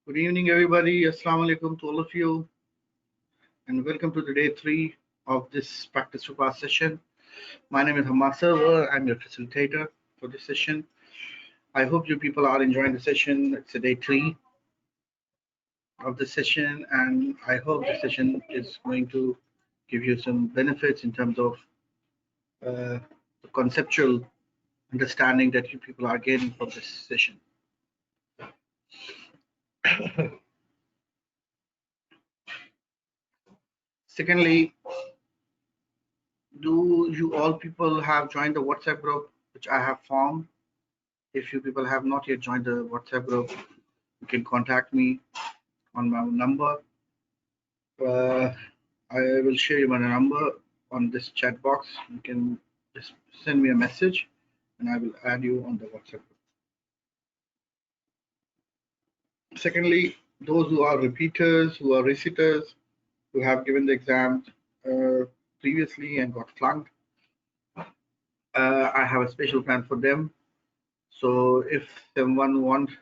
Good evening, everybody. Assalamu alaikum to all of you, and welcome to the day 3 of this practice to pass session. My name is Hamad Server. I'm your facilitator for this session. I hope you people are enjoying the session. It's a day 3 of the session, and I hope the session is going to give you some benefits in terms of the conceptual understanding that you people are gaining from this session. Secondly, do you all people have joined the WhatsApp group which I have formed? If you people have not yet joined the WhatsApp group, you can contact me on my number. I will share you my number on this chat box. You can just send me a message and I will add you on the WhatsApp group. Secondly, those who are repeaters, who are reciters, who have given the exam previously and got flunked, I have a special plan for them. So if someone wants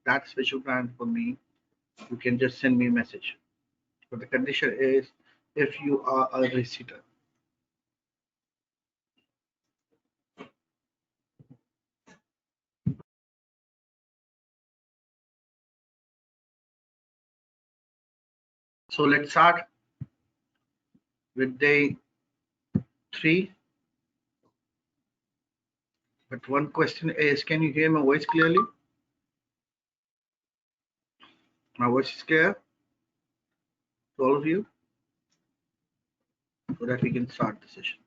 that special plan for me, you can just send me a message. But the condition is if you are a reciter. So let's start with day 3. But one question is, can you hear my voice clearly? My voice is clear to all of you, so that we can start the session.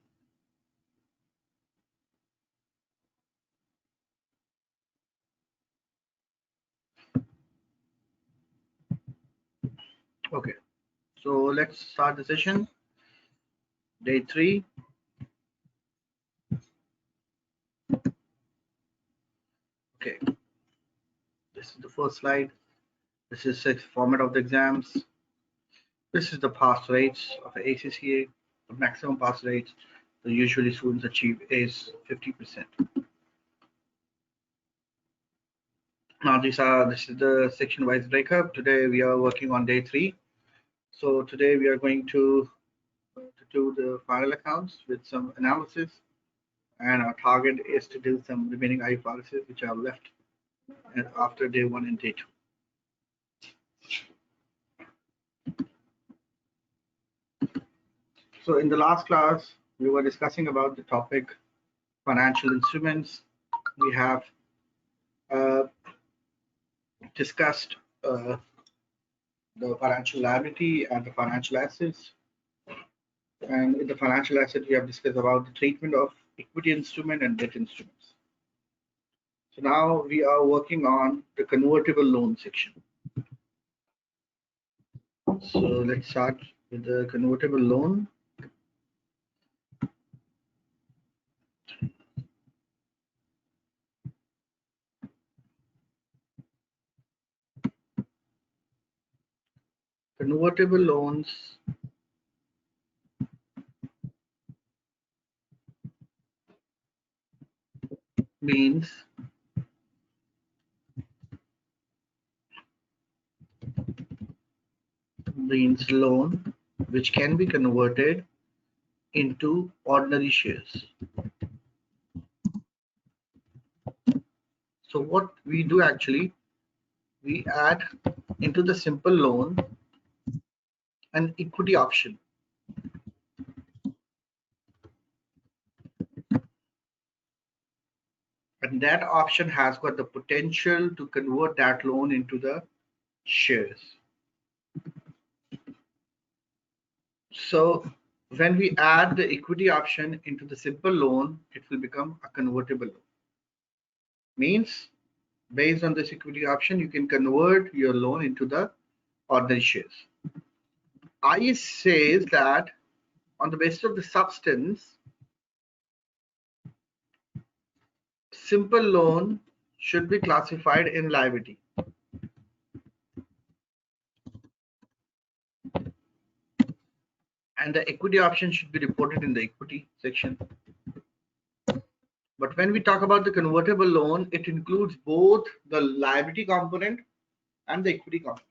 Okay, so let's start the session. Day 3. Okay, this is the first slide. This is the format of the exams. This is the pass rates of ACCA. The maximum pass rates that usually students achieve is 50%. Now this is the section-wise breakup. Today we are working on day 3. So today we are going to do the final accounts with some analysis, and our target is to do some remaining IFRSs which are left after day 1 and day 2. So in the last class, we were discussing about the topic financial instruments. We have discussed the financial liability and the financial assets. And in the financial asset, we have discussed about the treatment of equity instrument and debt instruments. So now we are working on the convertible loan section. So let's start with the convertible loan. Convertible loans means loan which can be converted into ordinary shares. So what we do actually, we add into the simple loan an equity option. And that option has got the potential to convert that loan into the shares. So when we add the equity option into the simple loan, it will become a convertible loan. Means based on this equity option, you can convert your loan into the ordinary shares. IS says that on the basis of the substance, simple loan should be classified in liability. And the equity option should be reported in the equity section. But when we talk about the convertible loan, it includes both the liability component and the equity component.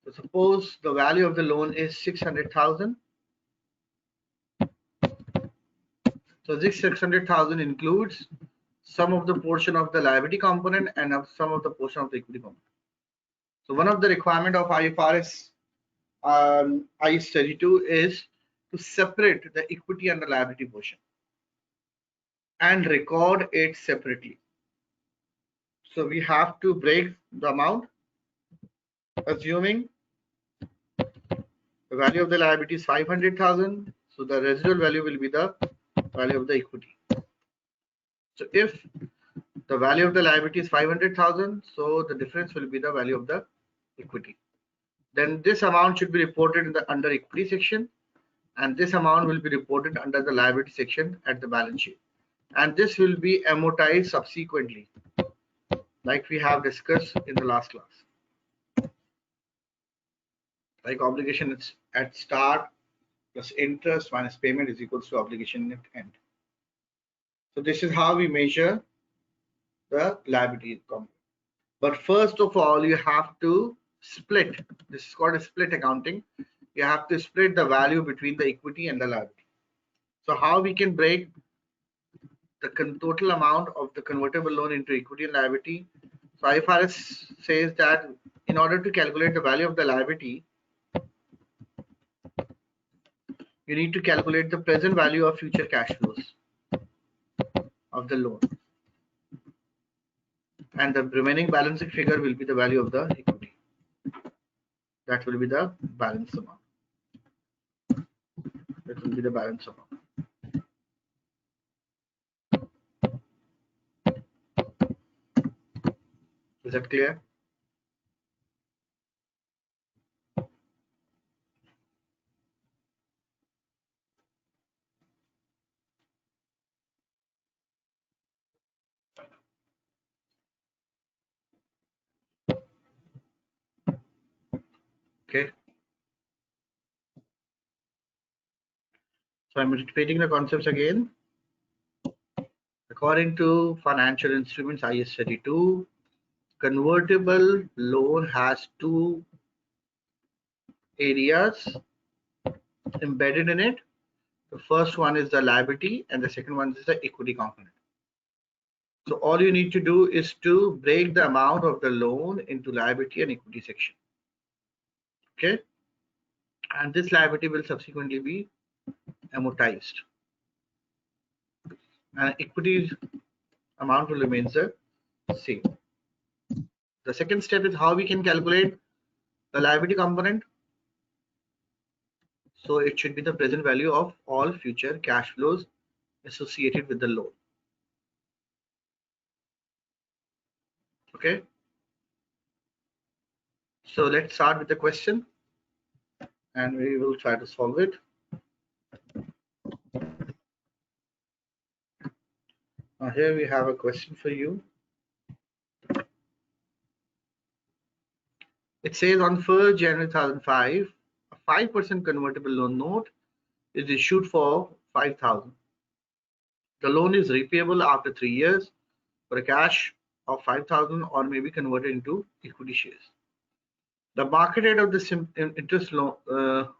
So suppose the value of the loan is 600,000. So this 600,000 includes some of the portion of the liability component and some of the portion of the equity component. So one of the requirement of IFRS IS 32 is to separate the equity and the liability portion and record it separately. So we have to break the amount, assuming the value of the liability is 500,000. So the residual value will be the value of the equity. So if the value of the liability is 500,000, so the difference will be the value of the equity. Then this amount should be reported in the under equity section, and this amount will be reported under the liability section at the balance sheet. And this will be amortized subsequently, like we have discussed in the last class. Like obligation is at start plus interest minus payment is equals to obligation at end. So this is how we measure the liability component. But first of all, you have to split. This is called a split accounting. You have to split the value between the equity and the liability. So how we can break the total amount of the convertible loan into equity and liability? So IFRS says that in order to calculate the value of the liability, you need to calculate the present value of future cash flows of the loan, and the remaining balancing figure will be the value of the equity. That will be the balance amount. That will be the balance amount. Is that clear? Okay. So I'm repeating the concepts again. According to Financial Instruments IS 32, convertible loan has two areas embedded in it. The first one is the liability and the second one is the equity component. So all you need to do is to break the amount of the loan into liability and equity section. Okay. And this liability will subsequently be amortized. And equity amount will remain the same. The second step is how we can calculate the liability component. So it should be the present value of all future cash flows associated with the loan. Okay. So let's start with the question and we will try to solve it. Now here we have a question for you. It says on 1st January 2005, a 5% convertible loan note is issued for 5,000. The loan is repayable after 3 years for a cash of 5,000 or may be converted into equity shares. The market rate of the interest loan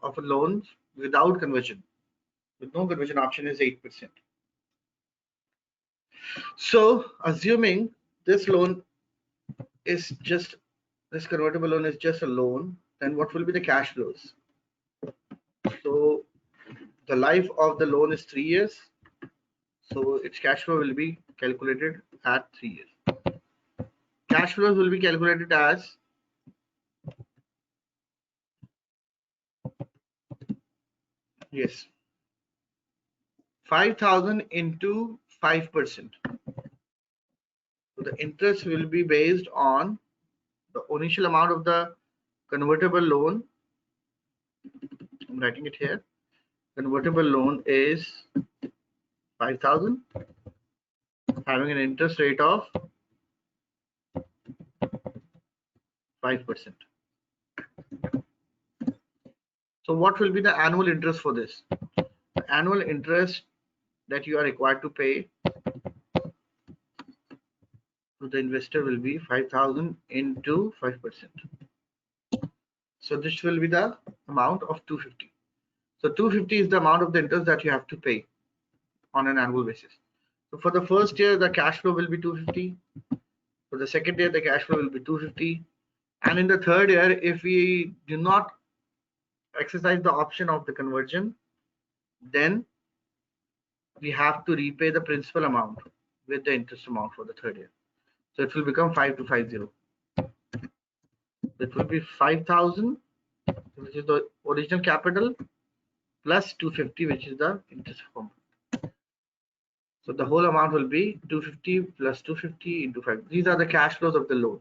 of a loan without conversion, with no conversion option, is 8%. So assuming this loan is just, this convertible loan is just a loan, then what will be the cash flows? So the life of the loan is 3 years. So its cash flow will be calculated at 3 years. Cash flows will be calculated as yes, 5,000 into 5%. So the interest will be based on the initial amount of the convertible loan. I'm writing it here. Convertible loan is 5,000, having an interest rate of 5%. So what will be the annual interest for this? The annual interest that you are required to pay to the investor will be 5,000 into 5%. So this will be the amount of 250. So 250 is the amount of the interest that you have to pay on an annual basis. So for the first year, the cash flow will be 250. For the second year, the cash flow will be 250. And in the third year, if we do not exercise the option of the conversion, then we have to repay the principal amount with the interest amount for the third year. So it will become 5250. It will be 5,000, which is the original capital, plus 250, which is the interest component. So the whole amount will be 250 plus 250 into 5. These are the cash flows of the loan.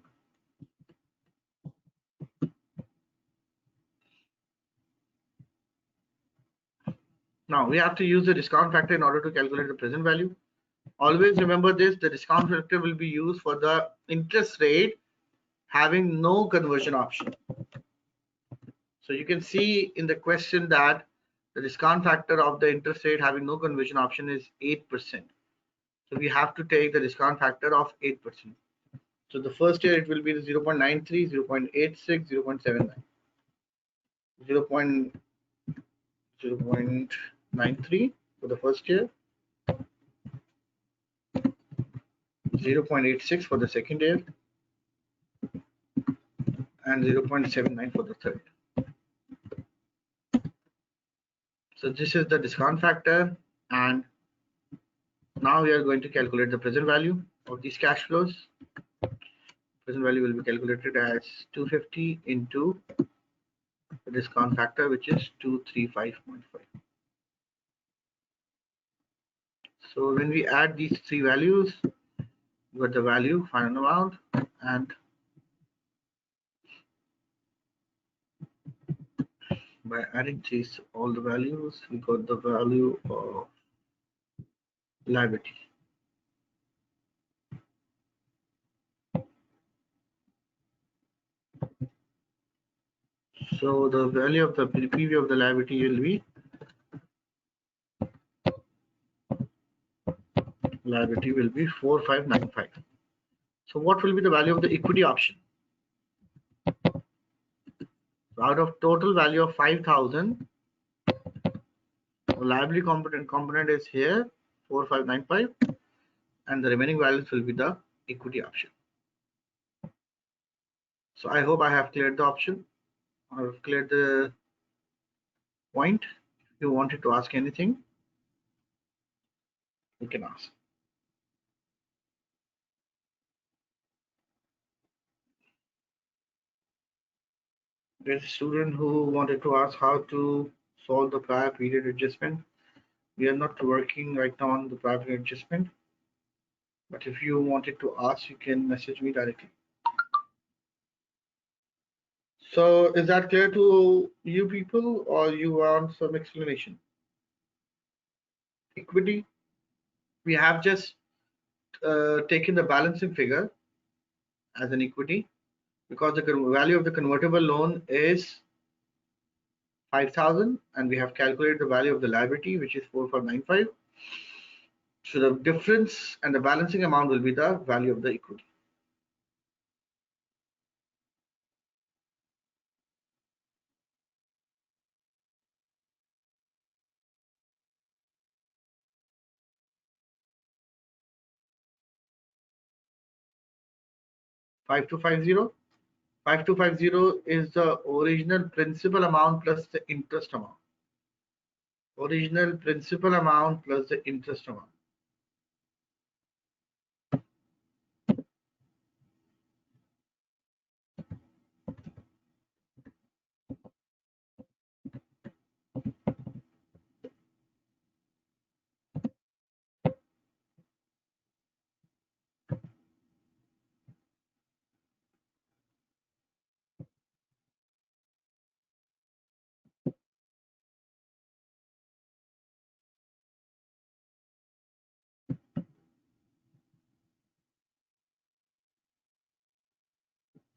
Now we have to use the discount factor in order to calculate the present value. Always remember this, the discount factor will be used for the interest rate having no conversion option. So you can see in the question that the discount factor of the interest rate having no conversion option is 8%. So we have to take the discount factor of 8%. So the first year it will be 0.93, 0.86, 0.79. 0.93 for the first year, 0.86 for the second year, and 0.79 for the third. So this is the discount factor, and now we are going to calculate the present value of these cash flows. Present value will be calculated as 250 into the discount factor, which is 235.5. So when we add these three values, we got the value, final amount, and by adding these all the values, we got the value of liability. So the value of the PV of the liability will be liability will be 4595. So what will be the value of the equity option? So out of total value of 5,000, liability component is here 4595, and the remaining values will be the equity option. So I hope I have cleared the option. I've cleared the point. If you wanted to ask anything, you can ask. There's a student who wanted to ask how to solve the prior period adjustment. We are not working right now on the prior period adjustment, but if you wanted to ask, you can message me directly. So is that clear to you people, or you want some explanation? Equity, we have just taken the balancing figure as an equity because the value of the convertible loan is 5,000, and we have calculated the value of the liability, which is 4595. So the difference and the balancing amount will be the value of the equity. Five two five zero. 5250 is the original principal amount plus the interest amount. Original principal amount plus the interest amount.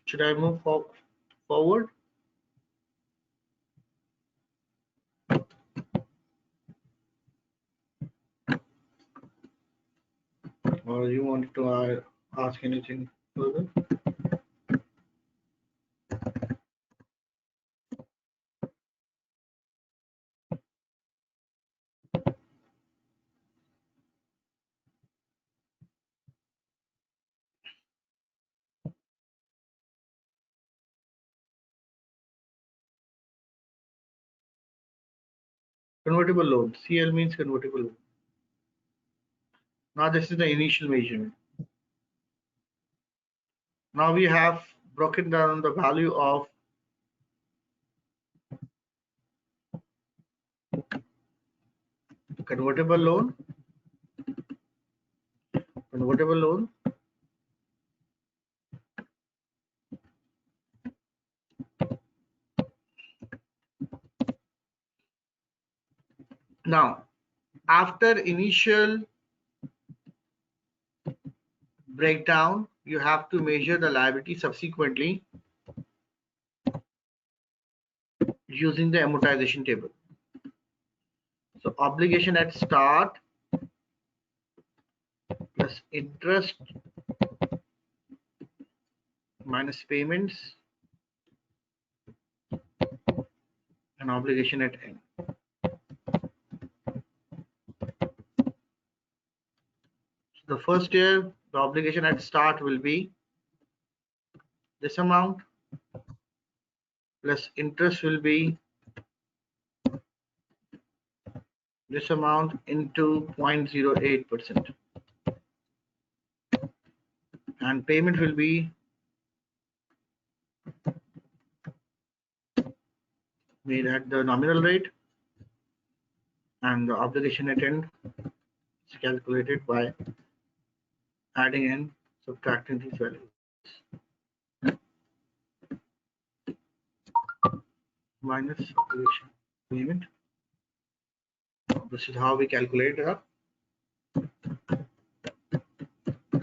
Should I move forward? Or you want to ask anything further? Convertible loan. CL means convertible loan. Now this is the initial measurement. Now we have broken down the value of convertible loan. Convertible loan. Now, after initial breakdown, you have to measure the liability subsequently using the amortization table. So obligation at start plus interest minus payments and obligation at end. So the first year, the obligation at start will be this amount plus interest will be this amount into 0.08% and payment will be made at the nominal rate and the obligation at end is calculated by adding and subtracting these values. Minus obligation payment. This is how we calculate the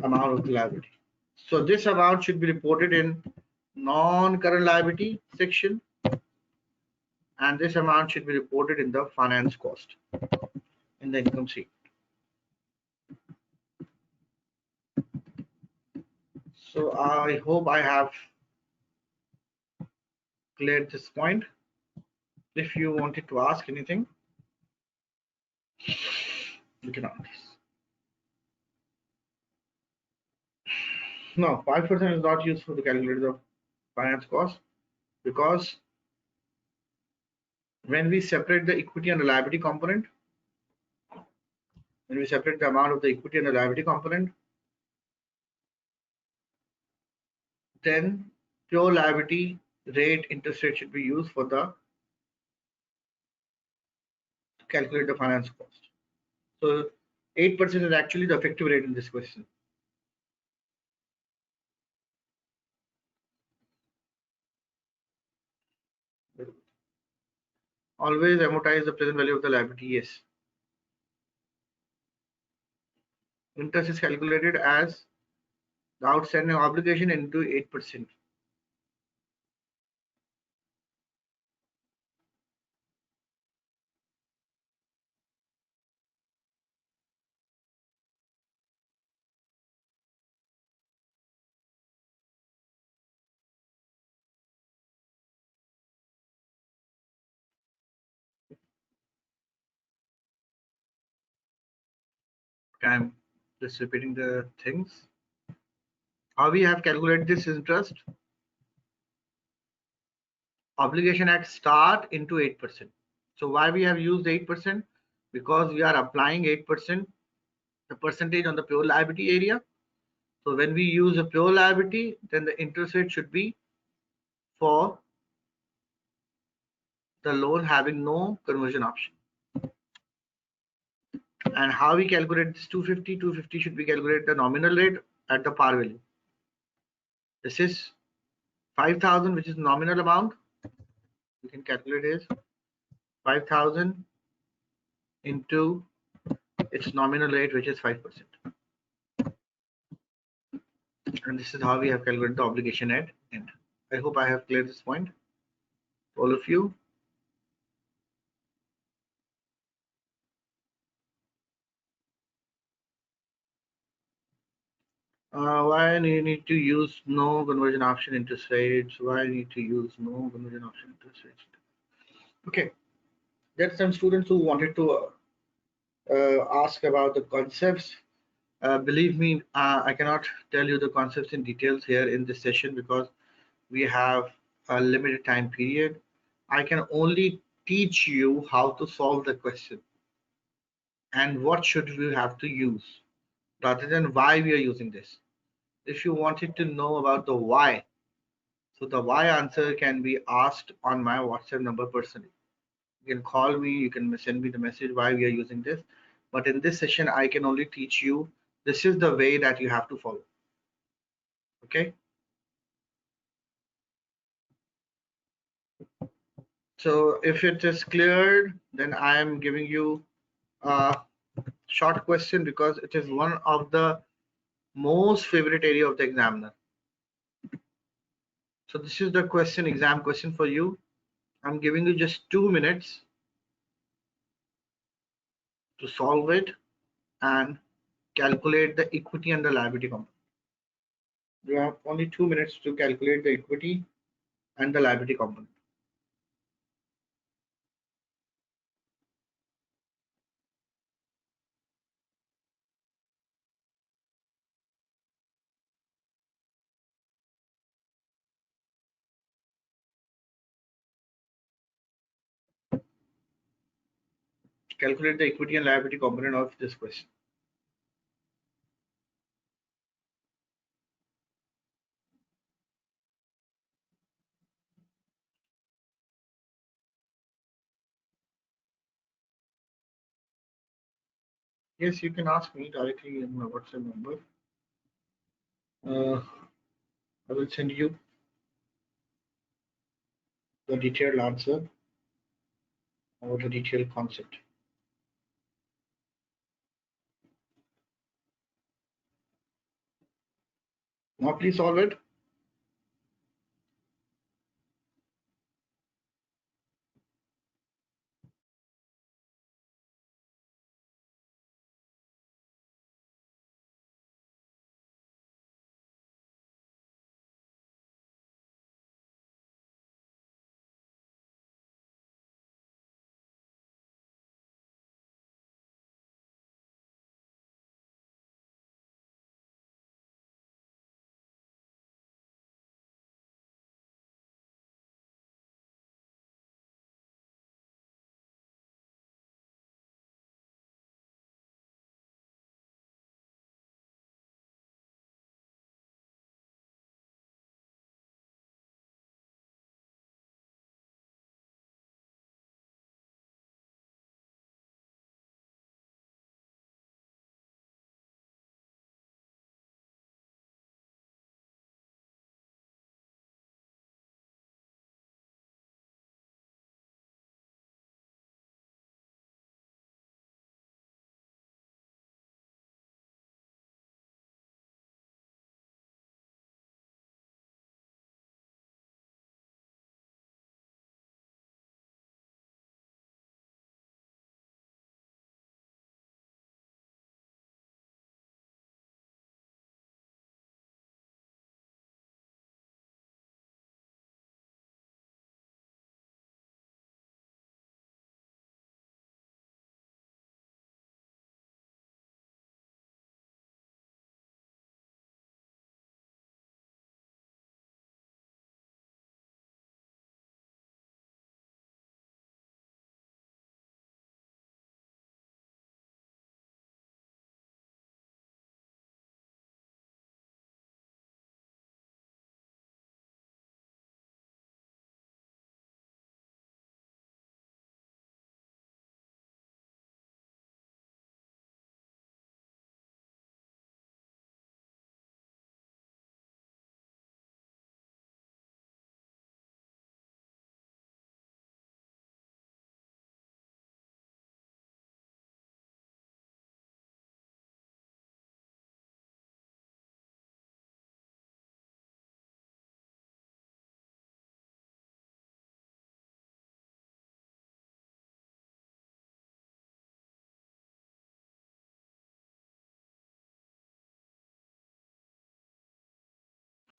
amount of the liability. So this amount should be reported in non-current liability section and this amount should be reported in the finance cost in the income sheet. So I hope I have cleared this point. If you wanted to ask anything, you can ask. No, 5% is not useful to calculate the finance cost because when we separate the equity and the liability component, when we separate the amount of the equity and the liability component, then pure liability rate interest rate should be used for the calculate the finance cost. So 8% is actually the effective rate in this question. Always amortize the present value of the liability. Yes. Interest is calculated as the outstanding obligation into 8%. I'm just repeating the things. How we have calculated this interest? Obligation at start into 8%. So why we have used 8%? Because we are applying 8%, the percentage on the pure liability area. So when we use a pure liability, then the interest rate should be for the loan having no conversion option. And how we calculate this 250? 250 should be calculated the nominal rate at the par value. This is 5,000, which is nominal amount. You can calculate is 5,000 into its nominal rate, which is 5%. And this is how we have calculated the obligation at end. I hope I have cleared this point. All of you. Why do you need to use no conversion option interest rates? Why you need to use no conversion option interest rates? Okay, there are some students who wanted to ask about the concepts. Believe me, I cannot tell you the concepts in details here in this session because we have a limited time period. I can only teach you how to solve the question and what should we have to use rather than why we are using this. If you wanted to know about the why, so the why answer can be asked on my WhatsApp number personally. You can call me, you can send me the message why we are using this. But in this session, I can only teach you this is the way that you have to follow. Okay. So if it is cleared, then I am giving you a short question because it is one of the most favorite area of the examiner. So this is the question, exam question for you. I'm giving you just 2 minutes to solve it and calculate the equity and the liability component. You have only 2 minutes to calculate the equity and the liability component. Calculate the equity and liability component of this question. Yes, you can ask me directly in my WhatsApp number. Uh, I will send you the detailed answer or the detailed concept. Now please solve it.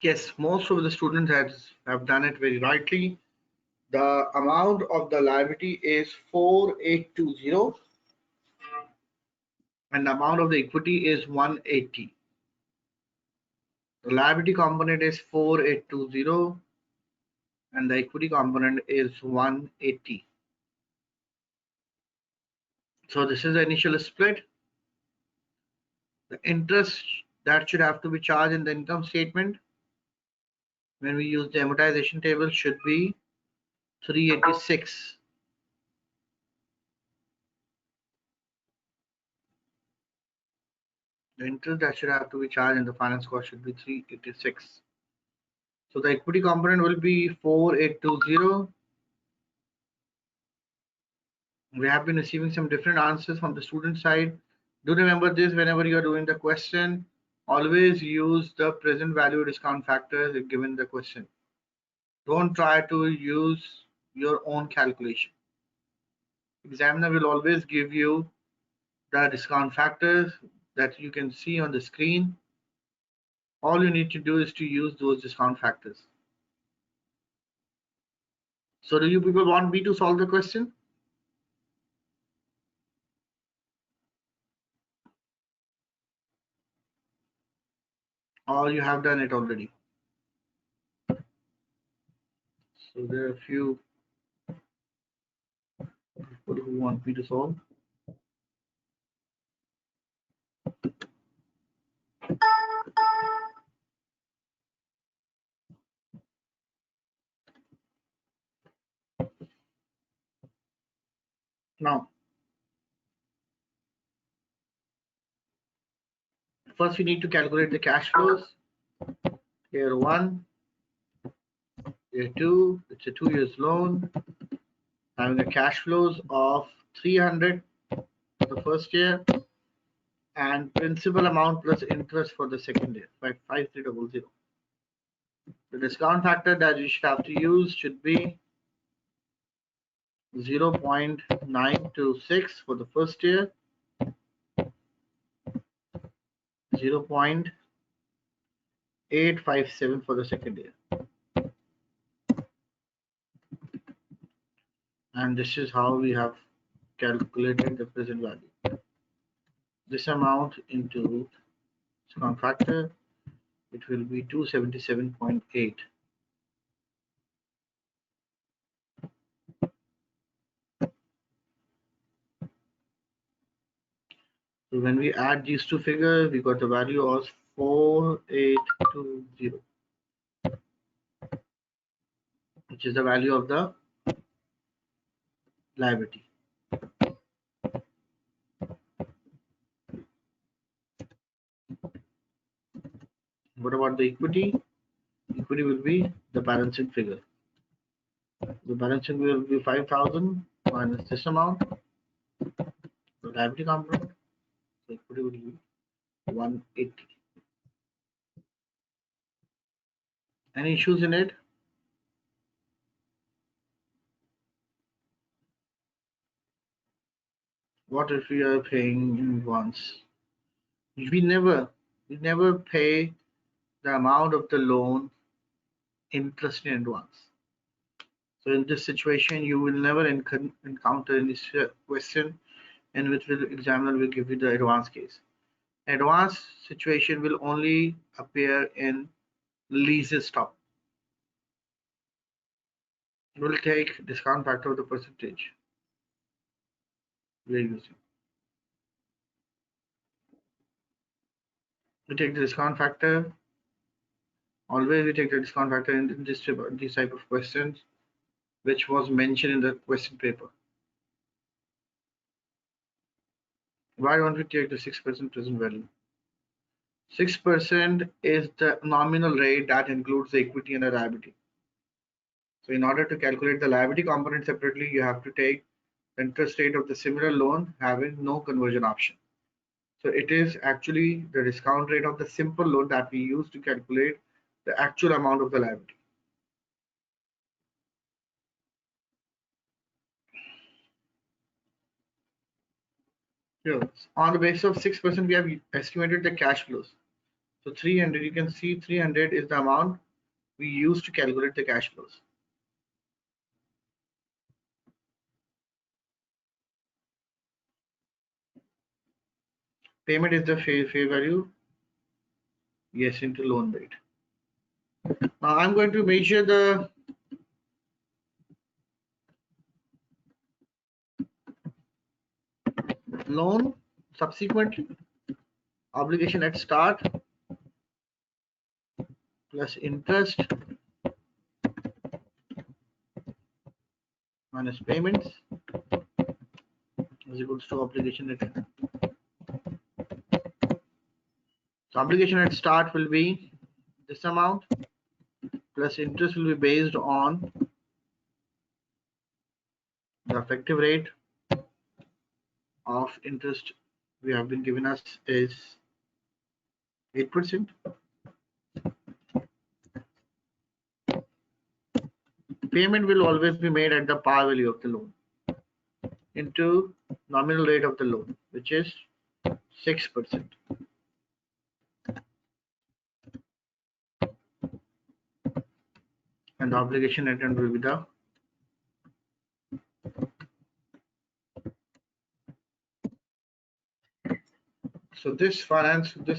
Yes, most of the students have done it very rightly. The amount of the liability is 4820 and the amount of the equity is 180. The liability component is 4820 and the equity component is 180. So this is the initial split. The interest that should have to be charged in the income statement when we use the amortization table should be 386. The interest that should have to be charged in the finance cost should be 386. So the equity component will be 4820. We have been receiving some different answers from the student side. Do remember this whenever you are doing the question. Always use the present value discount factors if given the question. Don't try to use your own calculation. Examiner will always give you the discount factors that you can see on the screen. All you need to do is to use those discount factors. So do you people want me to solve the question? Or you have done it already? So there are a few people who want me to solve. Now, first we need to calculate the cash flows. Year one, year two, it's a 2 years loan, having a cash flows of 300 for the first year and principal amount plus interest for the second year, 5300. The discount factor that you should have to use should be 0.926 for the first year, 0.857 for the second year. And this is how we have calculated the present value. This amount into discount factor, it will be 277.8. So when we add these two figures, we got the value of 4820, which is the value of the liability. What about the equity? Equity will be the balancing figure. The balancing will be 5,000 minus this amount. The liability component, the equity will be 180. Any issues in it? What if we are paying in advance? We never pay the amount of the loan interest in advance. So in this situation, you will never encounter any question in which the examiner will give you the advance case. Advance situation will only appear in leases stop. We will take discount factor of the percentage we are using. We take the discount factor. Always we take the discount factor in this type of questions, which was mentioned in the question paper. Why don't we take the 6% present value? 6% is the nominal rate that includes the equity and the liability. So in order to calculate the liability component separately, you have to take the interest rate of the similar loan having no conversion option. So it is actually the discount rate of the simple loan that we use to calculate the actual amount of the liability. Here, on the basis of 6%, we have estimated the cash flows. So 300, you can see 300 is the amount we use to calculate the cash flows. Payment is the fair value, yes, into loan rate. Now I'm going to measure the loan subsequently. Obligation at start plus interest minus payments is equals to obligation at end. So obligation at start will be this amount plus interest will be based on the effective rate of interest we have been given us is 8%. Payment will always be made at the par value of the loan into nominal rate of the loan, which is 6%. And the obligation at end will be the so this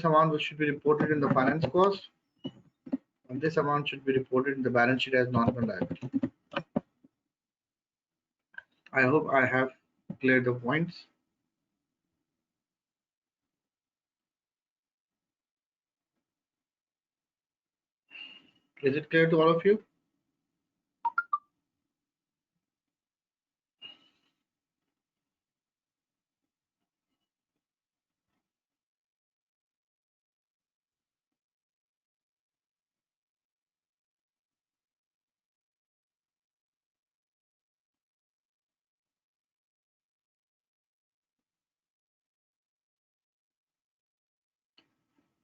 amount which should be reported in the finance cost, and this amount should be reported in the balance sheet as non-current liability. I hope I have cleared the points. Is it clear to all of you?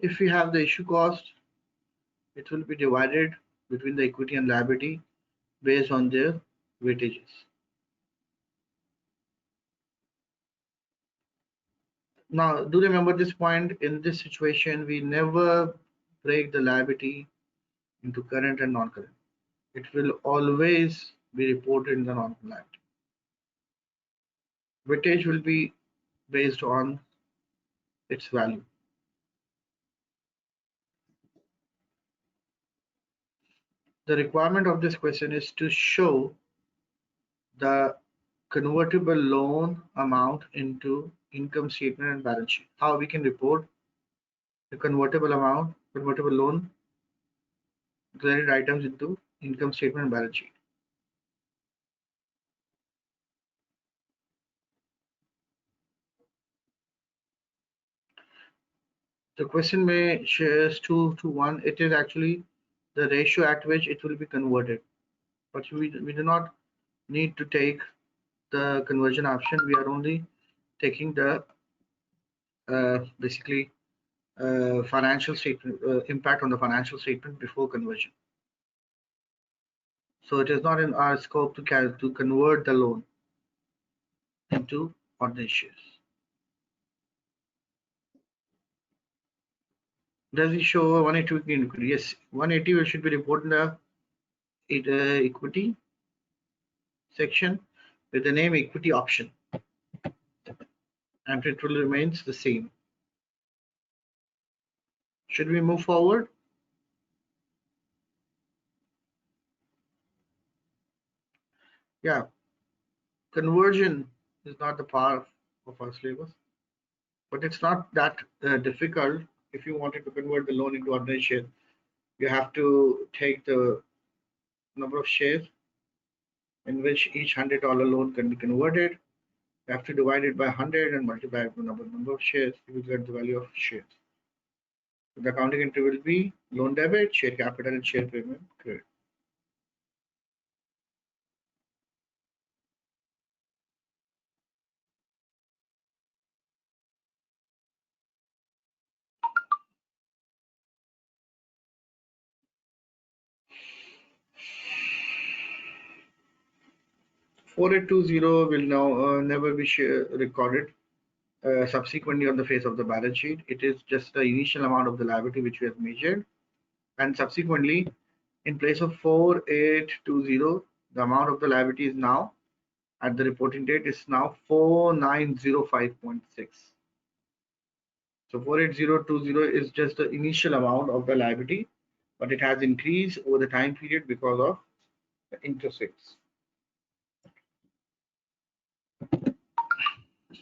If we have the issue cost, it will be divided between the equity and liability based on their weightages. Now, do remember this point. In this situation, we never break the liability into current and non-current. It will always be reported in the non-current liability. Weightage will be based on its value. The requirement of this question is to show the convertible loan amount into income statement and balance sheet. How we can report the convertible loan credit items into income statement and balance sheet. The question may shares 2 to 1. It is actually the ratio at which it will be converted. But we do not need to take the conversion option. We are only taking the basically financial statement impact on the financial statement before conversion. So it is not in our scope to convert the loan into ordinary shares. Does it show 180 in equity? Yes, 180 should be reported in the equity section with the name equity option, and it will remains the same. Should we move forward? Yeah, conversion is not the part of our syllabus, but it's not that difficult. If you wanted to convert the loan into ordinary shares, you have to take the number of shares in which each $100 loan can be converted. You have to divide it by 100 and multiply it by the number of shares. You will get the value of shares. So the accounting entry will be loan debit, share capital, and share payment credit. $4820 will now never be recorded subsequently on the face of the balance sheet. It is just the initial amount of the liability which we have measured, and subsequently in place of 4820, the amount of the liability is now at the reporting date is now 4905.6. So 48020 is just the initial amount of the liability, but it has increased over the time period because of the interest rates.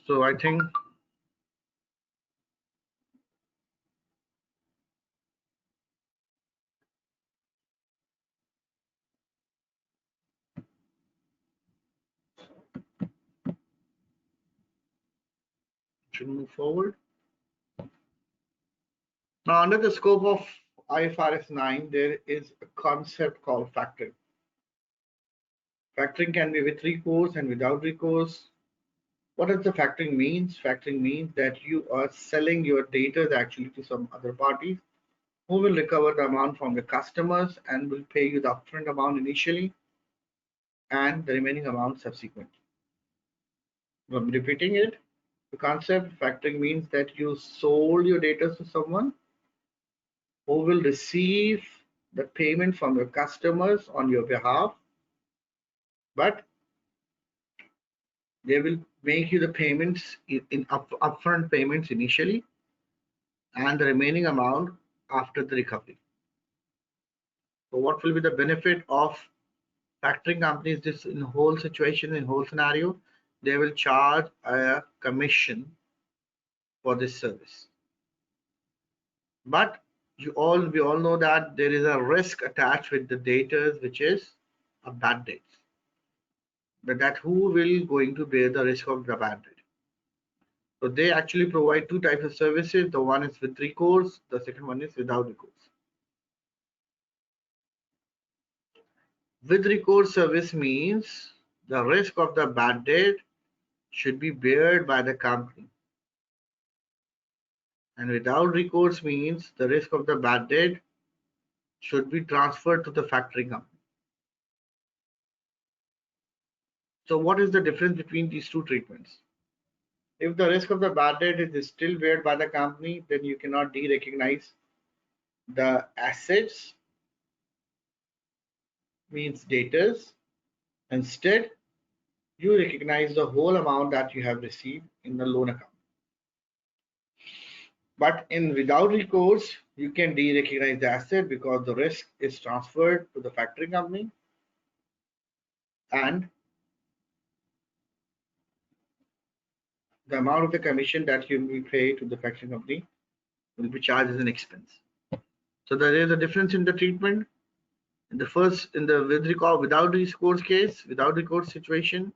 So I think should move forward. Now, under the scope of IFRS 9, there is a concept called factoring. Factoring can be with recourse and without recourse. What does the factoring means? Factoring means that you are selling your data actually to some other parties who will recover the amount from the customers and will pay you the upfront amount initially and the remaining amount subsequently. I'm repeating it. The concept factoring means that you sold your data to someone who will receive the payment from your customers on your behalf, but they will make you the payments in upfront payments initially and the remaining amount after the recovery. So what will be the benefit of factoring companies? This in whole situation, in whole scenario, they will charge a commission for this service. But we all know that there is a risk attached with the data, which is a bad debt. But that who will going to bear the risk of the bad debt? So they actually provide two types of services. The one is with recourse, the second one is without recourse. With recourse service means the risk of the bad debt should be borne by the company. And without recourse means the risk of the bad debt should be transferred to the factoring company. So what is the difference between these two treatments? If the risk of the bad debt is still borne by the company, then you cannot de-recognize the assets, means debtors. Instead, you recognize the whole amount that you have received in the loan account. But in without recourse, you can de-recognize the asset because the risk is transferred to the factoring company, and the amount of the commission that you will pay to the factoring company will be charged as an expense. So there is a difference in the treatment. In the without recourse case, without recourse situation,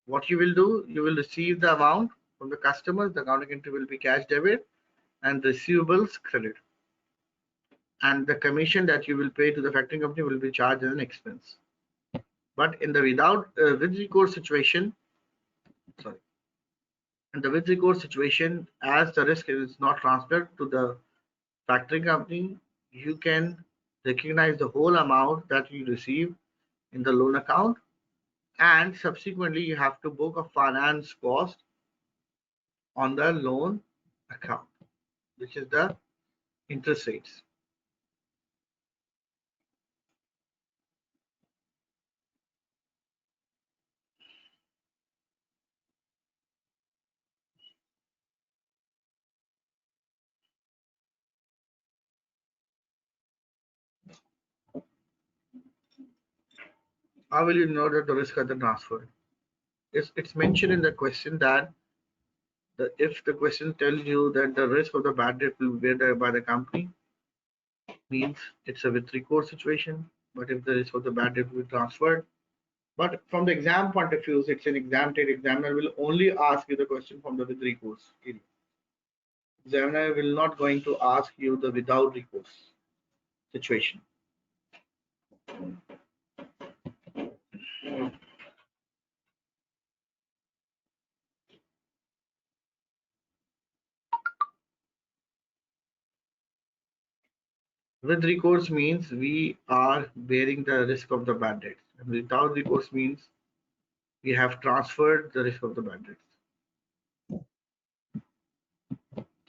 what you will do, you will receive the amount from the customers, the accounting entry will be cash debit and receivables credit. And the commission that you will pay to the factoring company will be charged as an expense. But in the with recourse situation, in the with recourse situation, as the risk is not transferred to the factoring company, you can recognize the whole amount that you receive in the loan account, and subsequently you have to book a finance cost on the loan account, which is the interest rates. How will you know that the risk has been transferred? It's mentioned in the question that if the question tells you that the risk of the bad debt will be borne by the company, means it's a with recourse situation. But if the risk of the bad debt will be transferred, but from the exam point of view, it's an exam date. Examiner will only ask you the question from the with recourse area. Examiner will not going to ask you the without recourse situation. With recourse means we are bearing the risk of the bad debts. And without recourse means we have transferred the risk of the bad debts.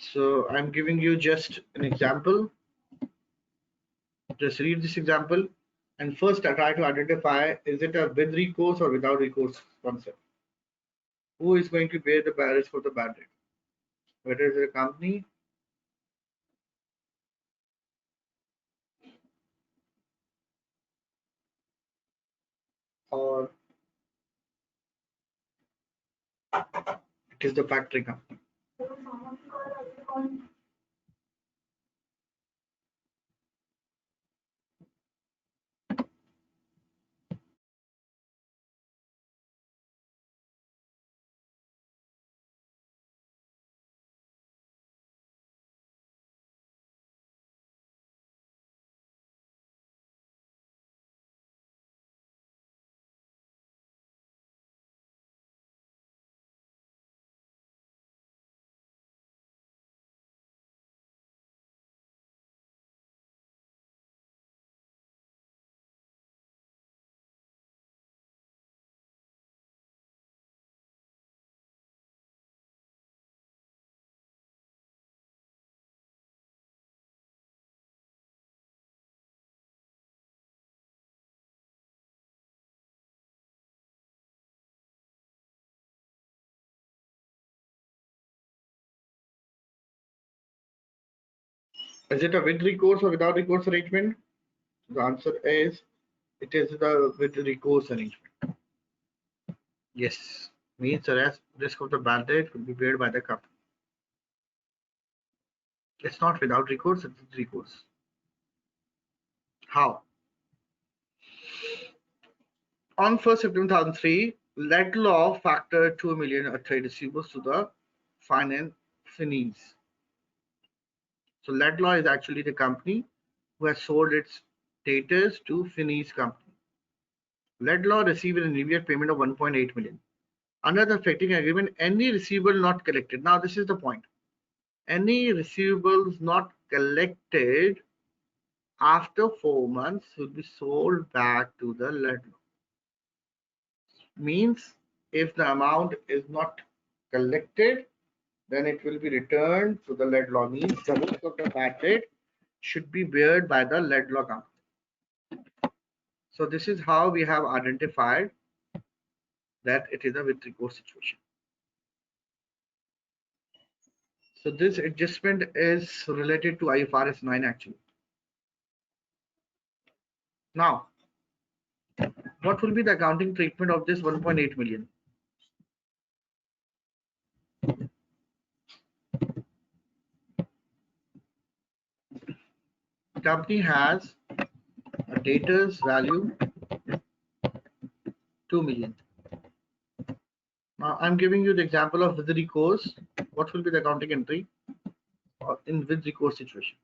So I'm giving you just an example. Just read this example. And first I try to identify, is it a with recourse or without recourse concept? Who is going to bear the barriers for the bad debt? Whether it's a company or it is the factory company. Is it a with recourse or without recourse arrangement? The answer is it is the with recourse arrangement. Yes, means the risk of the bad debt will be paid by the company. It's not without recourse, it's with recourse. How? On 1st September 2003, lead law factored 2 million trade receivables to the finees. So lead law is actually the company who has sold its debtors to finees company. Lead law received an immediate payment of 1.8 million. Under the factoring agreement, any receivable not collected. Now this is the point. Any receivables not collected after 4 months will be sold back to the lead law. Means if the amount is not collected, then it will be returned to the lead law. Means the risk of the bad debt should be borne by the lead law company. So this is how we have identified that it is a with recourse situation. So this adjustment is related to IFRS 9 actually. Now, what will be the accounting treatment of this 1.8 million? The company has a debtor's value 2 million. Now I'm giving you the example of with recourse. What will be the accounting entry in with recourse situation?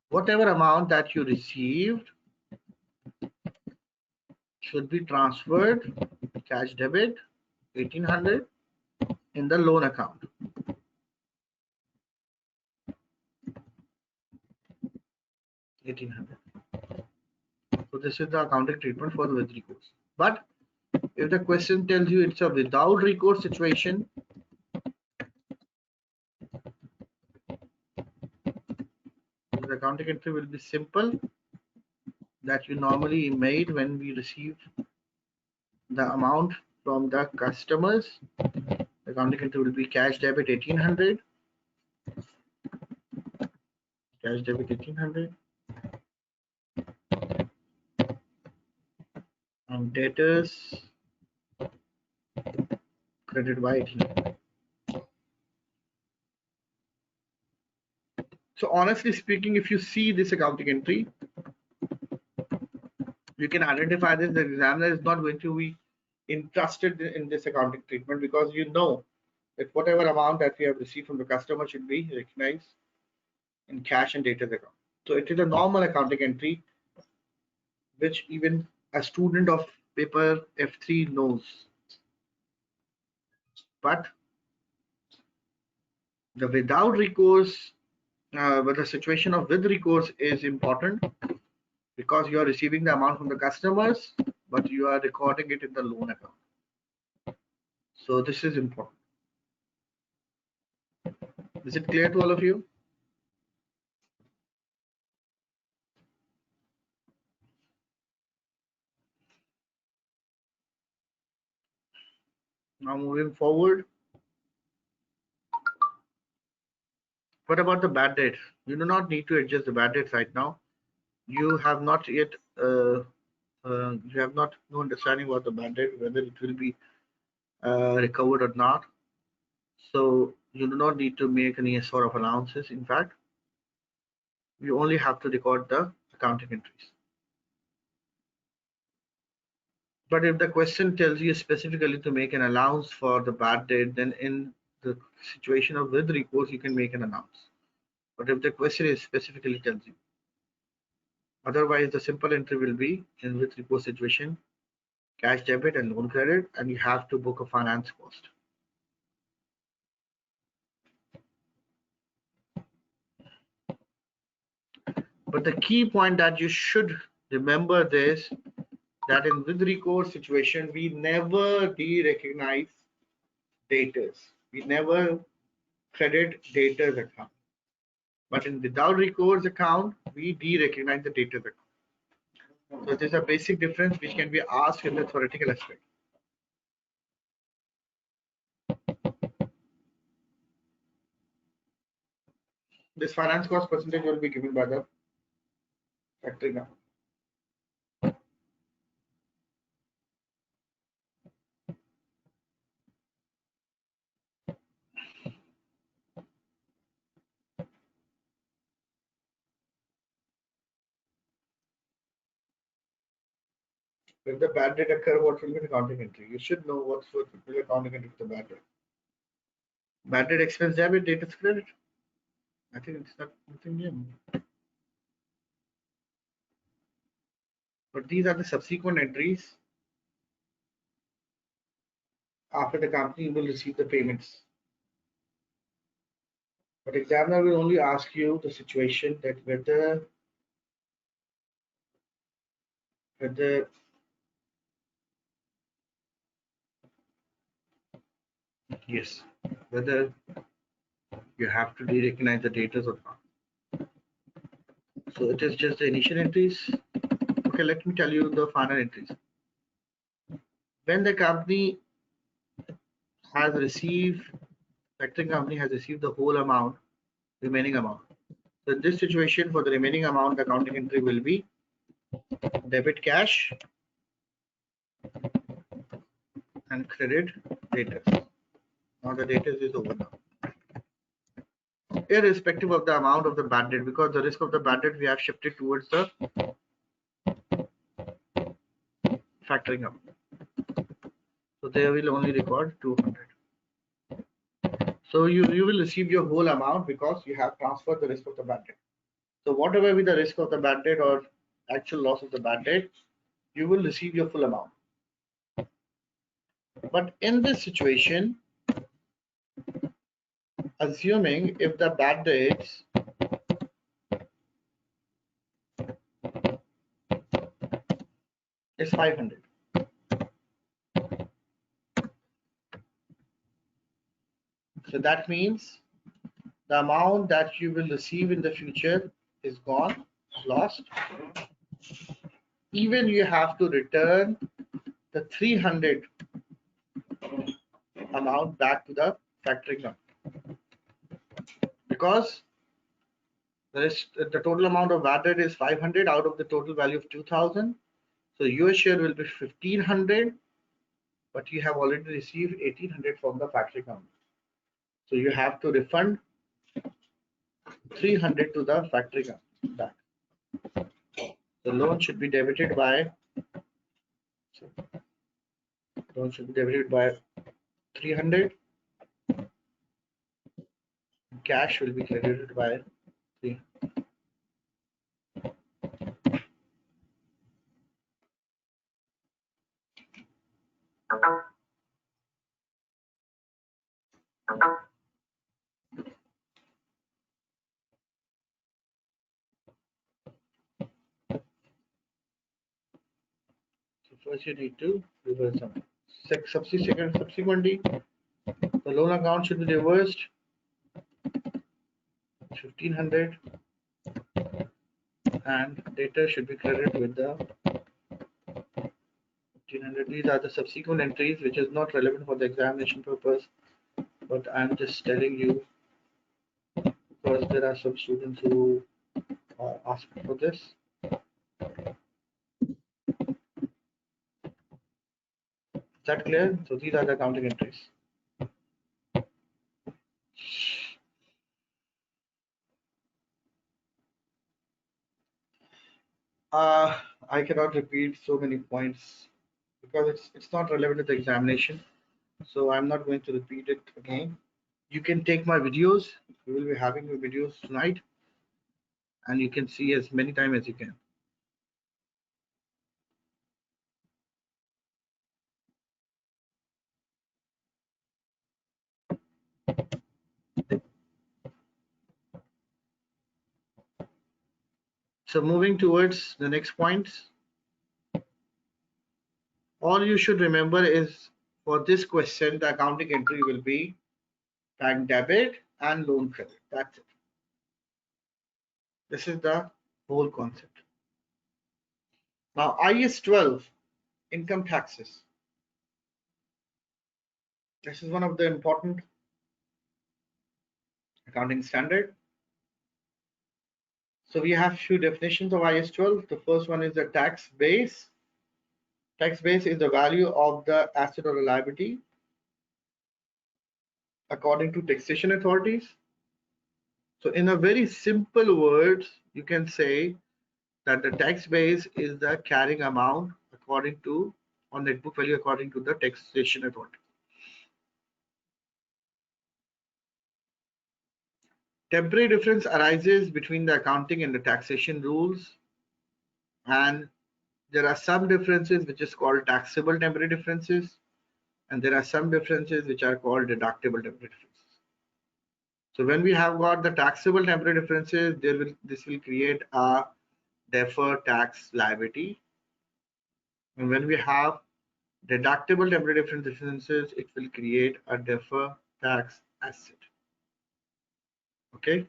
Whatever amount that you received should be transferred cash debit 1800 in the loan account. 1800. So this is the accounting treatment for the with recourse. But if the question tells you it's a without recourse situation, the accounting entry will be simple that you normally made when we receive the amount from the customers. The accounting entry will be cash debit 1800, cash debit 1800, and debtors credit by 1800. So honestly speaking, if you see this accounting entry, you can identify this. The examiner is not going to be interested in this accounting treatment because you know that whatever amount that we have received from the customer should be recognized in cash and debtors account. So it is a normal accounting entry which even a student of paper F3 knows. But the without recourse, but the situation of with recourse is important because you are receiving the amount from the customers, but you are recording it in the loan account. So this is important. Is it clear to all of you? Now moving forward, what about the bad debt? You do not need to adjust the bad debt right now. You have not yet, you have not no understanding about the bad debt, whether it will be recovered or not. So you do not need to make any sort of allowances. In fact, you only have to record the accounting entries. But if the question tells you specifically to make an allowance for the bad debt, then in the situation of with recourse, you can make an allowance. But if the question is specifically tells you, otherwise the simple entry will be in with recourse situation, cash debit and loan credit, and you have to book a finance cost. But the key point that you should remember this, that in with recourse situation, we never de-recognize debtors. We never credit debtors account. But in without recourse account, we de-recognize the debtors account. So there's a basic difference which can be asked in the theoretical aspect. This finance cost percentage will be given by the factoring account. If the bad debt occur, what will be the accounting entry? You should know what will be the accounting entry for the bad debt. Bad debt expense debit, debtors credit. I think it's not nothing new. But these are the subsequent entries after the company will receive the payments. But examiner will only ask you the situation that whether yes, whether you have to de-recognize the data or not. So it is just the initial entries. Okay, let me tell you the final entries. When the company has received, factoring company has received the whole amount, remaining amount. So in this situation, for the remaining amount, the accounting entry will be debit cash and credit debtors. Now the debtors is over now. Irrespective of the amount of the bad debt, because the risk of the bad debt we have shifted towards the factoring up. So they will only record 200. So you will receive your whole amount because you have transferred the risk of the bad debt. So whatever be the risk of the bad debt or actual loss of the bad debt, you will receive your full amount. But in this situation, assuming if the bad debts is 500, so that means the amount that you will receive in the future is gone, lost. Even you have to return the 300 amount back to the factoring company, because the total amount of bad debt is 500 out of the total value of 2000. So your share will be 1500, but you have already received 1800 from the factory company. So you have to refund 300 to the factory company back. The loan should be debited by 300. Cash will be credited by 300. So first you need to reverse them. Subsequently, the loan account should be reversed 1500 and debtor should be credited with the 1500. These are the subsequent entries, which is not relevant for the examination purpose, but I'm just telling you because there are some students who are asking for this. Is that clear? So these are the accounting entries. I cannot repeat so many points because it's not relevant to the examination. So I'm not going to repeat it again. You can take my videos. We will be having the videos tonight, and you can see as many times as you can. So moving towards the next point, all you should remember is for this question, the accounting entry will be bank debit and loan credit. That's it. This is the whole concept. Now, IS 12, income taxes. This is one of the important accounting standard. So we have few definitions of IS 12. The first one is the tax base. Tax base is the value of the asset or liability according to taxation authorities. So in a very simple words, you can say that the tax base is the carrying amount according to or net book value according to the taxation authority. Temporary difference arises between the accounting and the taxation rules, and there are some differences which is called taxable temporary differences, and there are some differences which are called deductible temporary differences. So when we have got the taxable temporary differences, this will create a deferred tax liability, and when we have deductible temporary differences, it will create a deferred tax asset. Okay.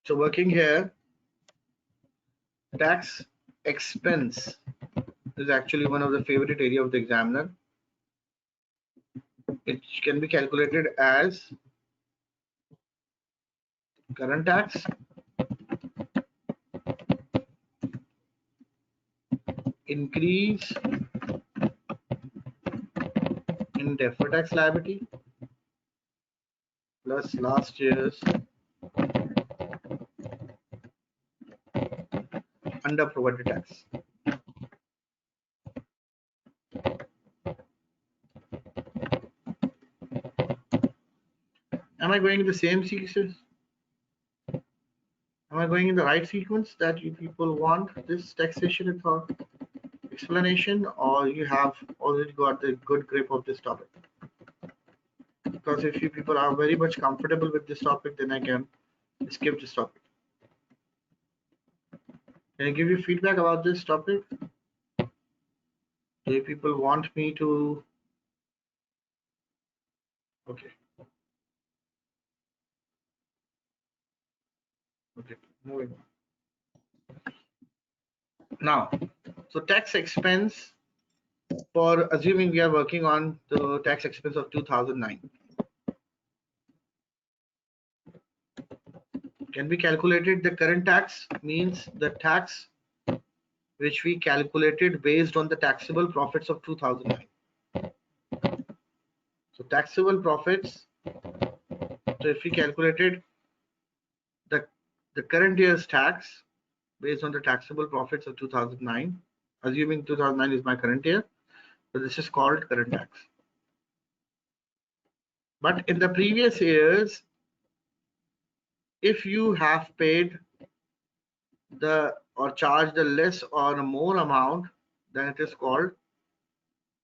So working here, tax expense is actually one of the favorite area of the examiner. It can be calculated as current tax increase in deferred tax liability plus last year's under provided tax. Am I going in the same sequence? Am I going in the right sequence that you people want this taxation explanation, or you have already got the good grip of this topic? Because if you people are very much comfortable with this topic, then I can skip this topic. Can I give you feedback about this topic? Do people want me to? Okay. Okay, moving on. Now, so tax expense, for assuming we are working on the tax expense of 2009, can be calculated. The current tax means the tax which we calculated based on the taxable profits of 2009. So taxable profits, so if we calculated the current year's tax based on the taxable profits of 2009, assuming 2009 is my current year, so this is called current tax. But in the previous years, if you have paid the or charged the less or more amount, then it is called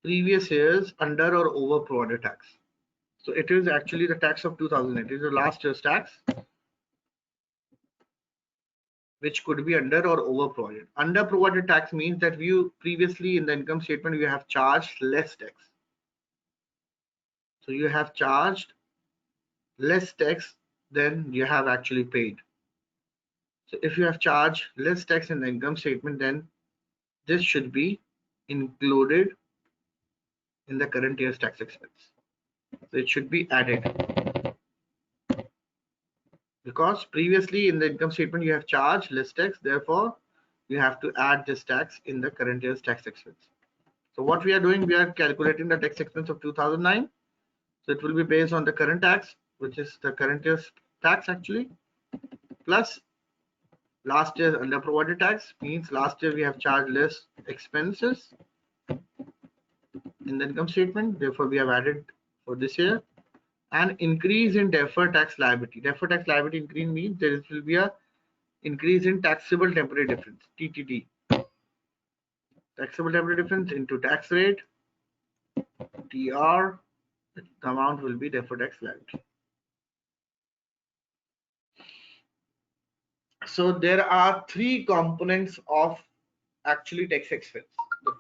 previous years under or over provided tax. So it is actually the tax of 2008. It is the last year's tax, which could be under or over provided. Under provided tax means that you previously in the income statement you have charged less tax. So you have charged less tax than you have actually paid. So if you have charged less tax in the income statement, then this should be included in the current year's tax expense. So it should be added, because previously in the income statement you have charged less tax, therefore you have to add this tax in the current year's tax expense. So what we are doing, we are calculating the tax expense of 2009. So it will be based on the current tax, which is the current year's tax actually, plus last year's under provided tax, means last year we have charged less expenses in the income statement, therefore we have added for this year. And increase in deferred tax liability. Deferred tax liability increase means there will be a increase in taxable temporary difference, TTD. Taxable temporary difference into tax rate, TR, the amount will be deferred tax liability. So there are three components of actually tax expense. The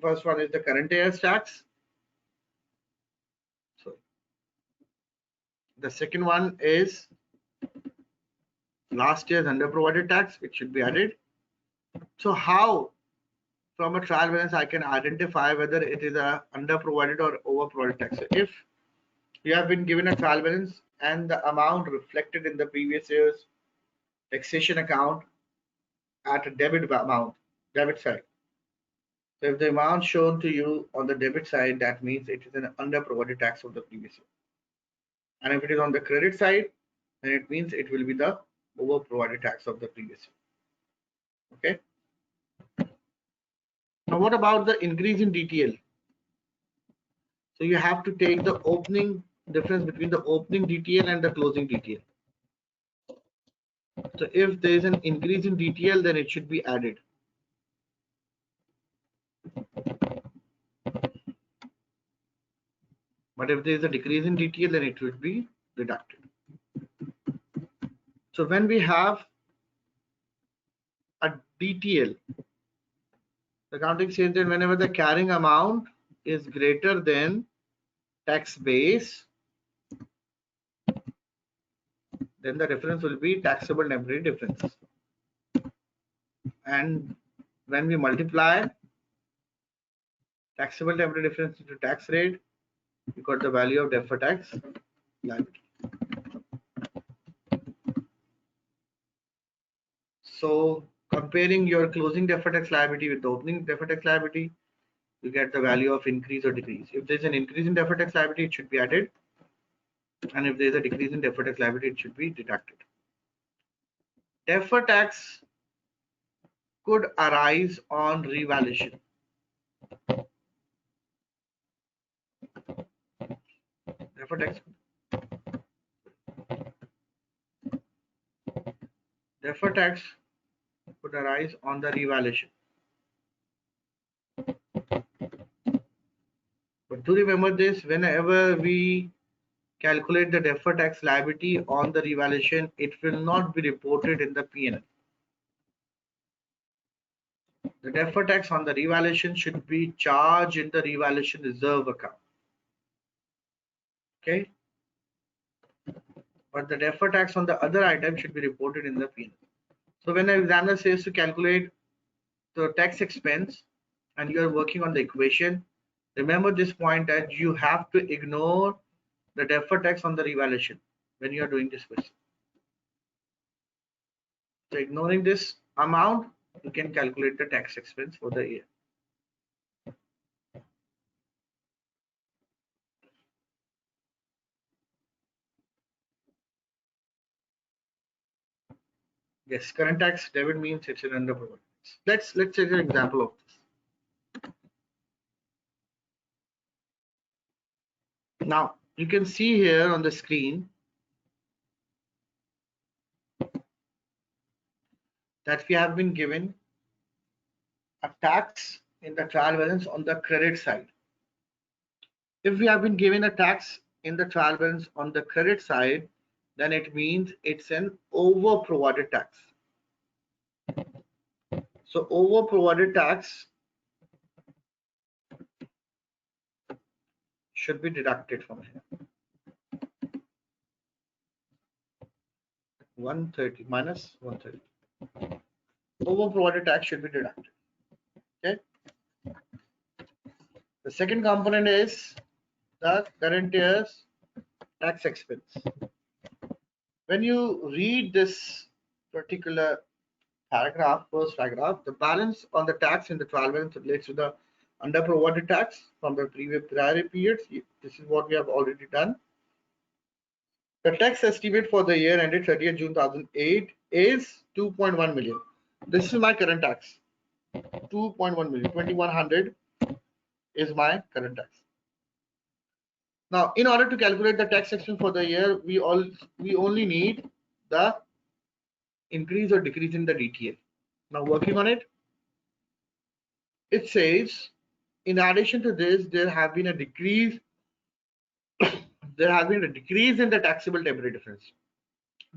first one is the current year's tax. So the second one is last year's under provided tax, which should be added. So how from a trial balance I can identify whether it is a under provided or over provided tax? So if you have been given a trial balance and the amount reflected in the previous year's taxation account at a debit side. So if the amount shown to you on the debit side, that means it is an under provided tax of the previous year. And if it is on the credit side, then it means it will be the over provided tax of the previous year. Okay. Now what about the increase in DTL? So you have to take the opening difference between the opening DTL and the closing DTL. So if there is an increase in DTL, then it should be added. But if there is a decrease in DTL, then it should be deducted. So when we have a DTL, the accounting says that whenever the carrying amount is greater than tax base, then the difference will be taxable temporary difference. And when we multiply taxable temporary difference into tax rate, we got the value of deferred tax liability. So comparing your closing deferred tax liability with the opening deferred tax liability, you get the value of increase or decrease. If there's an increase in deferred tax liability, it should be added. And if there's a decrease in deferred tax liability, it should be deducted. Deferred tax could arise on revaluation. Deferred tax could arise on the revaluation. But do remember this, whenever we calculate the deferred tax liability on the revaluation, it will not be reported in the P&L. The deferred tax on the revaluation should be charged in the revaluation reserve account. Okay. But the deferred tax on the other item should be reported in the P&L. So when an examiner says to calculate the tax expense and you are working on the equation, remember this point that you have to ignore the deferred tax on the revaluation when you are doing this question. So ignoring this amount, you can calculate the tax expense for the year. Yes, current tax debit means it's an under provided. Let's take an example of this. Now you can see here on the screen that we have been given a tax in the trial balance on the credit side. If we have been given a tax in the trial balance on the credit side, then it means it's an over provided tax. So over provided tax should be deducted from here. 130 minus 130. Over provided tax should be deducted. Okay. The second component is the current year's tax expense. When you read this particular paragraph, first paragraph, the balance on the tax in the trial balance relates to the underprovided tax from the previous prior periods. This is what we have already done. The tax estimate for the year ended 30th June 2008 is 2.1 million. This is my current tax. 2.1 million. 2100 is my current tax. Now, in order to calculate the tax expense for the year, we only need the increase or decrease in the DTA. Now, working on it, it says, in addition to this, there have been a decrease. There has been a decrease in the taxable temporary difference.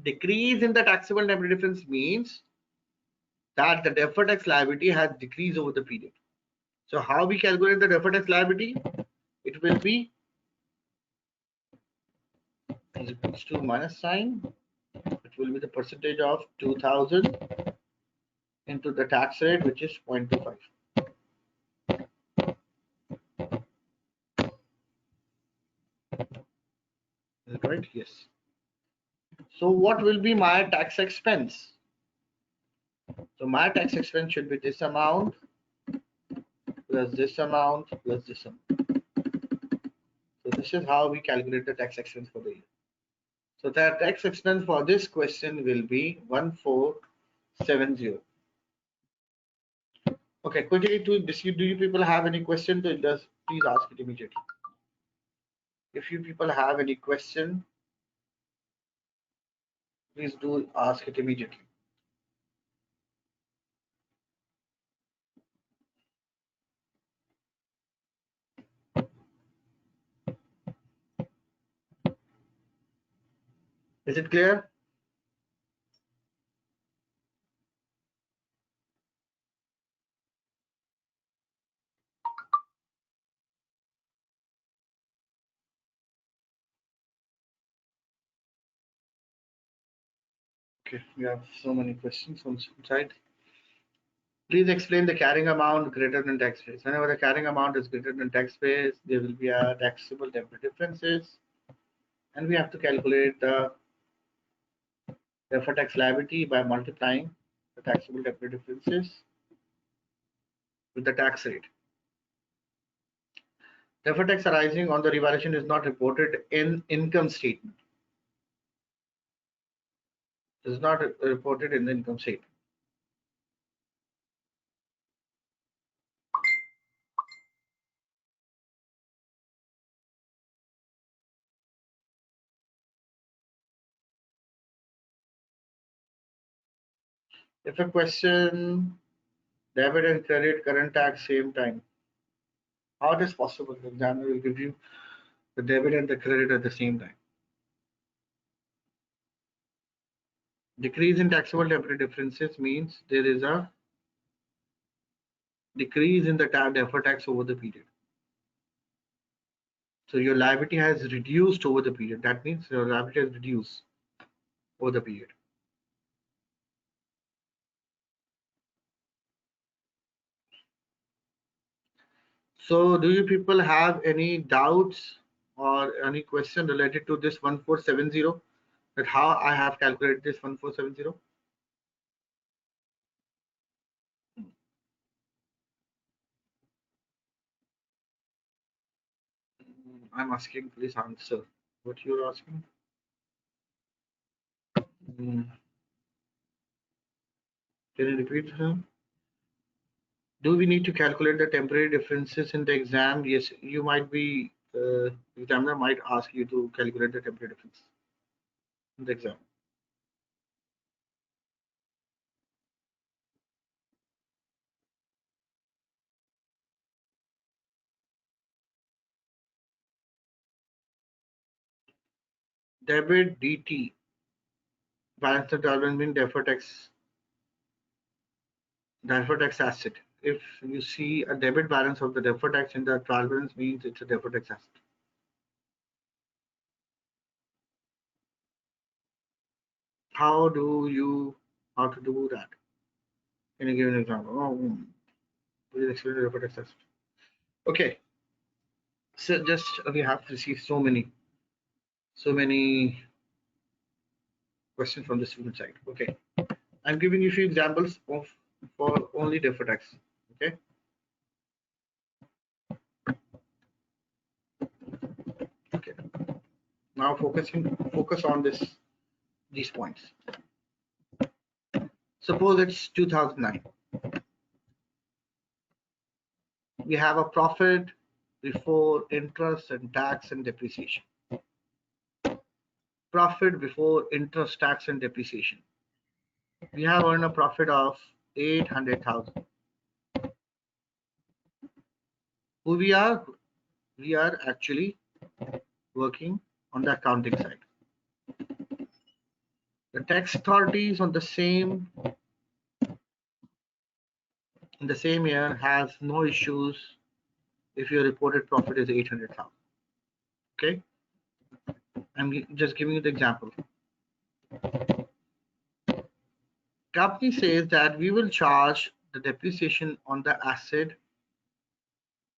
Decrease in the taxable temporary difference means that the deferred tax liability has decreased over the period. So how we calculate the deferred tax liability? It will be is equals to minus sign. It will be the percentage of 2000 into the tax rate, which is 0.25. Is it right? Yes. So what will be my tax expense? So my tax expense should be this amount plus this amount plus this amount. So this is how we calculate the tax expense for the year. So the tax expense for this question will be 1470. Okay, quickly to this, do you people have any question? Just please ask it immediately. If you people have any question, please do ask it immediately. Is it clear? Okay, we have so many questions on the side. Please explain the carrying amount greater than tax base. Whenever the carrying amount is greater than tax base, there will be a taxable temporary differences, and we have to calculate the deferred tax liability by multiplying the taxable temporary differences with the tax rate. Deferred tax arising on the revaluation is not reported in income statement. It is not reported in the income statement. If a question debit and credit current tax same time, how it is possible? The examiner will give you the debit and the credit at the same time. Decrease in taxable temporary differences means there is a decrease in the deferred tax over the period. So your liability has reduced over the period. That means your liability has reduced over the period. So do you people have any doubts or any question related to this 1470, that how I have calculated this 1470? I'm asking, please answer what you're asking. Can you repeat? Do we need to calculate the temporary differences in the exam? Yes, you might be, examiner might ask you to calculate the temporary difference in the exam. debit DT, balance of development mean deferred tax asset. If you see a debit balance of the deferred tax in the trial balance, means it's a deferred tax asset. How to do that? Can you give an example? Please explain the deferred tax asset. Okay, so just we have received so many questions from the student side. Okay, I'm giving you a few examples of for only deferred tax. Okay. Okay. Now focus on these points. Suppose it's 2009. We have a profit before interest and tax and depreciation. Profit before interest, tax, and depreciation. We have earned a profit of 800,000. Who we are? We are actually working on the accounting side. The tax authorities on the same in the same year has no issues if your reported profit is 800,000. Okay, I'm just giving you the example. Company says that we will charge the depreciation on the asset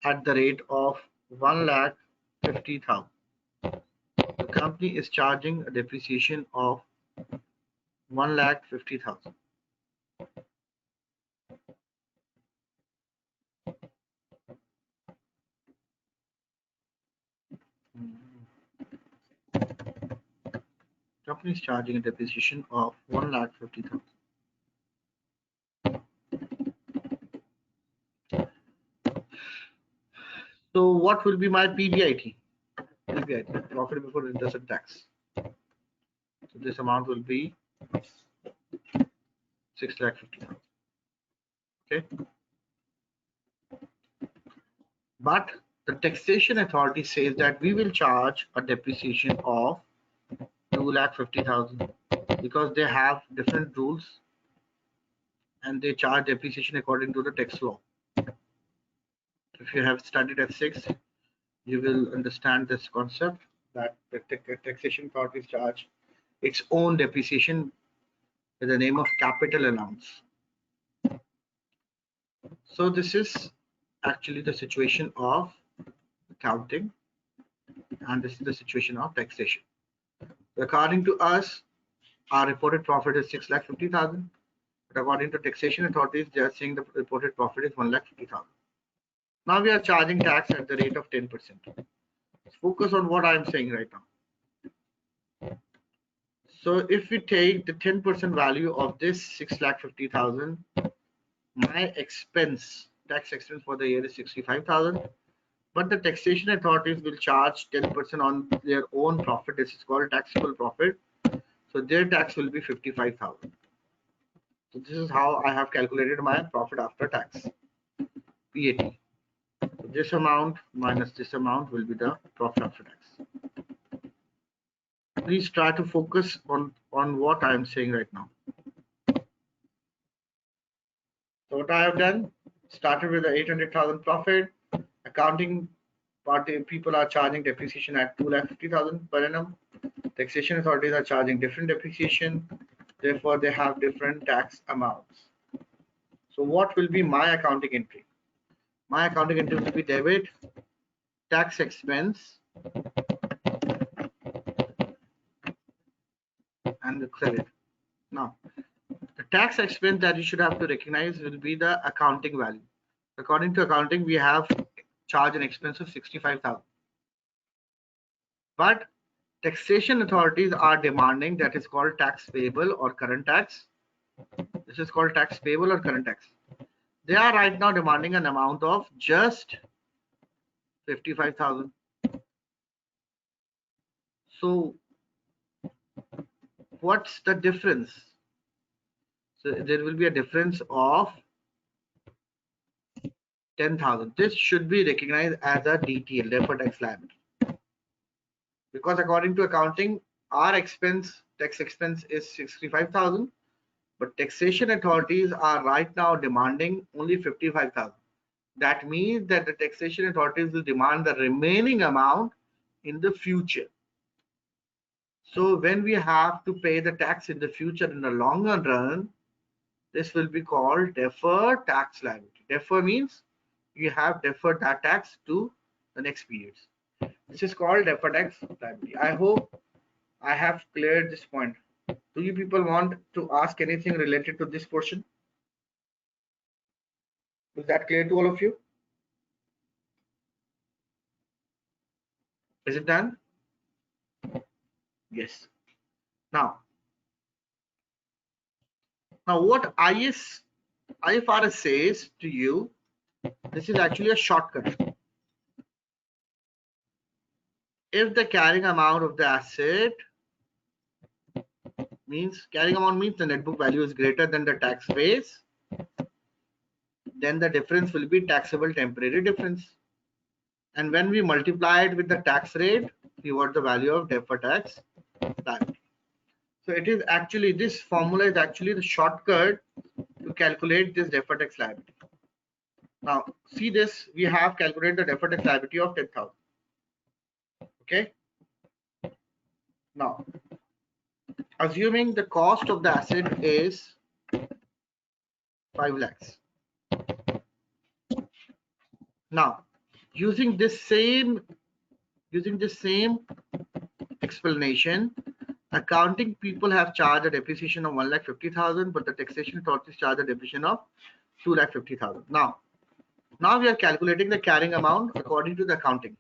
at the rate of 1,50,000. The company is charging a depreciation of 1,50,000. Company is charging a depreciation of 1,50,000. So what will be my PBIT? PBIT, profit before interest and tax. So this amount will be 6,50,000. Okay. But the taxation authority says that we will charge a depreciation of 2,50,000 because they have different rules and they charge depreciation according to the tax law. If you have studied at 6, you will understand this concept that the taxation authorities charge its own depreciation with the name of capital allowance. So this is actually the situation of accounting, and this is the situation of taxation. According to us, our reported profit is 6,50,000, but according to taxation authorities, they are saying the reported profit is 1,50,000. Now we are charging tax at the rate of 10%. Focus on what I am saying right now. So if we take the 10% value of this 6,50,000, my tax expense for the year is 65,000, but the taxation authorities will charge 10% on their own profit. This is called taxable profit. So their tax will be 55,000. So this is how I have calculated my profit after tax, PAT. So this amount minus this amount will be the profit after tax. Please try to focus on what I am saying right now. So what I have done, started with the 800,000 profit. Accounting party people are charging depreciation at 2,50,000 per annum. Taxation authorities are charging different depreciation. Therefore, they have different tax amounts. So what will be my accounting entry? My accounting entry will be debit, tax expense, and the credit. Now, the tax expense that you should have to recognize will be the accounting value. According to accounting, we have charge an expense of 65,000. But taxation authorities are demanding, that is called tax payable or current tax. This is called tax payable or current tax. They are right now demanding an amount of just 55,000. So what's the difference? So there will be a difference of 10,000. This should be recognized as a DTL, deferred tax liability, because according to accounting, our expense, tax expense is 65,000, but taxation authorities are right now demanding only 55,000. That means that the taxation authorities will demand the remaining amount in the future. So when we have to pay the tax in the future in the longer run, this will be called deferred tax liability. Defer means you have deferred that tax to the next periods. This is called deferred tax liability. I hope I have cleared this point. Do you people want to ask anything related to this portion? Is that clear to all of you? Is it done? Yes. Now what IFRS says to you, this is actually a shortcut. If the carrying amount of the asset means the net book value is greater than the tax base, then the difference will be taxable temporary difference. And when we multiply it with the tax rate, we got the value of deferred tax liability. So it is actually, this formula is actually the shortcut to calculate this deferred tax liability. Now see this, we have calculated the deferred tax liability of 10,000. Okay. Now assuming the cost of the asset is 5 lakhs. Now using this same explanation, accounting people have charged a depreciation of 1,50,000, but the taxation authorities charge a depreciation of 2,50,000. Now we are calculating the carrying amount according to the accounting.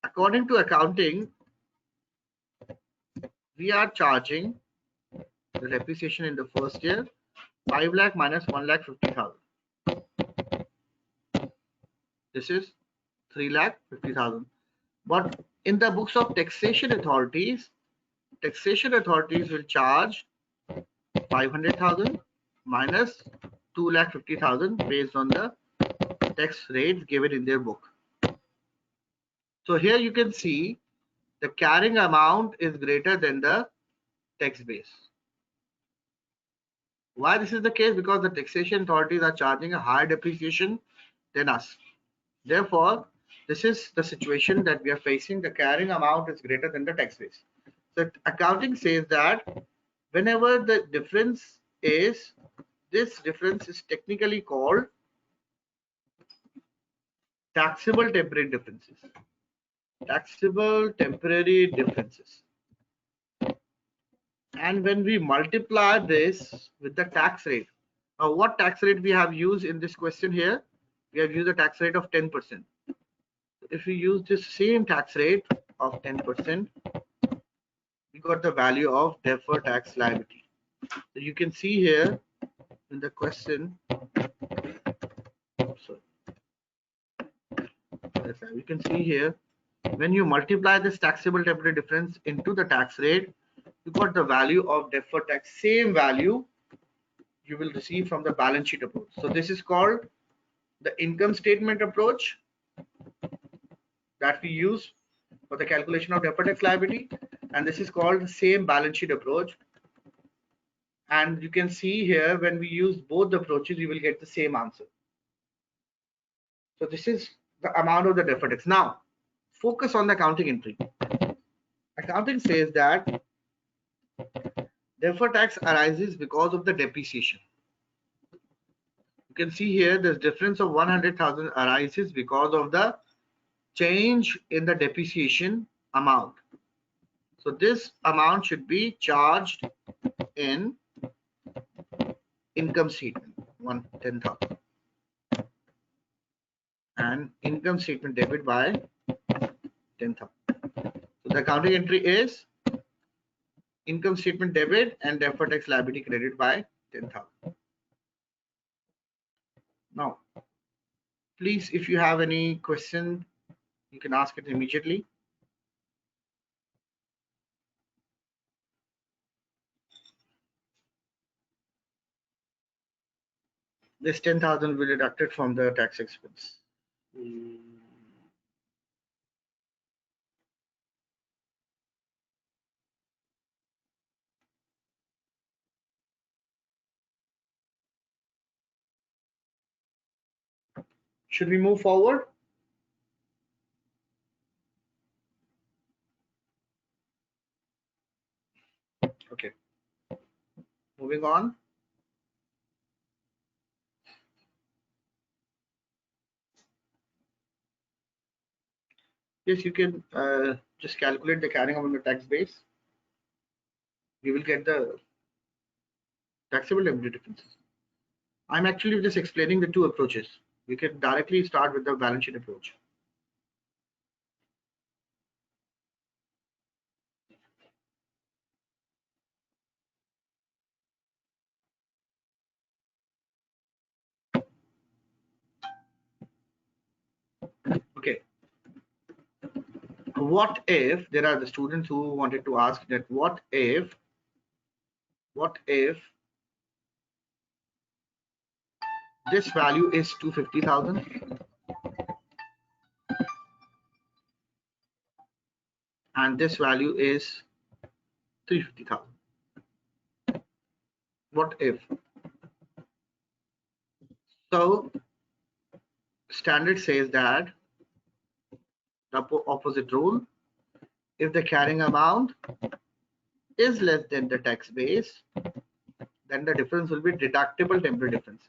According to accounting, we are charging the depreciation in the first year 5 lakh minus 1,50,000. This is 3,50,000. But in the books of taxation authorities will charge 500,000 minus 2,50,000 based on the tax rates given in their book. So here you can see the carrying amount is greater than the tax base. Why this is the case? Because the taxation authorities are charging a higher depreciation than us. Therefore, this is the situation that we are facing. The carrying amount is greater than the tax base. So accounting says that whenever the difference is, this difference is technically called taxable temporary differences. Taxable temporary differences. And when we multiply this with the tax rate, what tax rate we have used in this question here? We have used a tax rate of 10%. If we use this same tax rate of 10%, we got the value of deferred tax liability. So you can see here in the question, you can see here, when you multiply this taxable temporary difference into the tax rate, you got the value of deferred tax, same value you will receive from the balance sheet approach. So this is called the income statement approach that we use for the calculation of deferred tax liability, and this is called the same balance sheet approach. And you can see here, when we use both the approaches, you will get the same answer. So this is the amount of the deferred tax. Now focus on the accounting entry. Accounting says that deferred tax arises because of the depreciation. You can see here this difference of 100,000 arises because of the change in the depreciation amount. So this amount should be charged in income statement 10,000 and income statement debit by 10,000. So the accounting entry is income statement debit and deferred tax liability credit by 10,000. Now, please, if you have any question, you can ask it immediately. This 10,000 will be deducted from the tax expense. Should we move forward? Okay, moving on. Yes, you can just calculate the carrying amount on the tax base. You will get the taxable liability differences. I'm actually just explaining the two approaches. We can directly start with the balance sheet approach. Okay. What if there are the students who wanted to ask that what if this value is 250,000 and this value is 350,000? What if? So standard says that the opposite rule, if the carrying amount is less than the tax base, then the difference will be deductible temporary differences.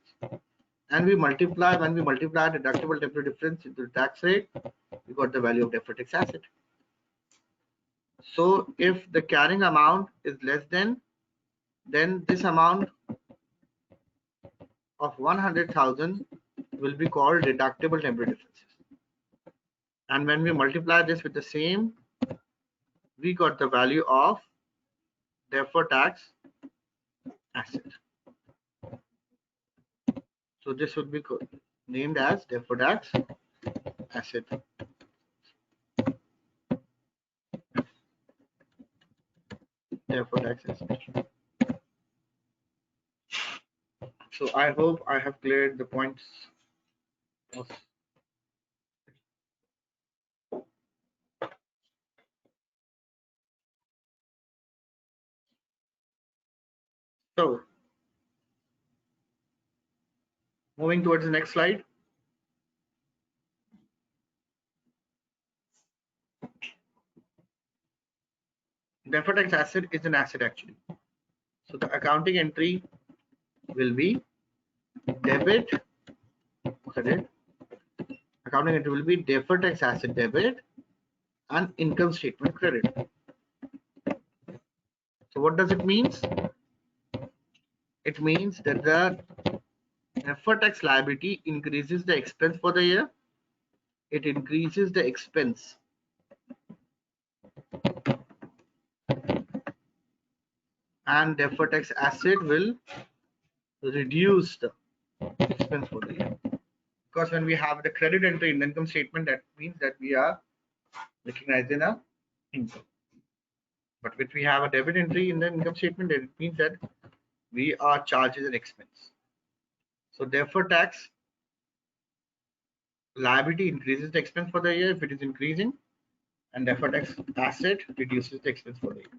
And when we multiply deductible temporary difference into the tax rate, we got the value of deferred tax asset. So if the carrying amount is less than, then this amount of 100,000 will be called deductible temporary differences. And when we multiply this with the same, we got the value of deferred tax asset. So this would be named as deferred tax asset. Deferred tax asset. So I hope I have cleared the points. So moving towards the next slide. Deferred tax asset is an asset actually. So the accounting entry will be debit credit. Accounting entry will be deferred tax asset debit and income statement credit. So what does it mean? It means that the deferred tax liability increases the expense for the year. It increases the expense. And deferred tax asset will reduce the expense for the year. Because when we have the credit entry in the income statement, that means that we are recognizing a income. But if we have a debit entry in the income statement, it means that we are charging an expense. So deferred tax liability increases the expense for the year if it is increasing, and deferred tax asset reduces the expense for the year.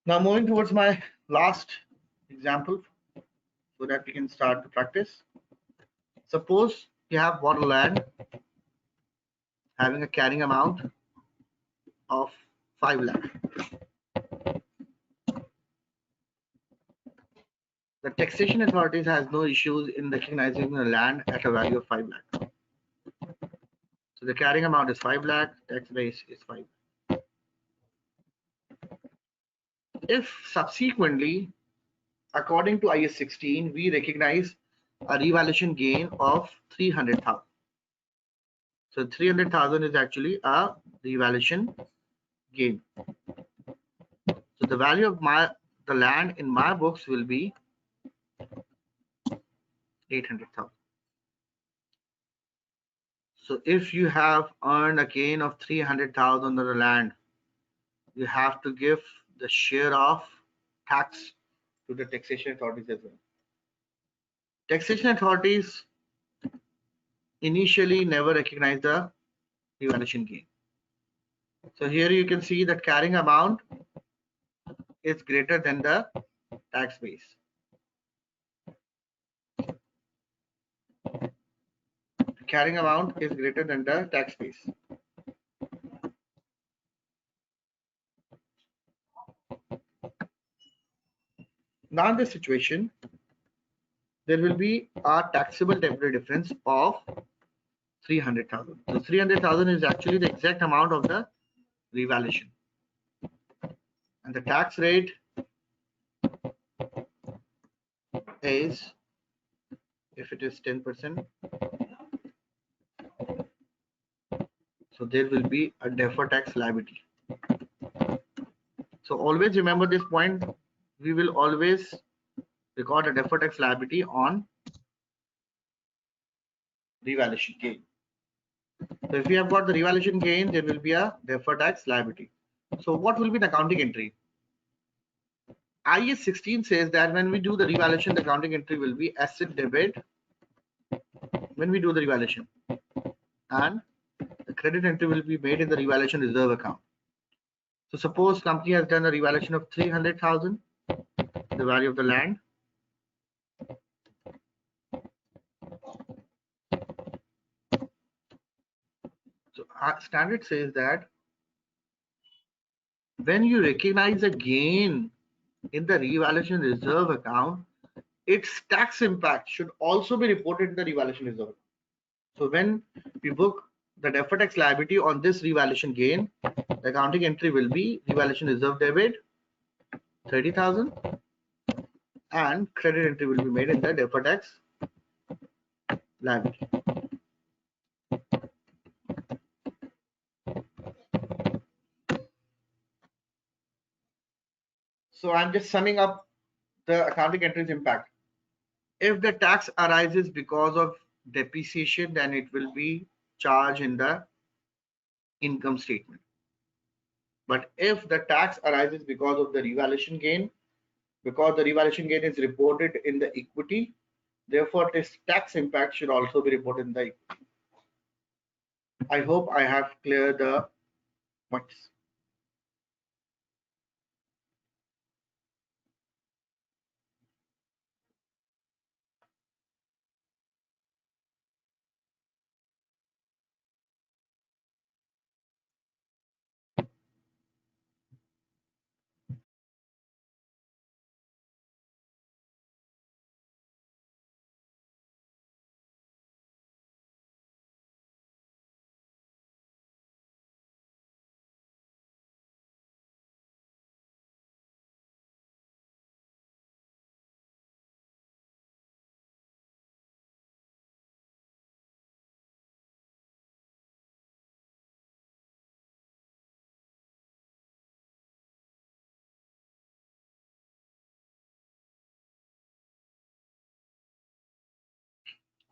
Now moving towards my last example so that we can start to practice. Suppose you have bought a land having a carrying amount of 5 lakh. The taxation authorities has no issues in recognizing the land at a value of 5 lakh. So the carrying amount is 5 lakh, tax base is 5 lakh. If subsequently, according to IS 16, we recognize a revaluation gain of 300,000. So 300,000 is actually a revaluation gain. So the value of the land in my books will be 800,000. So if you have earned a gain of 300,000 on the land, you have to give the share of tax to the taxation authorities as well. Taxation authorities initially never recognize the revaluation gain. So here you can see that carrying amount is greater than the tax base. carrying amount is greater than the tax base. Now in this situation, there will be a taxable temporary difference of 300,000. So 300,000 is actually the exact amount of the revaluation. And the tax rate is, if it is 10%, so there will be a deferred tax liability. So always remember this point. We will always record a deferred tax liability on revaluation gain. So if we have got the revaluation gain, there will be a deferred tax liability. So what will be the accounting entry? IAS 16 says that when we do the revaluation, the accounting entry will be asset debit when we do the revaluation, and the credit entry will be made in the revaluation reserve account. So suppose company has done a revaluation of 300,000, the value of the land. So our standard says that when you recognize a gain in the revaluation reserve account, its tax impact should also be reported in the revaluation reserve. So when we book the deferred tax liability on this revaluation gain, the accounting entry will be revaluation reserve debit 30,000 and credit entry will be made in the deferred tax liability. So I'm just summing up the accounting entry's impact. If the tax arises because of depreciation, then it will be charged in the income statement. But if the tax arises because of the revaluation gain, because the revaluation gain is reported in the equity, therefore this tax impact should also be reported in the equity. I hope I have cleared the points.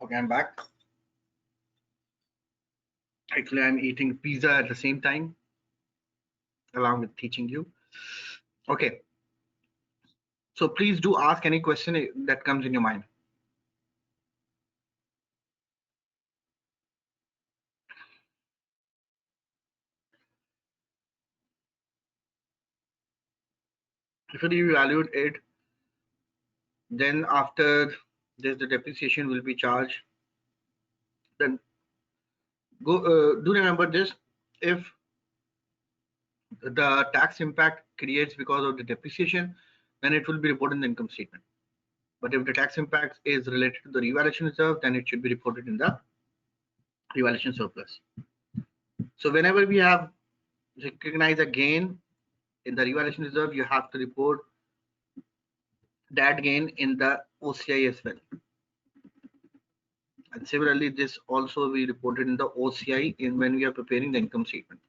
Okay, I'm back. Actually, I'm eating pizza at the same time, along with teaching you. Okay. So please do ask any question that comes in your mind. If you evaluate it, then after this, the depreciation will be charged. Then do remember this: if the tax impact creates because of the depreciation, then it will be reported in the income statement. But if the tax impact is related to the revaluation reserve, then it should be reported in the revaluation surplus. So whenever we have recognized a gain in the revaluation reserve, you have to report that gain in the OCI as well. And similarly, this also we reported in the OCI in when we are preparing the income statement.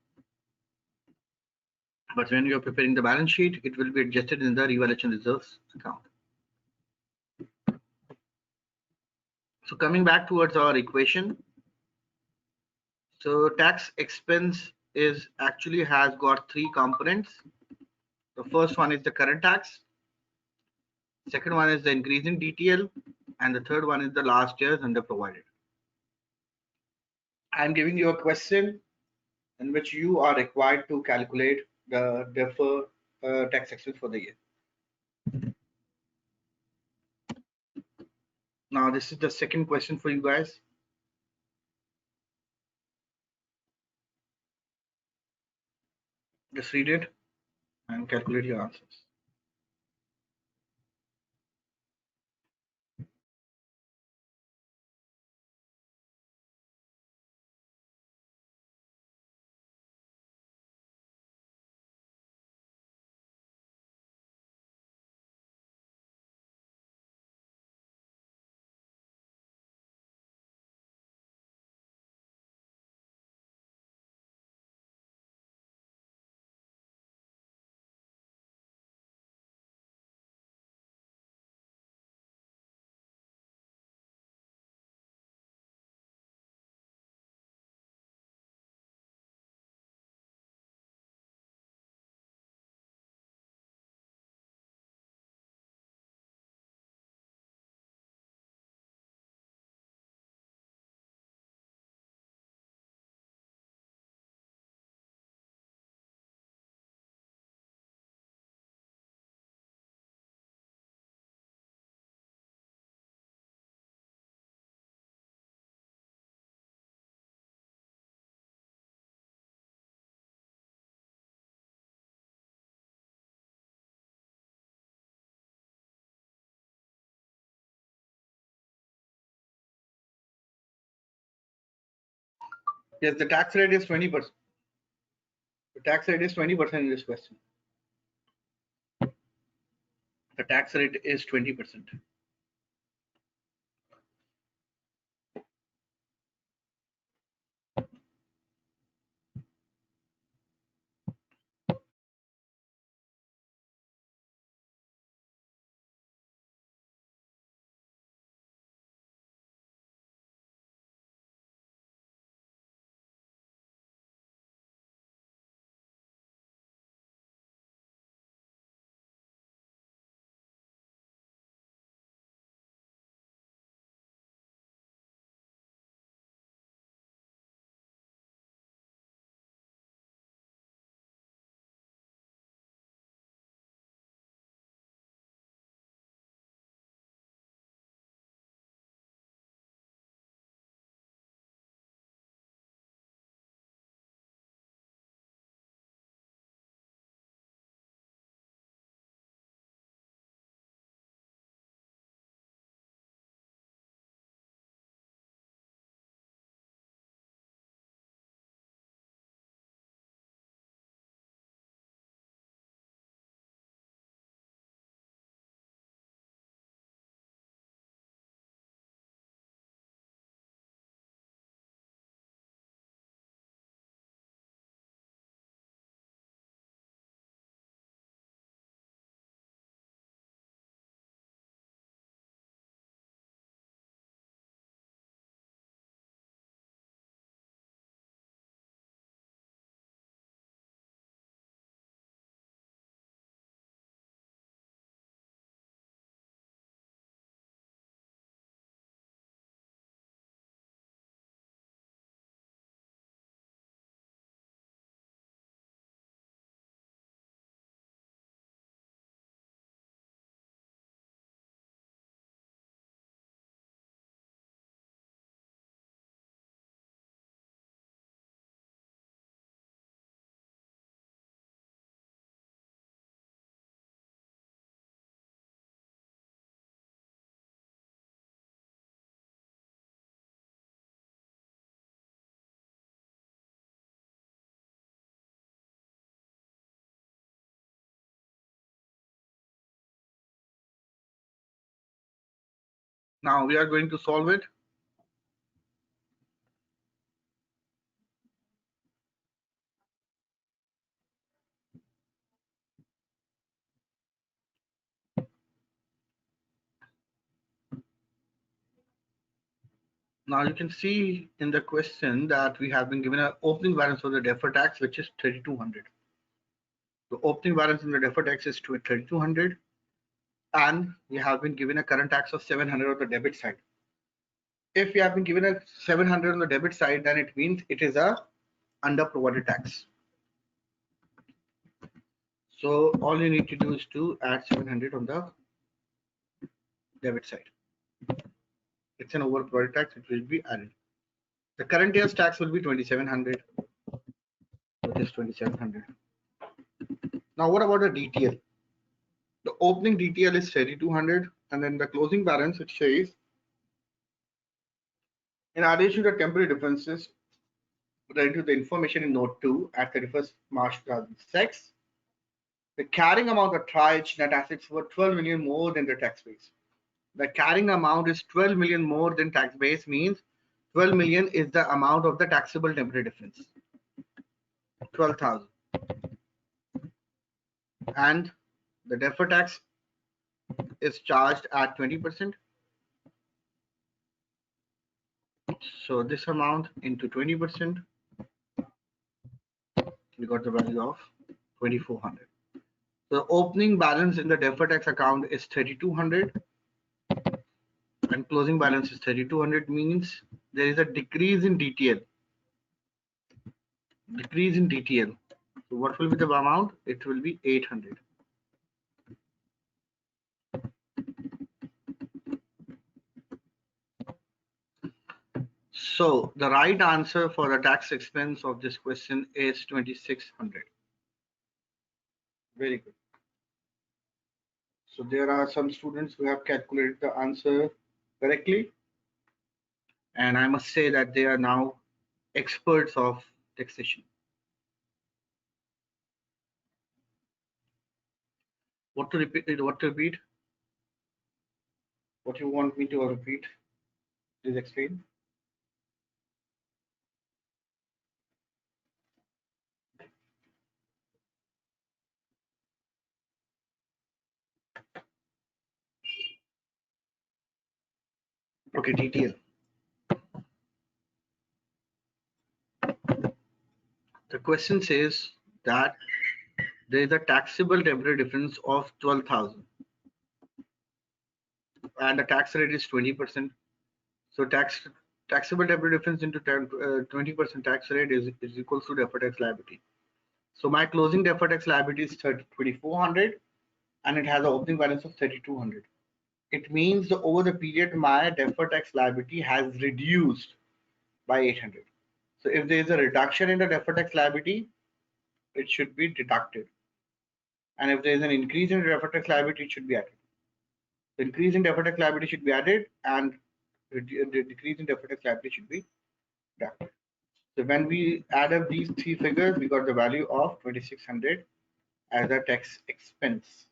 But when we are preparing the balance sheet, it will be adjusted in the revaluation reserves account. So coming back towards our equation, so tax expense is actually has got three components. The first one is the current tax, second one is the increase in DTL, and the third one is the last year's under provided. I'm giving you a question in which you are required to calculate the deferred tax expense for the year. Now this is the second question for you guys. Just read it and calculate your answers. Yes, the tax rate is 20%. The tax rate is 20% in this question. The tax rate is 20%. Now we are going to solve it. Now you can see in the question that we have been given an opening balance of the deferred tax, which is 3,200. The opening balance in the deferred tax is 3,200, and we have been given a current tax of 700 on the debit side. If we have been given a 700 on the debit side, then it means it is a under provided tax. So all you need to do is to add 700 on the debit side. It's an over provided tax, it will be added. The current year's tax will be 2,700, which is 2,700. Now, what about the DTL? The opening DTL is 3,200, and then the closing balance, it says, in addition to temporary differences related to the information in note 2 at 31st March 2006, the carrying amount of triage net assets were 12 million more than the tax base. The carrying amount is 12 million more than tax base, means 12 million is the amount of the taxable temporary difference, 12,000. And the deferred tax is charged at 20%. So this amount into 20%, we got the value of 2,400. So the opening balance in the deferred tax account is 3,200 and closing balance is 3,200, means there is a decrease in DTL. Decrease in DTL. So what will be the amount? It will be 800. So the right answer for the tax expense of this question is 2,600. Very good. So there are some students who have calculated the answer correctly, and I must say that they are now experts of taxation. What to repeat? What to repeat? What you want me to repeat? Please explain. Okay, DTL. The question says that there is a taxable temporary difference of 12,000 and the tax rate is 20%. So taxable temporary difference into 20% tax rate is equals to deferred tax liability. So my closing deferred tax liability is 2,400 and it has an opening balance of 3,200. It means over the period my deferred tax liability has reduced by 800. So if there is a reduction in the deferred tax liability, it should be deducted. And if there is an increase in the deferred tax liability, it should be added. The increase in deferred tax liability should be added and the decrease in deferred tax liability should be deducted. So when we add up these three figures, we got the value of 2,600 as a tax expense.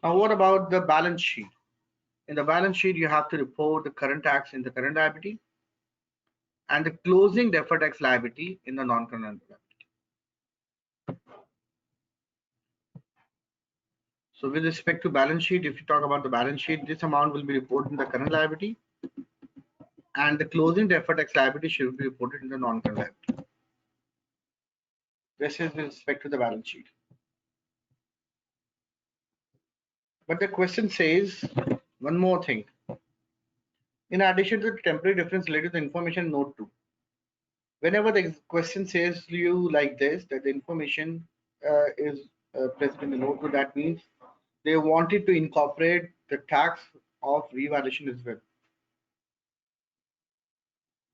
Now, what about the balance sheet? In the balance sheet, you have to report the current tax in the current liability and the closing deferred tax liability in the non-current liability. So with respect to balance sheet, if you talk about the balance sheet, this amount will be reported in the current liability and the closing deferred tax liability should be reported in the non-current liability. This is with respect to the balance sheet. But the question says one more thing. In addition to the temporary difference related to the information note 2, whenever the question says to you like this, that the information is present in the note 2, that means they wanted to incorporate the tax of revaluation as well.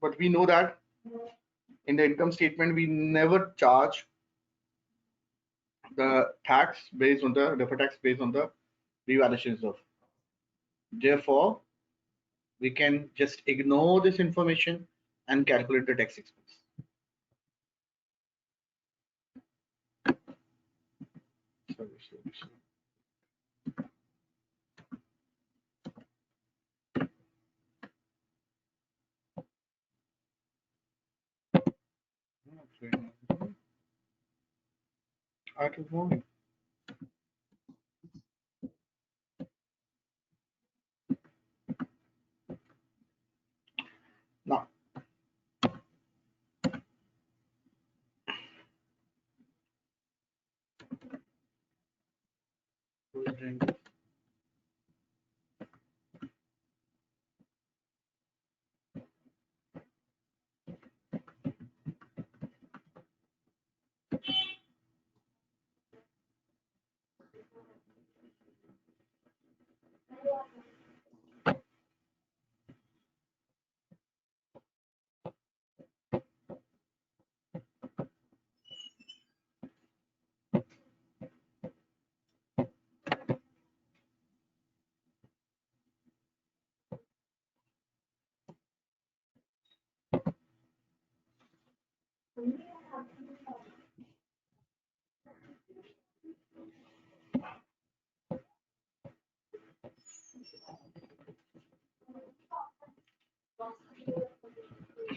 But we know that in the income statement, we never charge the tax based on the deferred tax based on the revaluation reserve. Therefore, we can just ignore this information and calculate the tax expense. Sorry. I don't know. Now,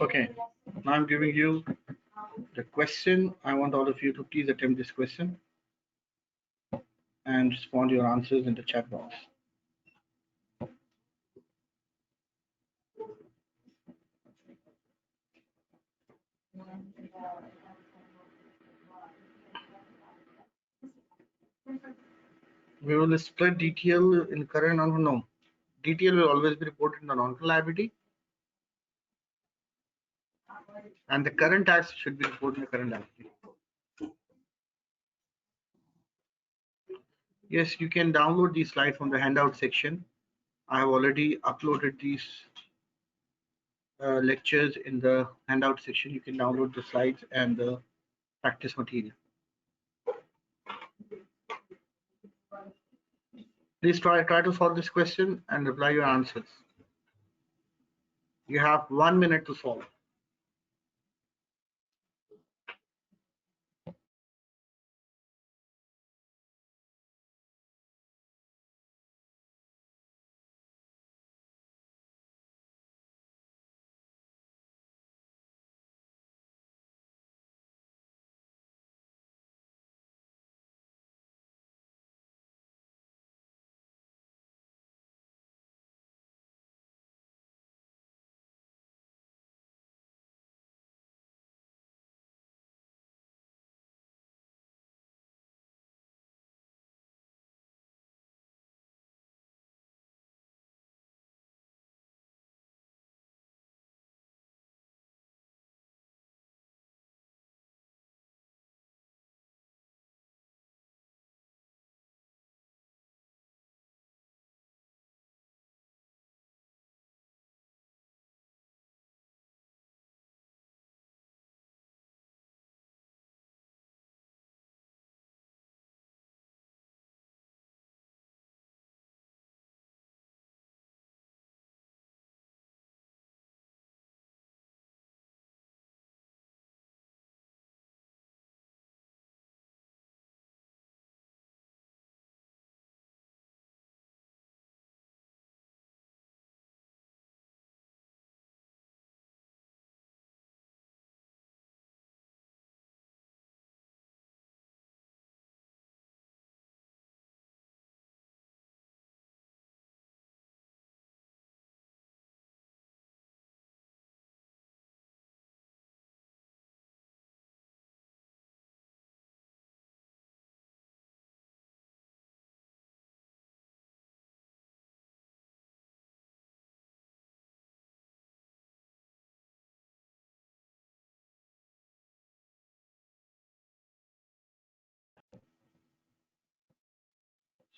Okay, now I'm giving you the question. I want all of you to please attempt this question and respond your answers in the chat box. We will split DTL in current and no. DTL will always be reported in the non-current liability, and the current tax should be reported in the current liability. Yes, you can download these slides from the handout section. I have already uploaded these lectures in the handout section. You can download the slides and the practice material. Please try to solve this question and reply your answers. You have 1 minute to solve.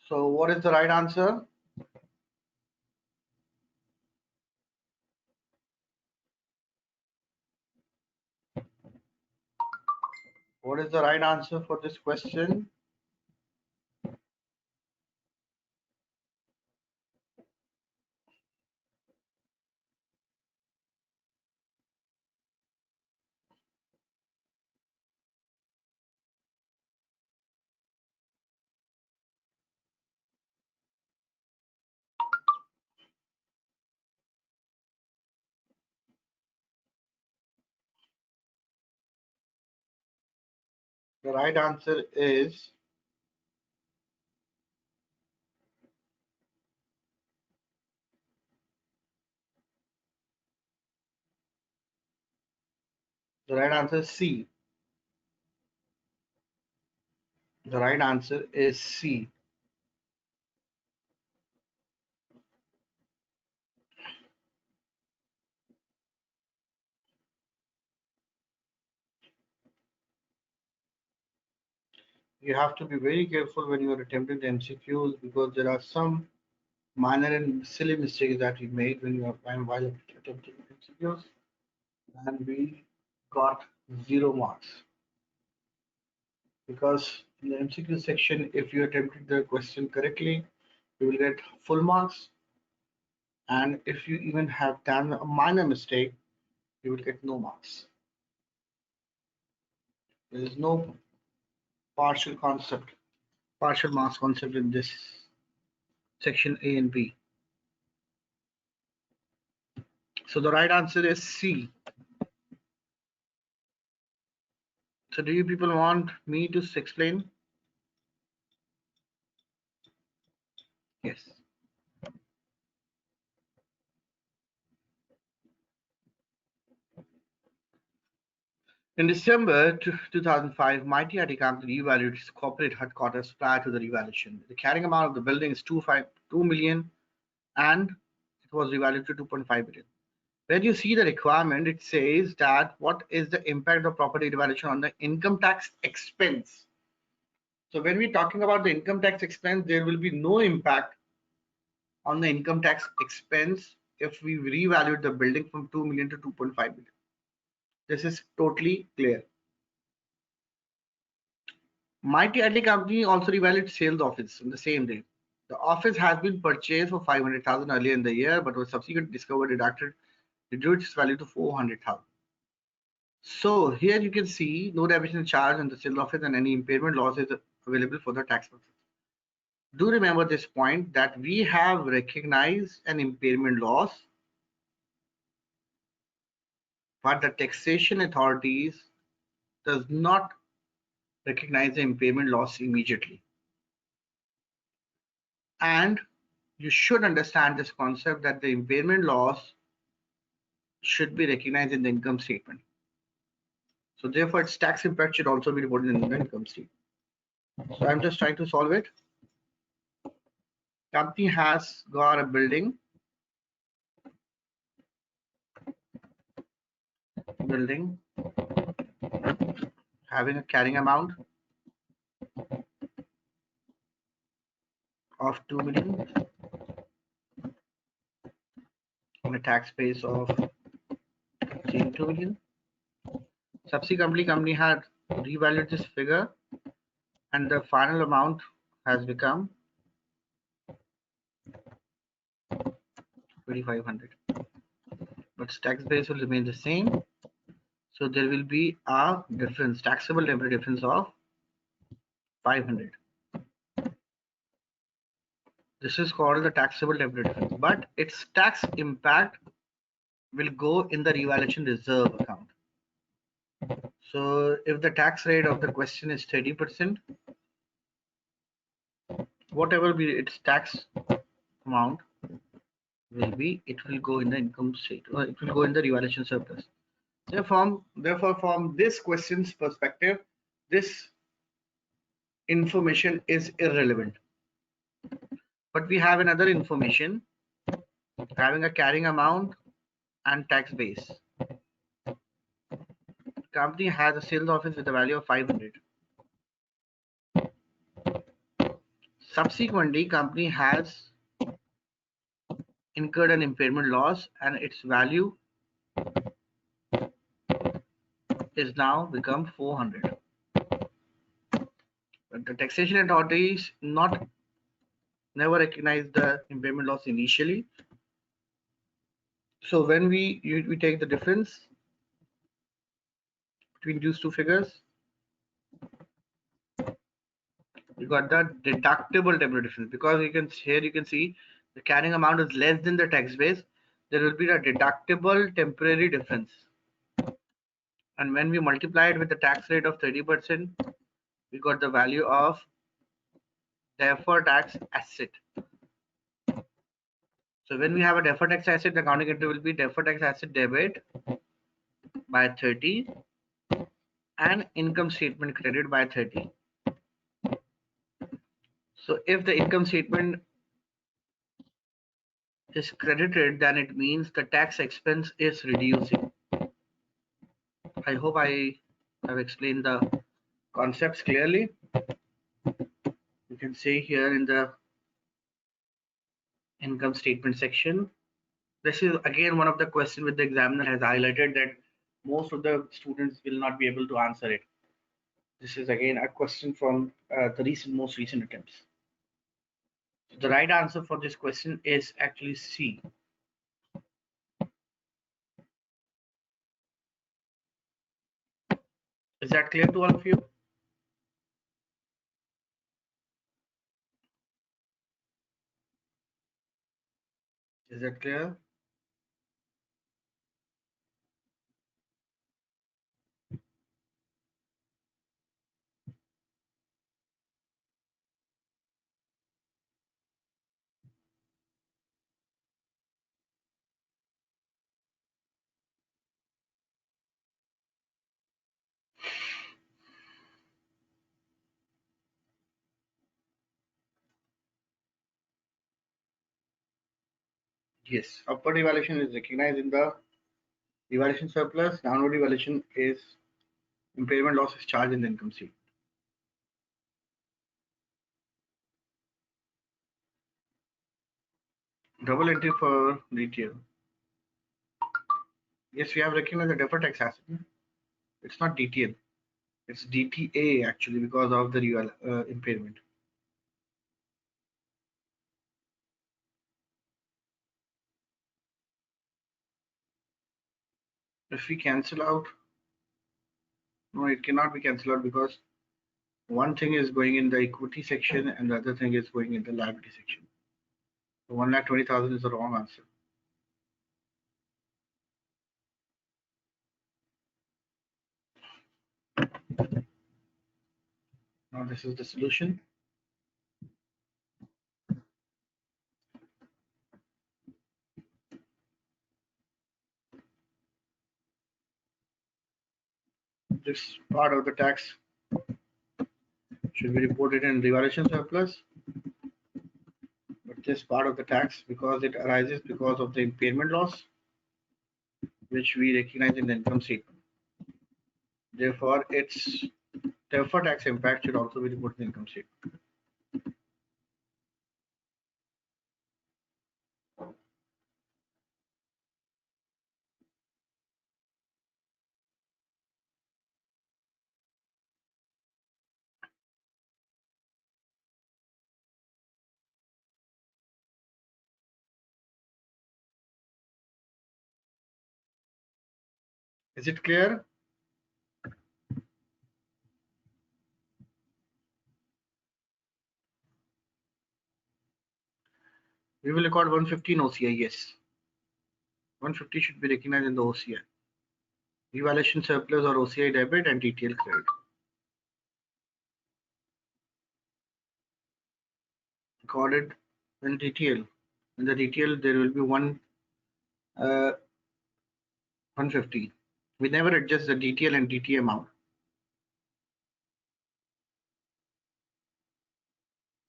So what is the right answer? What is the right answer for this question? The right answer is C. The right answer is C. You have to be very careful when you are attempting the MCQs because there are some minor and silly mistakes that we made when you are while attempting MCQs, and we got 0 marks because in the MCQ section, if you attempted the question correctly, you will get full marks, and if you even have done a minor mistake, you will get no marks. There is no partial mass concept in this section A and B. So the right answer is C. So do you people want me to explain? Yes. In December 2005, Mighty IT company revalued its corporate headquarters prior to the revaluation. The carrying amount of the building is 2 million and it was revalued to 2.5 billion. When you see the requirement, it says that what is the impact of property revaluation on the income tax expense. So when we're talking about the income tax expense, there will be no impact on the income tax expense if we revalued the building from 2 million to 2.5 billion. This is totally clear. Mighty IT company also revalued sales office on the same day. The office has been purchased for 500,000 earlier in the year, but was subsequently discovered reduced its value to 400,000. So here you can see no depreciation charge on the sales office and any impairment loss is available for the tax purposes. Do remember this point that we have recognized an impairment loss, but the taxation authorities does not recognize the impairment loss immediately. And you should understand this concept that the impairment loss should be recognized in the income statement. So therefore its tax impact should also be reported in the income statement. So I'm just trying to solve it. Company has got a building having a carrying amount of 2 million on a tax base of 2 million. Subsequently, company had revalued this figure and the final amount has become 2,500. But tax base will remain the same. So there will be a difference, taxable temporary difference of 500. This is called the taxable temporary difference, but its tax impact will go in the revaluation reserve account. So if the tax rate of the question is 30%, whatever be its tax amount will be, it will go in the income state, or it will go in the revaluation surplus. Therefore, from this question's perspective, this information is irrelevant. But we have another information having a carrying amount and tax base. Company has a sales office with a value of 500. Subsequently, company has incurred an impairment loss and its value is now become 400. But the taxation authorities never recognize the impairment loss initially. So when we take the difference between these two figures, you got the deductible temporary difference, because here you can see the carrying amount is less than the tax base. There will be a deductible temporary difference, and when we multiply it with the tax rate of 30%, we got the value of deferred tax asset. So when we have a deferred tax asset, the accounting entry will be deferred tax asset debit by 30 and income statement credit by 30. So if the income statement is credited, then it means the tax expense is reducing. I hope I have explained the concepts clearly. You can see here in the income statement section. This is again one of the questions which the examiner has highlighted that most of the students will not be able to answer it. This is again a question from the most recent attempts. The right answer for this question is actually C. Is that clear to all of you? Is that clear? Yes. Upward evaluation is recognized in the evaluation surplus. Downward evaluation is impairment loss is charged in the income statement. Double entry for detail. Yes, we have recognized the deferred tax asset. It's not DTL. It's DTA actually because of the impairment. If we cancel out, no, it cannot be cancelled out because one thing is going in the equity section and the other thing is going in the liability section. So 1,20,000 is the wrong answer. Now this is the solution. This part of the tax should be reported in revaluation surplus. But this part of the tax, because it arises because of the impairment loss, which we recognize in the income statement. Therefore, its deferred tax impact should also be reported in the income statement. Is it clear? We will record 150 in OCI, yes. 150 should be recognized in the OCI. Revaluation surplus or OCI debit and DTL credit. Recorded in DTL. In the DTL, there will be 150. We never adjust the DTL and DTA amount.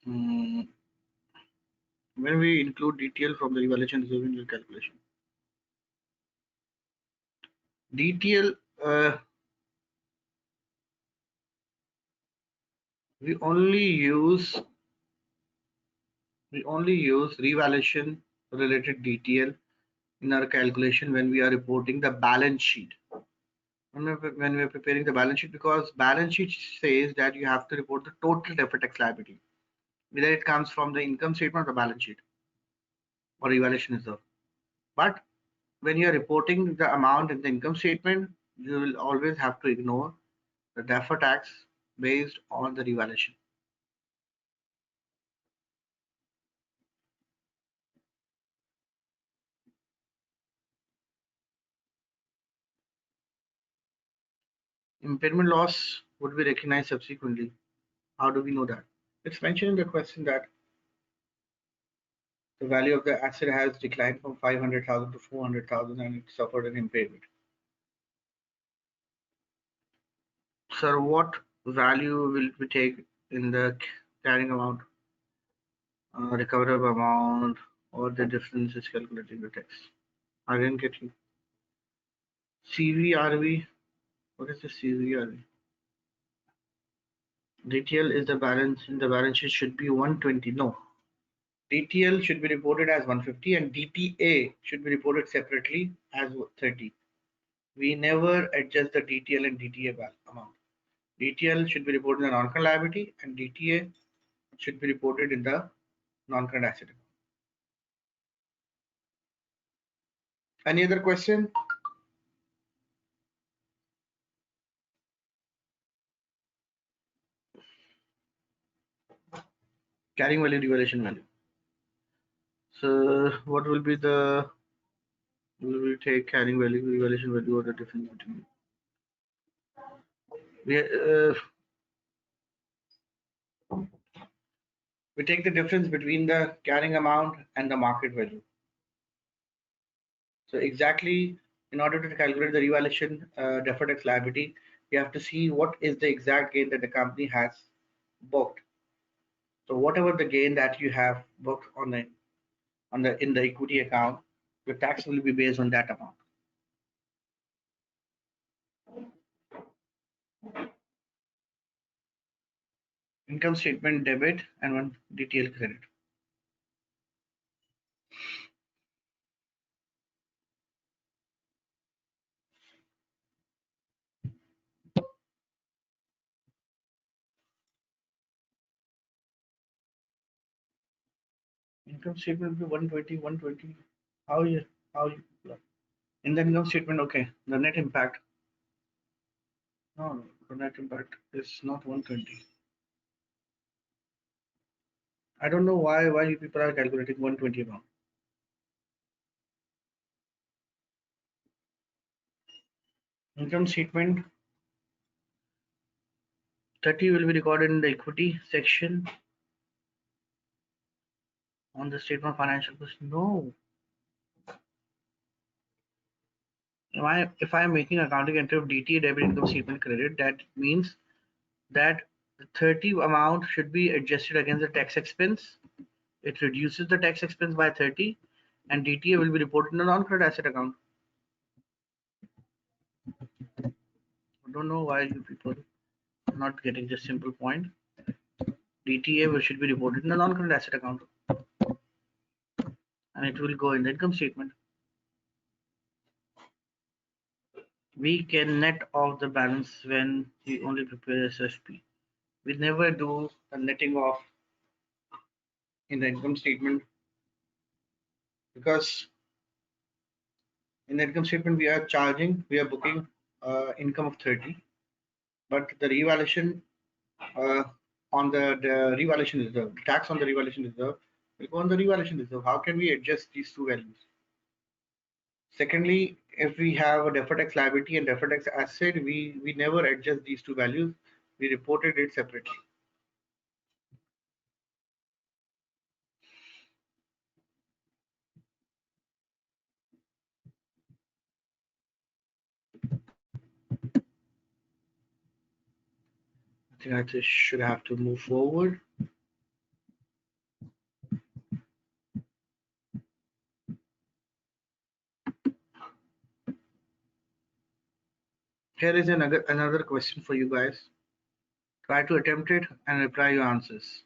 When we include DTL from the revaluation reserve calculation. DTL, we only use revaluation related DTL in our calculation when we are reporting the balance sheet. When we are preparing the balance sheet, because balance sheet says that you have to report the total deferred tax liability, whether it comes from the income statement or the balance sheet or revaluation reserve. But when you are reporting the amount in the income statement, you will always have to ignore the deferred tax based on the revaluation. Impairment loss would be recognized subsequently. How do we know that? It's mentioned in the question that the value of the asset has declined from 500,000 to 400,000 and it suffered an impairment. Sir, what value will we take in the carrying amount, recoverable amount, or the difference is calculating the tax? I didn't get you. CVRV, what is the CVRV? DTL is the balance in the balance sheet should be 120. No, DTL should be reported as 150 and DTA should be reported separately as 30. We never adjust the DTL and DTA amount. DTL should be reported in the non-current liability and DTA should be reported in the non-current asset. Any other question? Carrying value, revaluation value. So what will be the, will we take carrying value, evaluation value, or the difference between? We take the difference between the carrying amount and the market value. So exactly, in order to calculate the revaluation deferred tax liability, we have to see what is the exact gain that the company has booked. So whatever the gain that you have booked on the in the equity account, your tax will be based on that amount. Income statement debit and one DTL credit. Income statement will be 120, 120. How you in the income statement? Okay, the net impact. No, the net impact is not 120. I don't know why you people are calculating 120 amount. Income statement 30 will be recorded in the equity section on the statement of financial position. No, if I am making accounting entry of DTA debit income statement credit, that means that the 30 amount should be adjusted against the tax expense. It reduces the tax expense by 30, and DTA will be reported in the non-current asset account. I don't know why you people are not getting this simple point. DTA should be reported in the non-current asset account, and it will go in the income statement. We can net off the balance when we only prepare SFP. We never do a netting off in the income statement, because in the income statement we are booking income of 30, but the revaluation uh, on the revaluation reserve, tax on the revaluation reserve will go on the revaluation reserve. How can we adjust these two values? Secondly, if we have a deferred tax liability and deferred tax asset, we never adjust these two values. We reported it separately. I think I just should have to move forward. Here is another question for you guys. Try to attempt it and reply your answers.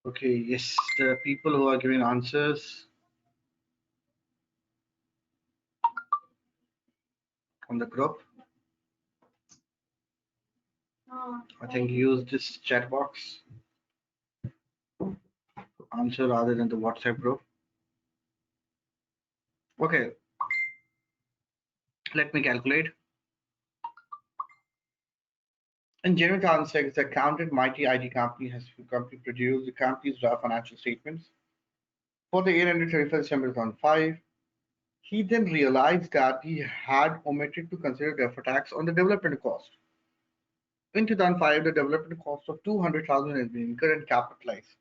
Okay, yes, the people who are giving answers on the group, I think use this chat box to answer rather than the WhatsApp group. Okay, let me calculate. In general context, the accountant Mighty IT company has produced the company's draft financial statements for the year ended 31st December 2005. He then realized that he had omitted to consider deferred tax on the development cost. In 2005, the development cost of 200,000 has been incurred and capitalized.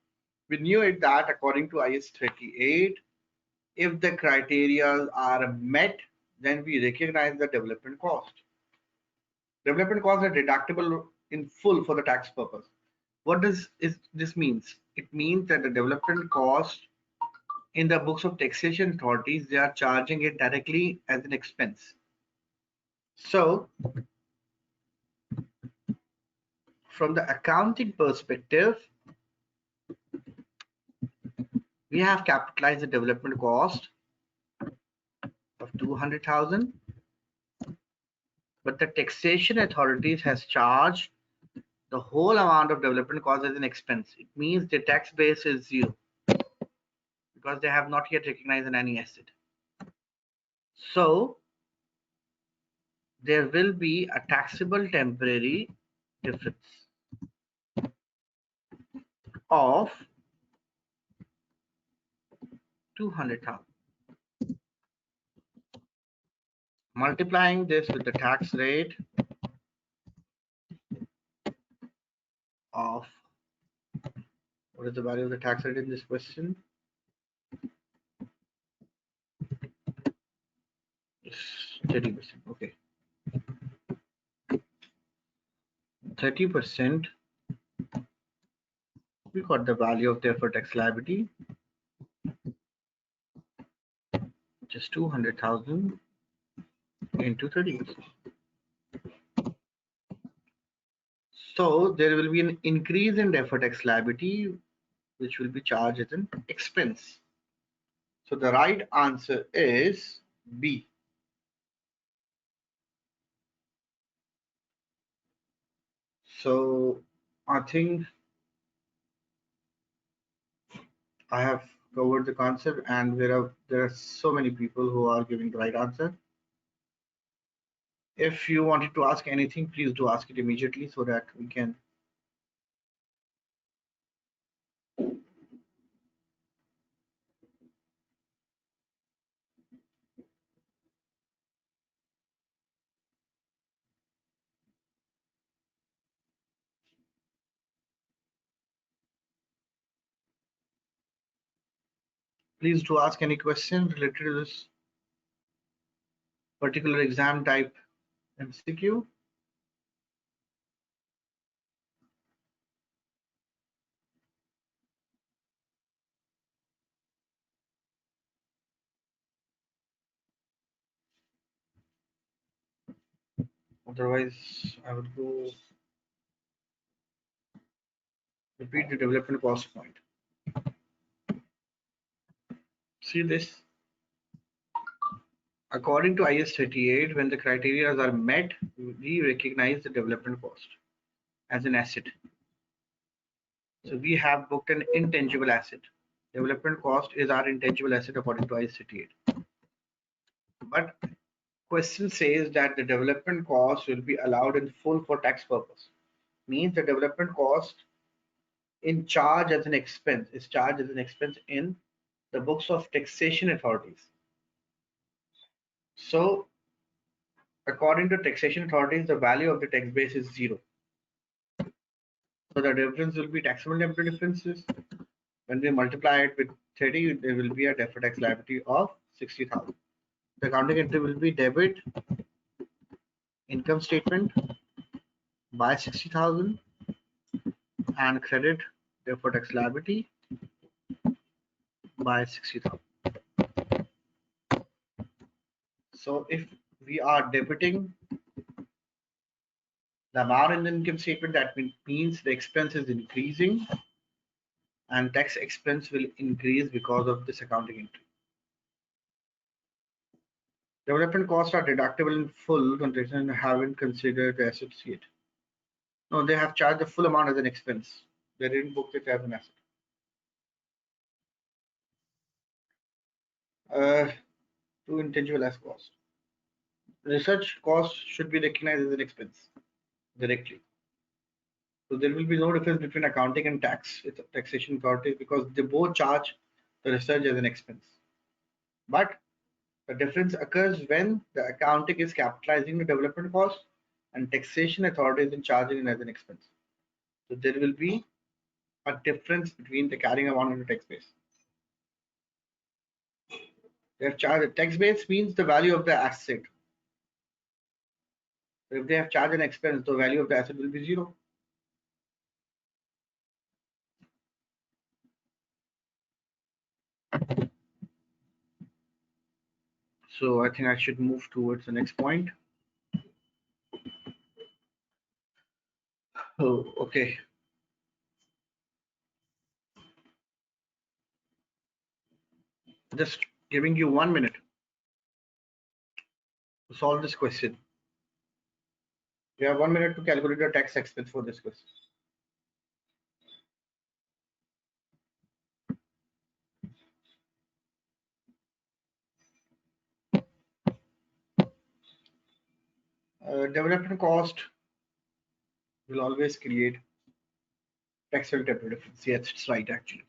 We knew it that according to IS 38, if the criteria are met, then we recognize the development cost. Development costs are deductible in full for the tax purpose. What does this means? It means that the development cost in the books of taxation authorities, they are charging it directly as an expense. So from the accounting perspective, we have capitalized the development cost of 200,000, but the taxation authorities has charged the whole amount of development cost as an expense. It means the tax base is zero because they have not yet recognized any asset. So there will be a taxable temporary difference of 200,000. Multiplying this with the tax rate of, what is the value of the tax rate in this question? 30%. Okay. 30%, we got the value of deferred tax liability, which is 200,000 into 30%. So there will be an increase in deferred tax liability, which will be charged as an expense. So the right answer is B. So I think I have covered the concept, and there are so many people who are giving the right answer. If you wanted to ask anything, please do ask it immediately so that we can. Please do ask any question related to this particular exam type MCQ. Otherwise, I would go repeat the development cost point. See this? According to IS 38, when the criteria are met, we recognize the development cost as an asset. So we have booked an intangible asset. Development cost is our intangible asset according to IS 38. But question says that the development cost will be allowed in full for tax purpose. Means the development cost in charge as an expense is charged as an expense in the books of taxation authorities. So according to taxation authorities, the value of the tax base is zero. So the difference will be taxable temporary differences. When we multiply it with 30, there will be a deferred tax liability of 60,000. The accounting entry will be debit income statement by 60,000 and credit deferred tax liability by 60,000. So if we are debiting the amount in the income statement, that means the expense is increasing. and tax expense will increase because of this accounting entry. Development costs are deductible in full consideration and haven't considered the assets yet. No, they have charged the full amount as an expense. They didn't book it as an asset. To intangible as cost. Research costs should be recognized as an expense directly. So there will be no difference between accounting and tax with taxation authorities because they both charge the research as an expense. But the difference occurs when the accounting is capitalizing the development cost and taxation authorities in charging it as an expense. So there will be a difference between the carrying amount and the tax base. They have charged tax base means the value of the asset. So if they have charged an expense, the value of the asset will be zero. So I think I should move towards the next point. Oh, okay. Just giving you 1 minute to solve this question. You have 1 minute to calculate your tax expense for this question. Development cost will always create taxable temporary difference. Yes, it's right actually.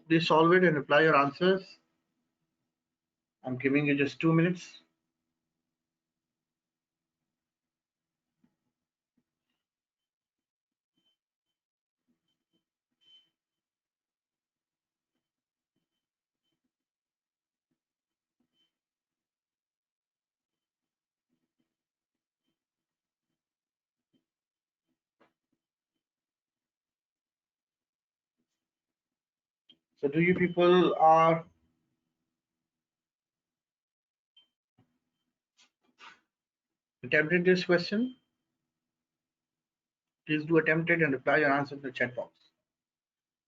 Please solve it and reply your answers. I'm giving you just 2 minutes. So do you people are attempting this question? Please do attempt it and reply your answer in the chat box.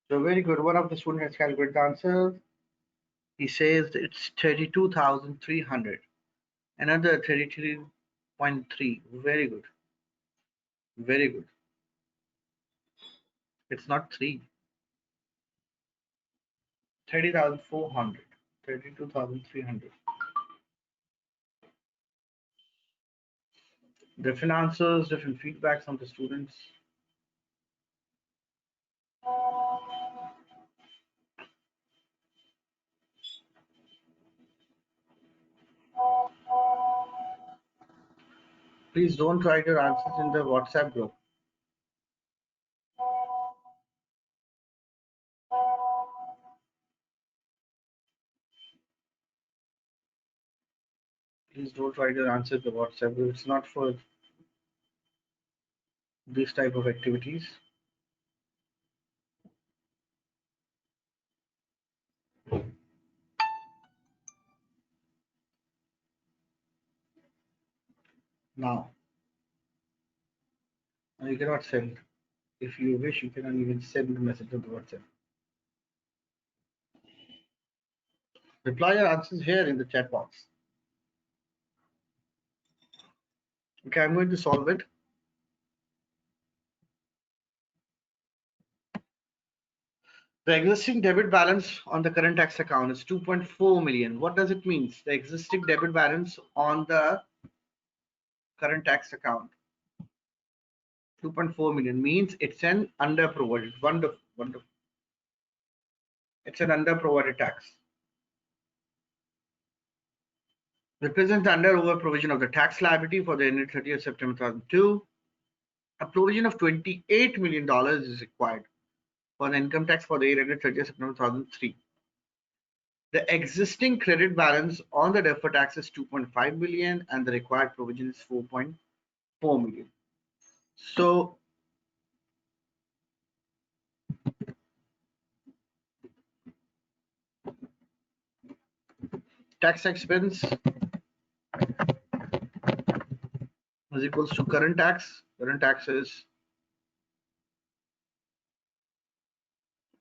So very good. One of the students has calculated the answer. He says it's 32,300. Another 33.3. Very good. Very good. It's not 3. 30,400. 32,300. Different answers, different feedbacks from the students. Please don't write your answers in the WhatsApp group. Please don't write your answers in the WhatsApp group. It's not for this type of activities. Now, you cannot send. If you wish, you cannot even send the message on the WhatsApp. Reply your answers here in the chat box. Okay, I'm going to solve it. The existing debit balance on the current tax account is 2.4 million. What does it mean? The existing debit balance on the current tax account 2.4 million means it's an underprovided. Wonderful, wonderful. It's an underprovided tax. Represents the under-over provision of the tax liability for the ended 30th September 2002. A provision of $28 million is required for the income tax for the year ended 30th September 2003. The existing credit balance on the deferred tax is 2.5 million and the required provision is 4.4 million. So tax expense is equals to current tax. Current tax is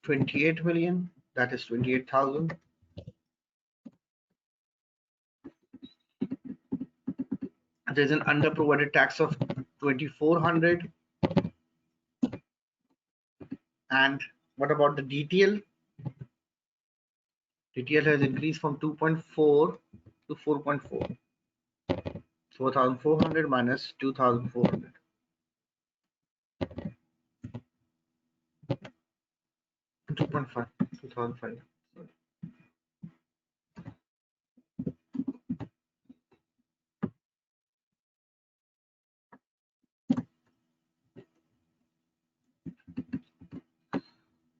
28 million, that is 28,000. There's an underprovided tax of 2,400. And what about the DTL? DTL has increased from 2.4 to 4.4. 4,400 minus 2,400. 2.5. 2005.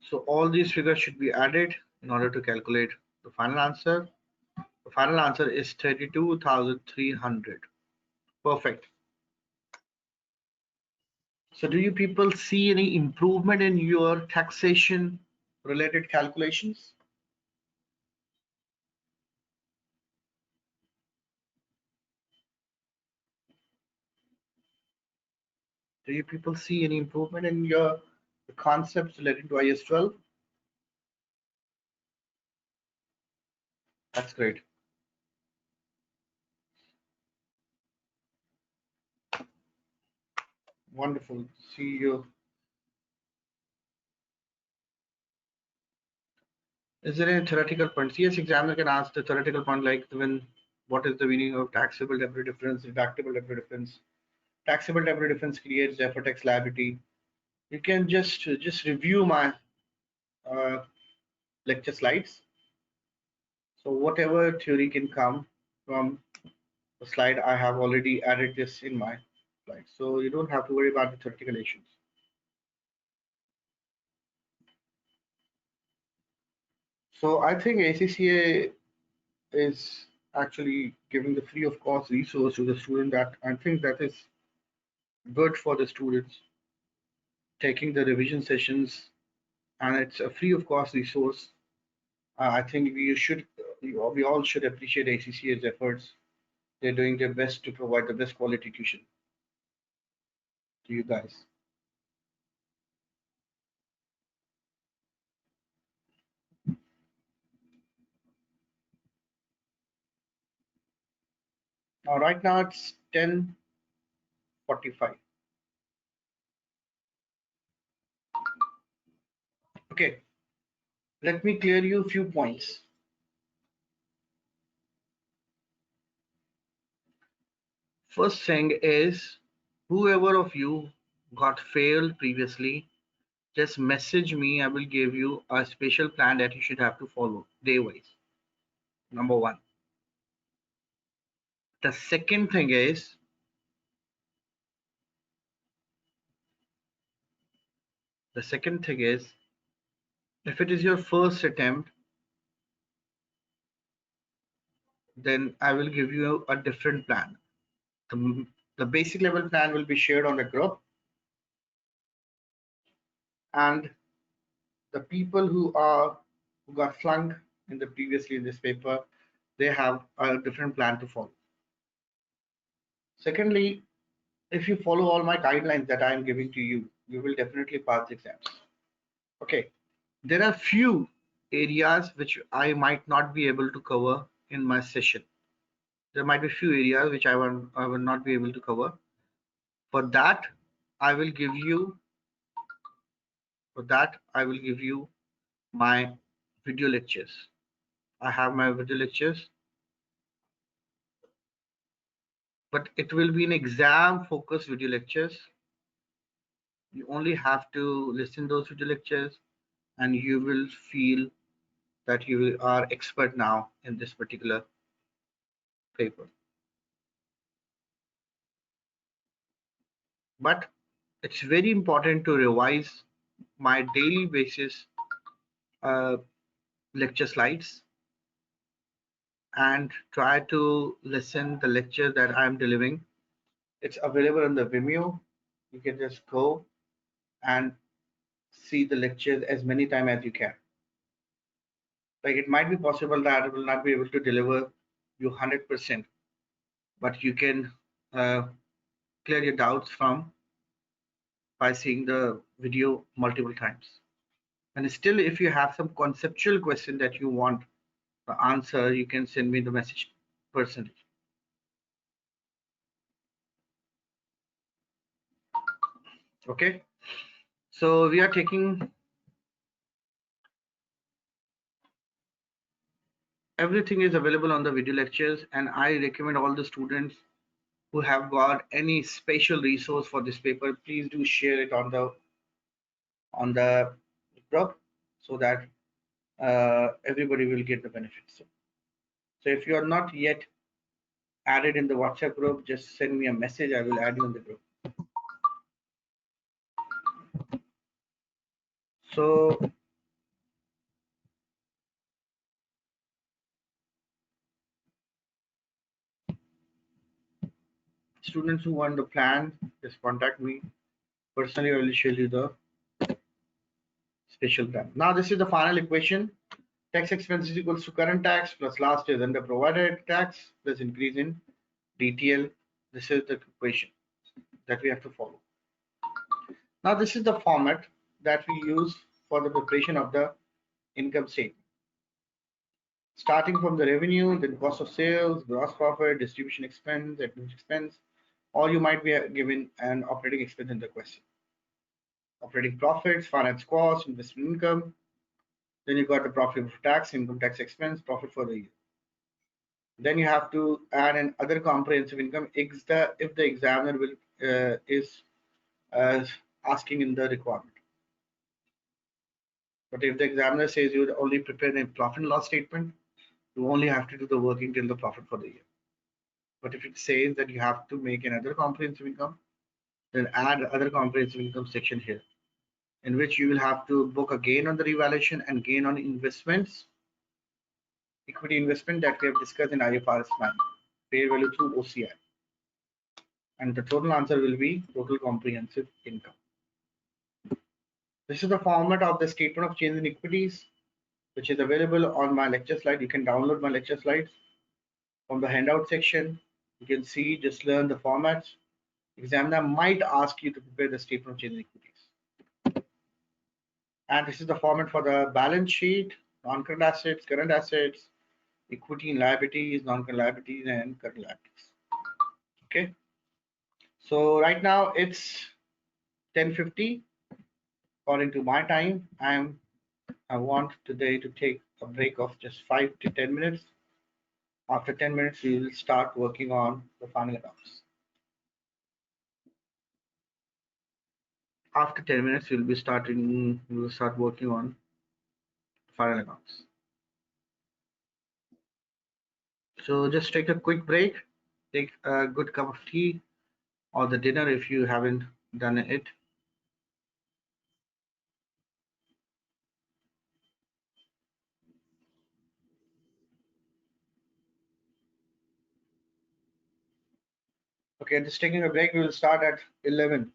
So all these figures should be added in order to calculate the final answer. The final answer is 32,300. Perfect. So do you people see any improvement in your taxation related calculations? Do you people see any improvement in your concepts related to IS 12? That's great. Wonderful. See you. Is there any theoretical points? Yes, examiner can ask the theoretical point like when what is the meaning of taxable temporary difference, deductible temporary difference. Taxable temporary difference creates deferred tax liability. You can just review my uh, lecture slides. So whatever theory can come from the slide, I have already added this in my slide. So you don't have to worry about the theoretical issues. So I think ACCA is actually giving the free of cost resource to the student. That I think that is good for the students taking the revision sessions, and it's a free of cost resource. I think we all should appreciate ACCA's efforts. They're doing their best to provide the best quality tuition to you guys. Now, right now it's 10:45. Okay, let me clear you a few points. First thing is, whoever of you got failed previously, just message me. I will give you a special plan that you should have to follow day wise. Number one. The second thing is, if it is your first attempt, then I will give you a different plan. The basic level plan will be shared on the group, and the people who got flunked in the previously in this paper, they have a different plan to follow. Secondly, if you follow all my guidelines that I am giving to you, you will definitely pass the exams. Okay, there are few areas which I might not be able to cover in my session. There might be few areas which I will not be able to cover. For that, I will give you my video lectures. I have my video lectures, but it will be an exam focused video lectures. You only have to listen those video lectures and you will feel that you are expert now in this particular paper. But it's very important to revise my daily basis lecture slides and try to listen the lecture that I'm delivering. It's available on the Vimeo. You can just go and see the lectures as many times as you can. Like it might be possible that I will not be able to deliver you 100%, but you can clear your doubts from by seeing the video multiple times. And still, if you have some conceptual question that you want the answer, you can send me the message personally. Okay, so we are taking everything is available on the video lectures, and I recommend all the students who have got any special resource for this paper, please do share it on the group so that everybody will get the benefits. So if you are not yet added in the WhatsApp group, just send me a message. I will add you in the group. So students who want the plan, just contact me personally. I will show you the special plan. Now this is the final equation. Tax expense is equals to current tax plus last year's under provided tax plus increase in DTL. This is the equation that we have to follow. Now this is the format that we use for the preparation of the income statement. Starting from the revenue, then cost of sales, gross profit, distribution expense, administration expense, or you might be given an operating expense in the question. Operating profits, finance cost, investment income. Then you got the profit before tax, income tax expense, profit for the year. Then you have to add an other comprehensive income if the examiner will is asking in the requirement. But if the examiner says you only prepare a profit and loss statement, you only have to do the working till the profit for the year. But if it says that you have to make another comprehensive income, then add other comprehensive income section here, in which you will have to book a gain on the revaluation and gain on investments, equity investment that we have discussed in IFRS 9, fair value through OCI. And the total answer will be total comprehensive income. This is the format of the statement of change in equities, which is available on my lecture slide. You can download my lecture slides from the handout section. You can see, just learn the formats. Examiner might ask you to prepare the statement of change in equities. And this is the format for the balance sheet, non-current assets, current assets, equity and liabilities, non-current liabilities, and current liabilities. Okay. So right now it's 10:50 according to my time. I want today to take a break of just 5 to 10 minutes. After 10 minutes, we will start working on the final accounts. After 10 minutes, we will start working on final accounts. So just take a quick break, take a good cup of tea or the dinner if you haven't done it. Okay, just taking a break. We will start at 11.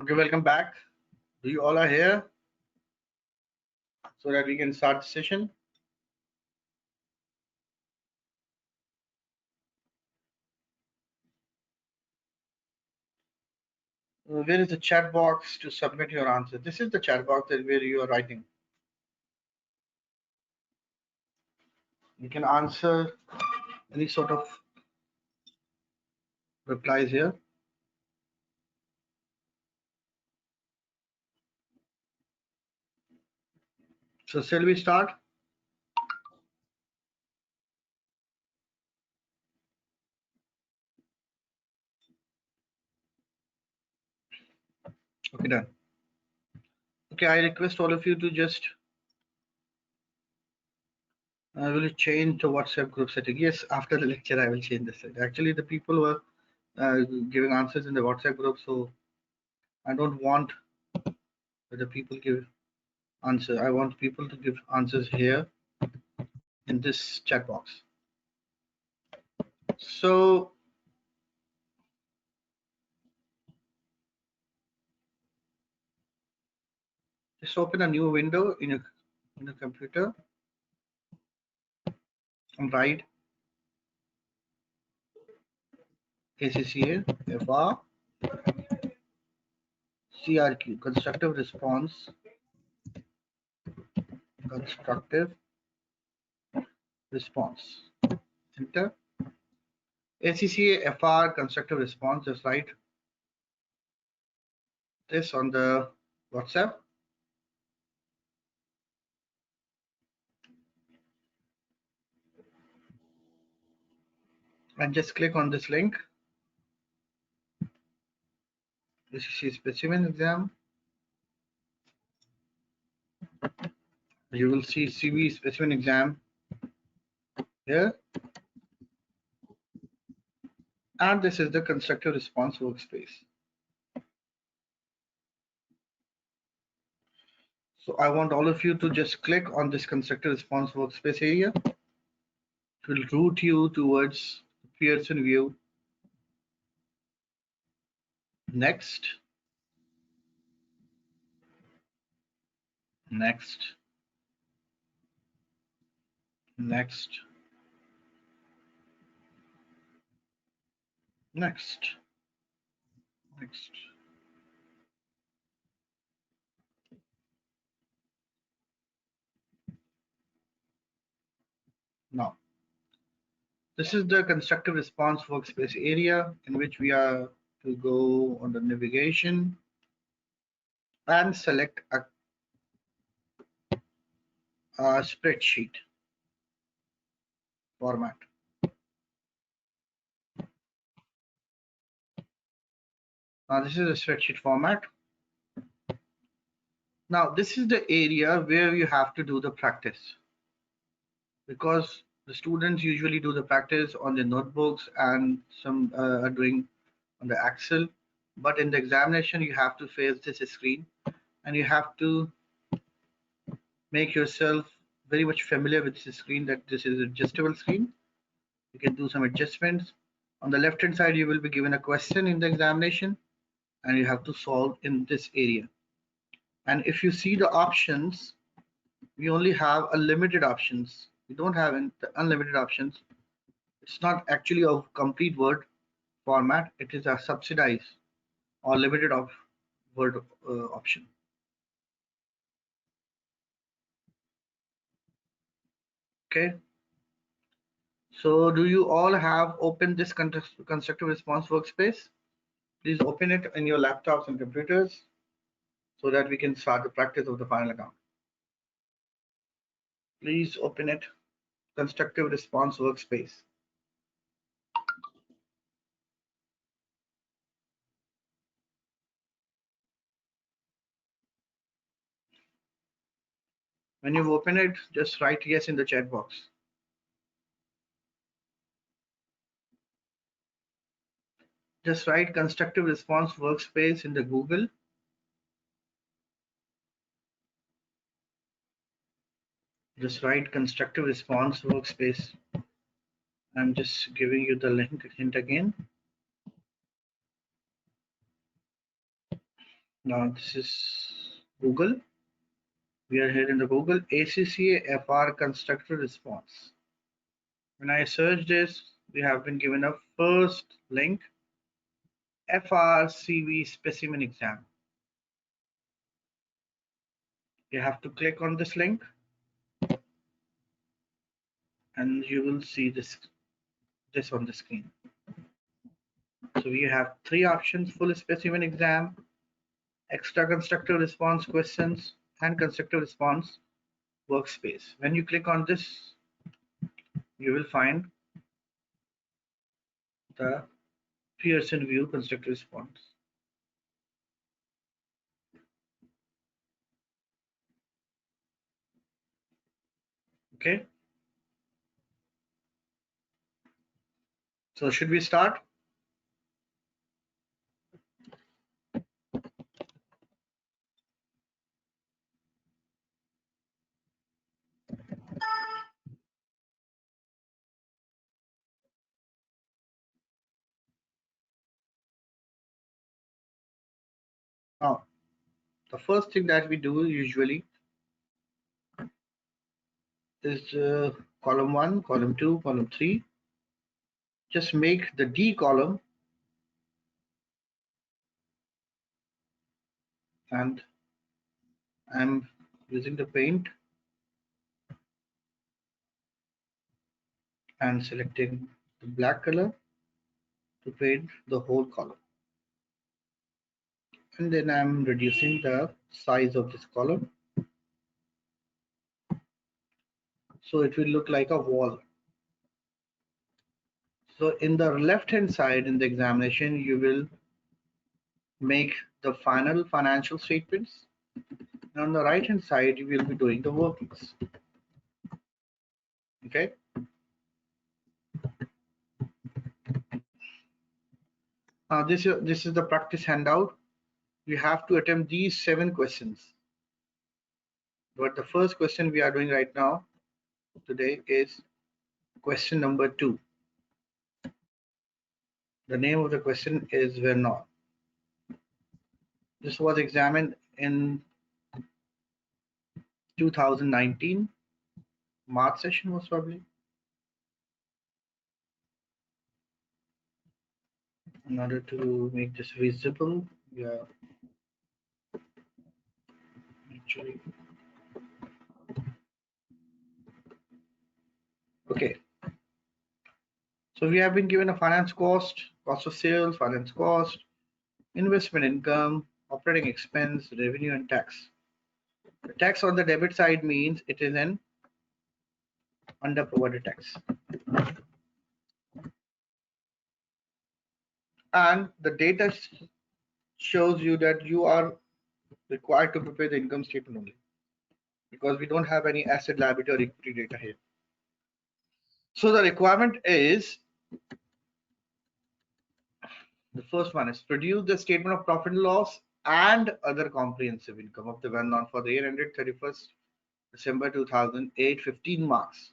Okay, welcome back. You all are here so that we can start the session. Where is the chat box to submit your answer? This is the chat box that where you are writing. You can answer any sort of replies here. So shall we start? Okay, done. Okay, I request all of you to just I will change the WhatsApp group setting. Yes, after the lecture, I will change the setting. Actually, the people were giving answers in the WhatsApp group, so I don't want the people give answer. I want people to give answers here in this chat box. So just open a new window in your computer and write ACCA FR CRQ constructive response enter ACCA FR constructive response. Just write this on the WhatsApp and just click on this link. ACCA specimen exam. You will see CV specimen exam here, and this is the constructive response workspace. So I want all of you to just click on this constructive response workspace area. It will route you towards Pearson view. Next, next, next, next, next. Now, this is the constructive response workspace area in which we are to go on the navigation and select a spreadsheet format. Now, this is a spreadsheet format. Now, this is the area where you have to do the practice, because the students usually do the practice on their notebooks and some are doing on the Excel. But in the examination, you have to face this screen and you have to make yourself very much familiar with this screen, that this is an adjustable screen. You can do some adjustments. On the left hand side, you will be given a question in the examination and you have to solve in this area. And if you see the options, we only have a limited options. We don't have the unlimited options. It's not actually a complete word format. It is a subsidized or limited of word option. Okay. So do you all have opened this constructive response workspace? Please open it in your laptops and computers so that we can start the practice of the final account. Please open it, constructive response workspace. When you open it, just write yes in the chat box. Just write constructive response workspace in the Google. Just write constructive response workspace. I'm just giving you the hint again. Now this is Google. We are here in the Google ACCA FR constructor response. When I search this, we have been given a first link, FRCV specimen exam. You have to click on this link and you will see this on the screen. So we have three options: full specimen exam, extra constructor response questions, and constructor response workspace. When you click on this, you will find the Pearson view constructor response. Okay. So should we start? Now, the first thing that we do usually is column 1, column 2, column 3. Just make the D column and I'm using the paint and selecting the black color to paint the whole column. And then I'm reducing the size of this column so it will look like a wall. So in the left hand side in the examination, you will make the final financial statements, and on the right hand side you will be doing the workings. Okay. This is the practice handout. You have to attempt these 7 questions. But the first question we are doing right now today is question number 2. The name of the question is Vernon. This was examined in 2019 March session most probably. In order to make this visible, yeah, actually. Okay. So we have been given a finance cost, cost of sales, finance cost, investment income, operating expense, revenue, and tax. The tax on the debit side means it is an underprovided tax. And the data shows you that you are required to prepare the income statement only, because we don't have any asset, liability, or equity data here. So the requirement is, the first one is produce the statement of profit and loss and other comprehensive income of the Vernon for the year ended 31st December 2008, 15 marks.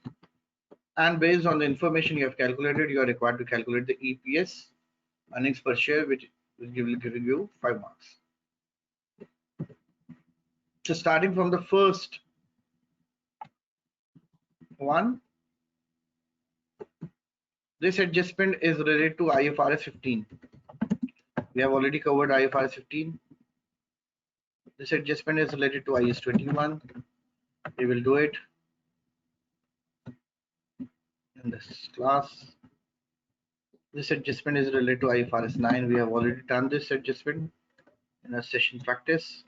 And based on the information you have calculated, you are required to calculate the EPS, earnings per share, which will give you 5 marks. So starting from the first one, this adjustment is related to IFRS 15. We have already covered IFRS 15. This adjustment is related to IAS 21. We will do it in this class. This adjustment is related to IFRS 9. We have already done this adjustment in a session practice.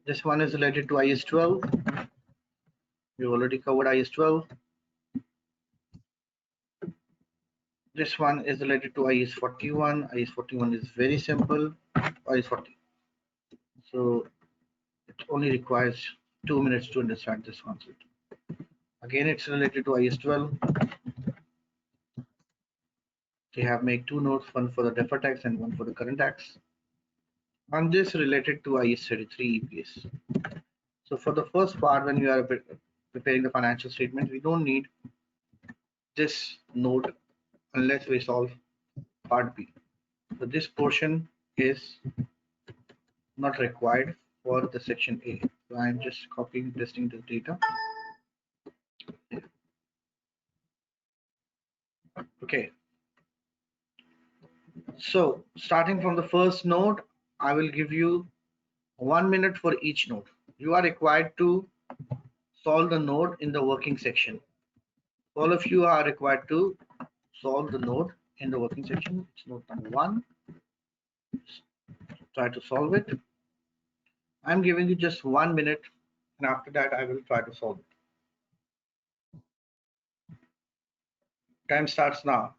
This one is related to IAS 12. We already covered IAS 12. This one is related to IAS 41. IAS 41 is very simple. IAS 40. So it only requires 2 minutes to understand this concept. Again, it's related to IAS 12. They have made 2 notes, one for the deferred tax and one for the current tax. On this related to IAS 33 EPS. So for the first part, when we are preparing the financial statement, we don't need this note unless we solve Part B. So this portion is not required for the section A. So I'm just copying and pasting the data. Okay. So starting from the first node, I will give you 1 minute for each node. You are required to solve the node in the working section. All of you are required to solve the node in the working section. It's node number 1. Try to solve it. I'm giving you just 1 minute, and after that I will try to solve it. Time starts now.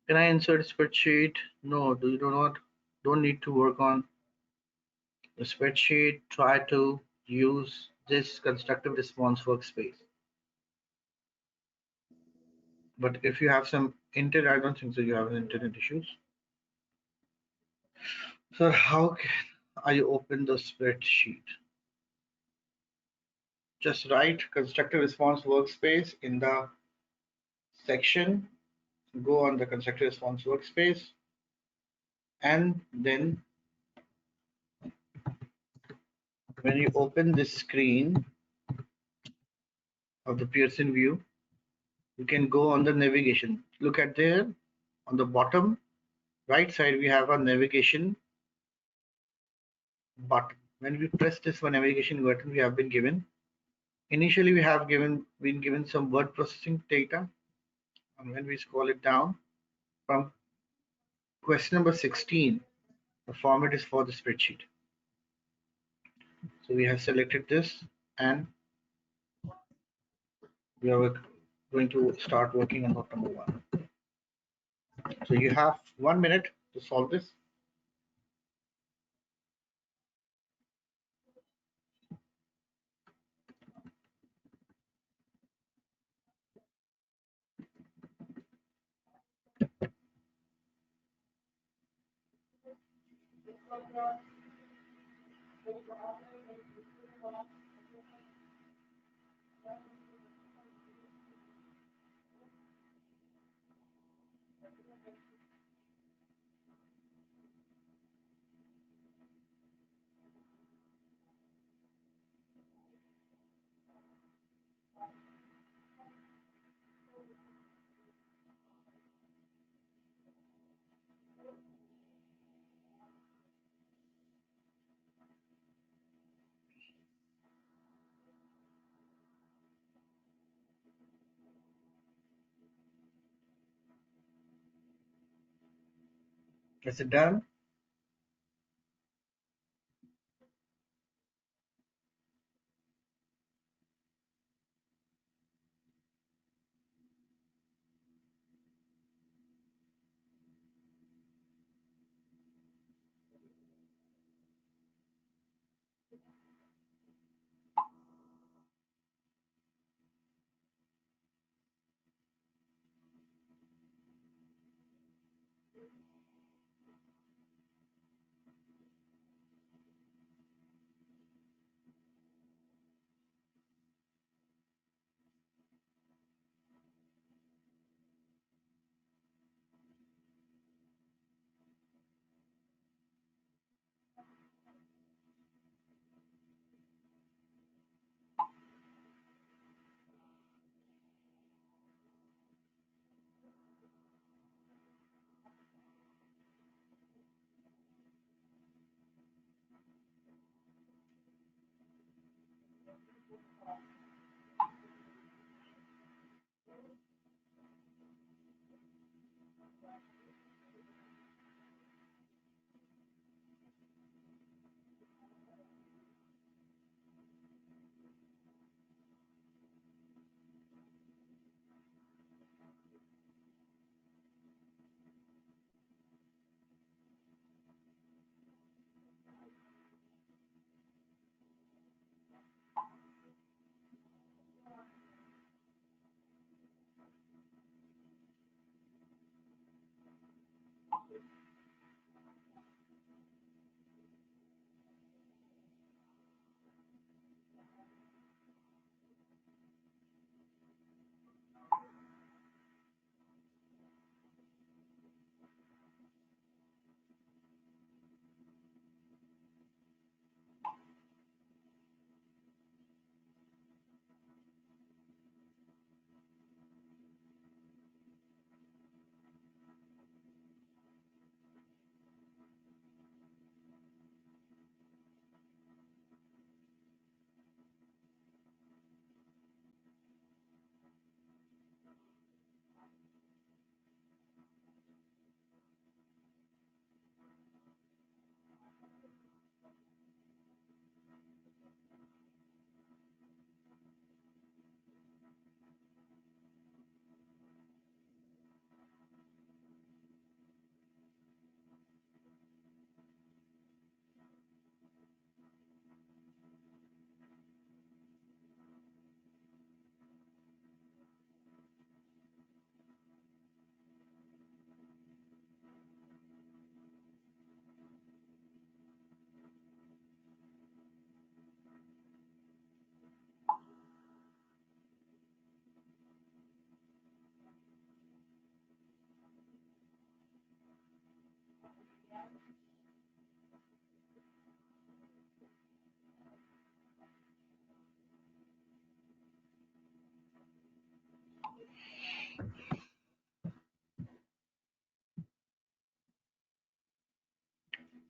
Can I insert a spreadsheet? No, don't need to work on the spreadsheet. Try to use this constructive response workspace. But if you have some internet, I don't think so you have internet issues. So how are you open the spreadsheet? Just write constructive response workspace in the section. Go on the constructive response workspace, and then when you open this screen of the Pearson view, you can go on the navigation. Look at there on the bottom right side, we have a navigation button. When we press this one navigation button, we have been given. Initially, we have been given some word processing data, and when we scroll it down from question number 16, the format is for the spreadsheet. So we have selected this, and we are going to start working on note number 1. So you have 1 minute to solve this. Is it done?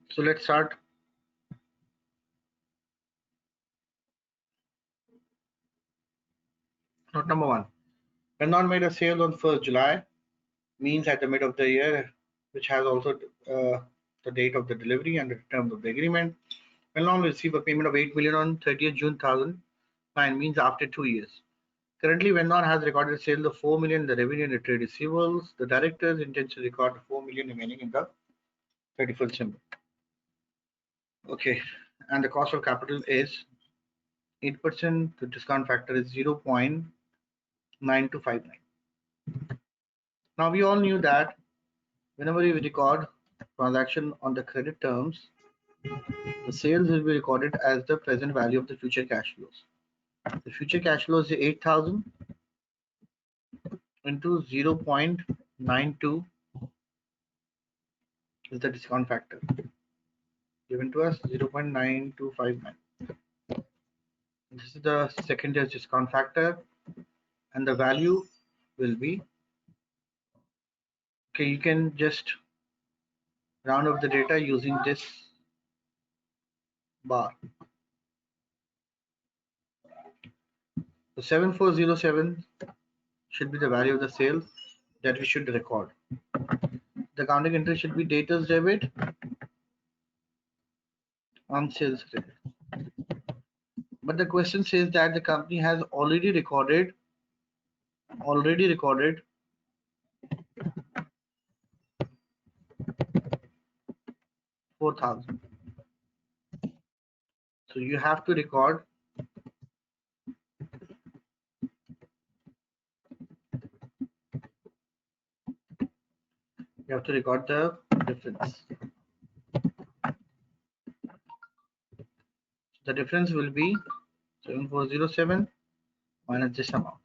So let's start. Note number one. When not made a sale on 1st July, means at the mid of the year, which has also the date of the delivery and the terms of the agreement. When not receive a payment of 8 million on 30th June 2009, means after 2 years. Currently, Vendor has recorded sales of 4 million in the revenue and the trade receivables. The directors intend to record 4 million remaining in the 31st December. Okay, and the cost of capital is 8%. The discount factor is 0.9259. Now we all knew that whenever you record transaction on the credit terms, the sales will be recorded as the present value of the future cash flows. The future cash flows is 8,000 into 0.92 is the discount factor given to us 0.9259. This is the second year's discount factor, and the value will be, okay, you can just round up the data using this bar. So 7407 should be the value of the sale that we should record. The accounting entry should be debtors debit on sales credit. But the question says that the company has already recorded 4,000. So you have to record the difference. The difference will be 7407 minus this amount.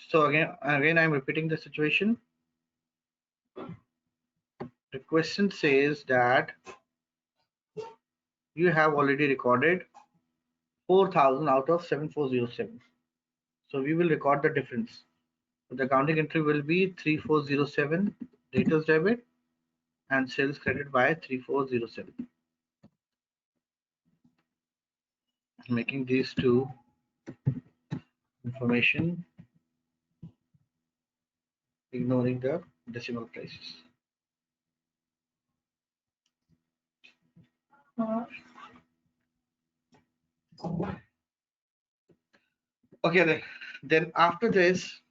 So again I'm repeating the situation. The question says that you have already recorded 4,000 out of 7407. So we will record the difference. So the accounting entry will be 3407 debtors debit and sales credit by 3407. Making these two information, ignoring the decimal places. Okay, then after this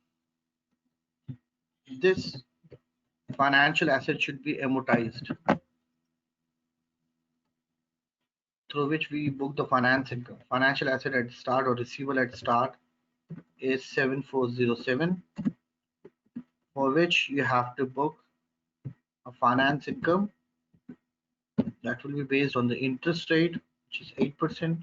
financial asset should be amortized, through which we book the finance income. Financial asset at start or receivable at start is 7407, for which you have to book a finance income that will be based on the interest rate, which is 8%.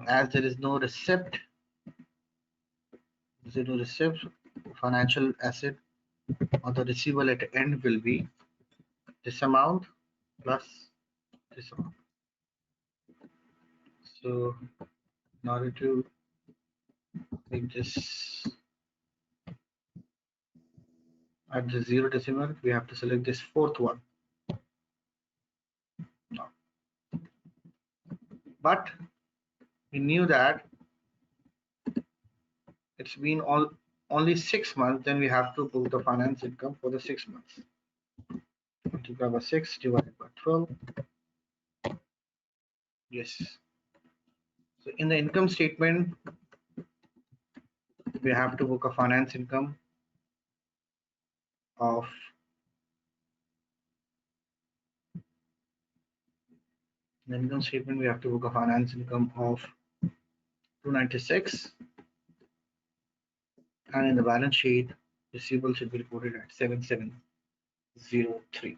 As there is no receipt, financial asset or the receivable at the end will be this amount plus this amount. So in order to make this at the 0 decimal, we have to select this fourth one. No. But we knew that it's been only 6 months, then we have to book the finance income for the 6 months. Multiply by 6 divided by 12. Yes. So in the income statement, we have to book a finance income of the income statement. We have to book a finance income of 296, and in the balance sheet, receivable should be reported at 7703.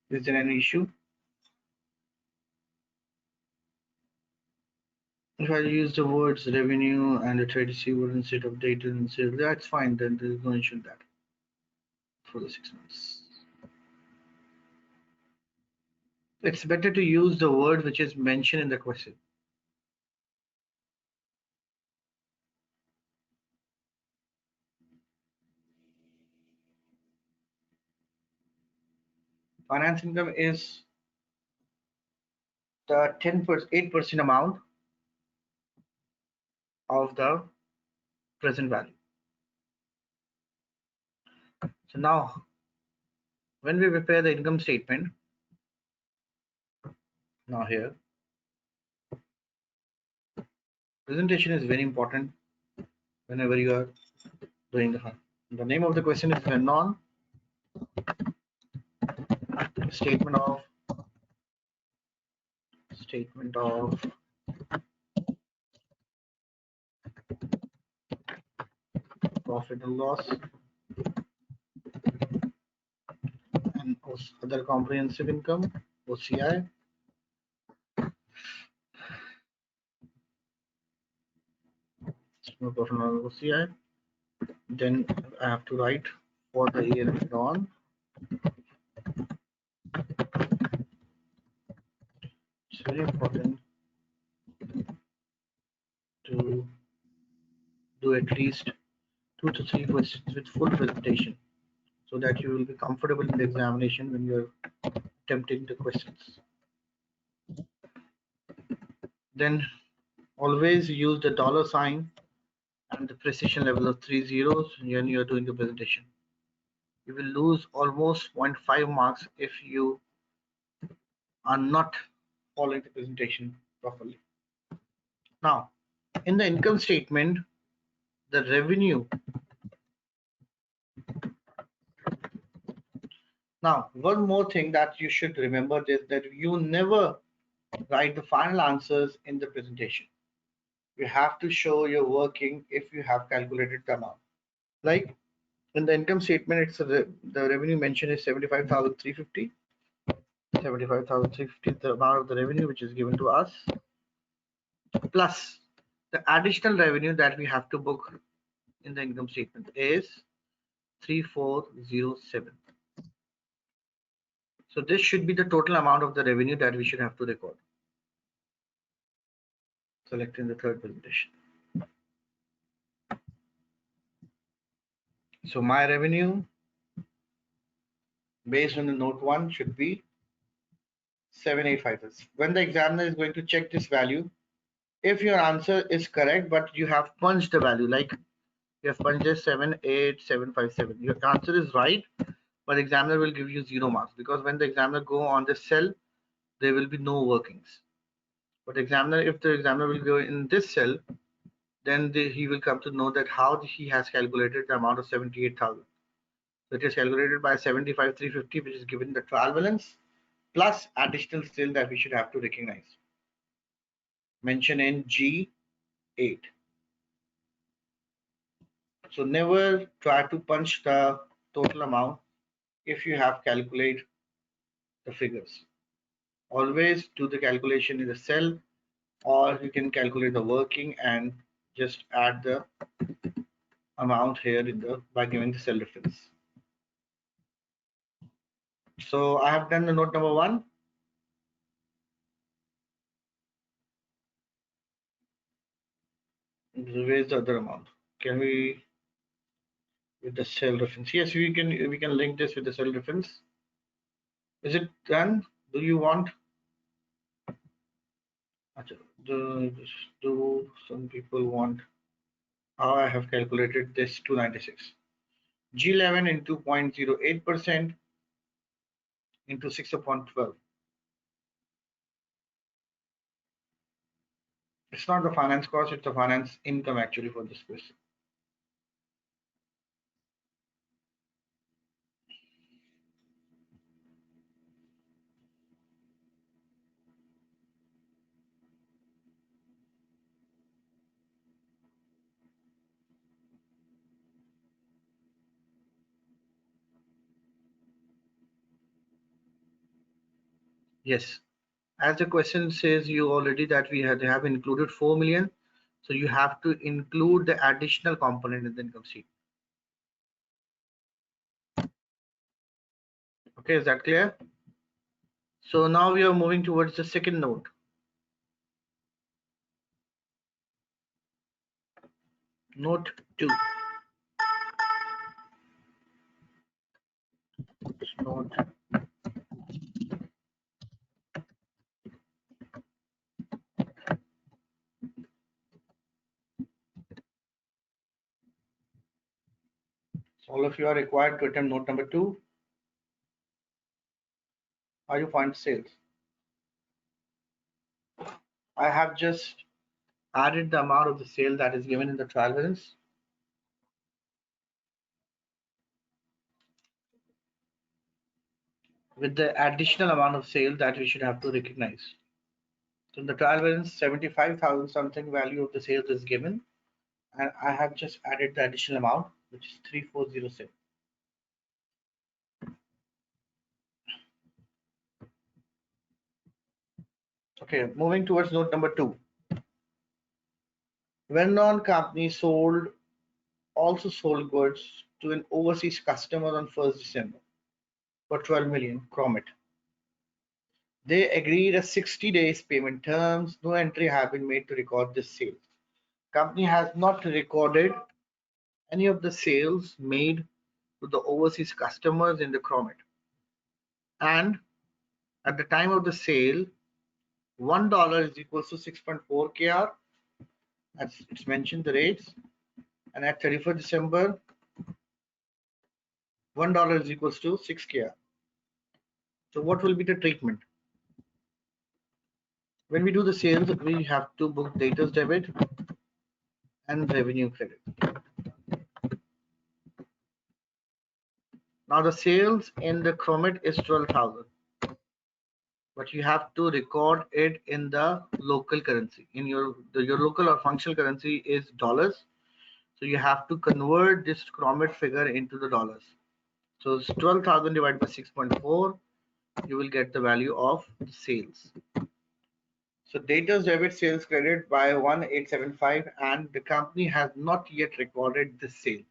Is there any issue? If I use the words revenue and the trade receivable instead of data and sale, that's fine. Then there is no issue in that for the 6 months. It's better to use the word which is mentioned in the question. Finance income is the 8% amount of the present value. So now, when we prepare the income statement, now here, presentation is very important whenever you are doing the name of the question is non statement of profit and loss and other comprehensive income, OCI. Profit and loss, OCI. Then I have to write for the year on. It's very important to do at least 2 to 3 questions with full presentation so that you will be comfortable in the examination when you're attempting the questions. Then always use the dollar sign and the precision level of 3 zeros when you're doing the presentation. You will lose almost 0.5 marks if you are not following the presentation properly. Now, in the income statement, the revenue. Now, one more thing that you should remember is that you never write the final answers in the presentation. You have to show your working if you have calculated the amount. Like in the income statement, it's the revenue mentioned is 75,350. 75,350 is the amount of the revenue which is given to us, plus the additional revenue that we have to book in the income statement is 3407. So this should be the total amount of the revenue that we should have to record. Selecting the third presentation. So my revenue based on the note 1 should be 785. When the examiner is going to check this value, if your answer is correct but you have punched the value, like you have punched this 78757, your answer is right, but the examiner will give you 0 marks, because when the examiner go on this cell, there will be no workings. But examiner, if the examiner will go in this cell, then he will come to know that how he has calculated the amount of 78,000. So it is calculated by 75,350, which is given the trial balance plus additional sale that we should have to recognize. Mention in G8. So never try to punch the total amount if you have calculated the figures. Always do the calculation in the cell, or you can calculate the working and just add the amount here in the by giving the cell reference. So I have done the note number 1. Where's the other amount? Can we with the cell reference? Yes, we can link this with the cell reference. Is it done? Do you want? Do some people want how I have calculated this 296? G11 into 0.08% into 6 upon 12. It's not the finance cost, it's the finance income actually for this question. Yes, as the question says you already that they have included 4 million, so you have to include the additional component in the income sheet. Okay, is that clear? So now we are moving towards the second note. Note 2. Note. So all of you are required to attempt note number 2. How you find sales? I have just added the amount of the sale that is given in the trial balance with the additional amount of sale that we should have to recognize. So in the trial balance, 75,000 something value of the sales is given, and I have just added the additional amount, which is 3407. Okay, moving towards note number 2. Well-known company also sold goods to an overseas customer on 1st December for 12 million Cromit. They agreed a 60 days payment terms. No entry have been made to record this sale. Company has not recorded any of the sales made to the overseas customers in the Cromit. And at the time of the sale, $1 is equals to 6.4 KR, as it's mentioned the rates, and at 31st December, $1 is equals to 6 KR. So what will be the treatment? When we do the sales, we have to book debtors debit and revenue credit. Now the sales in the Cromit is 12,000, but you have to record it in the local currency. In your local or functional currency is dollars, so you have to convert this Cromit figure into the dollars. So it's 12,000 divided by 6.4. You will get the value of the sales. So debtors debit sales credit by 1875, and the company has not yet recorded this sale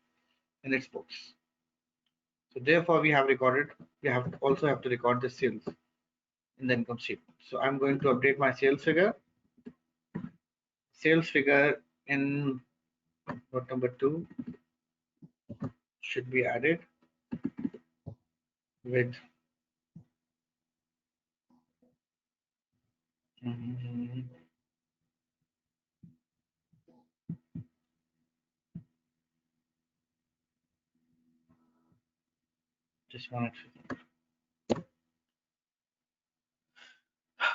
in its books. So therefore we have also have to record the sales in the income sheet. So I'm going to update my sales figure. Sales figure in note number 2 should be added with just one.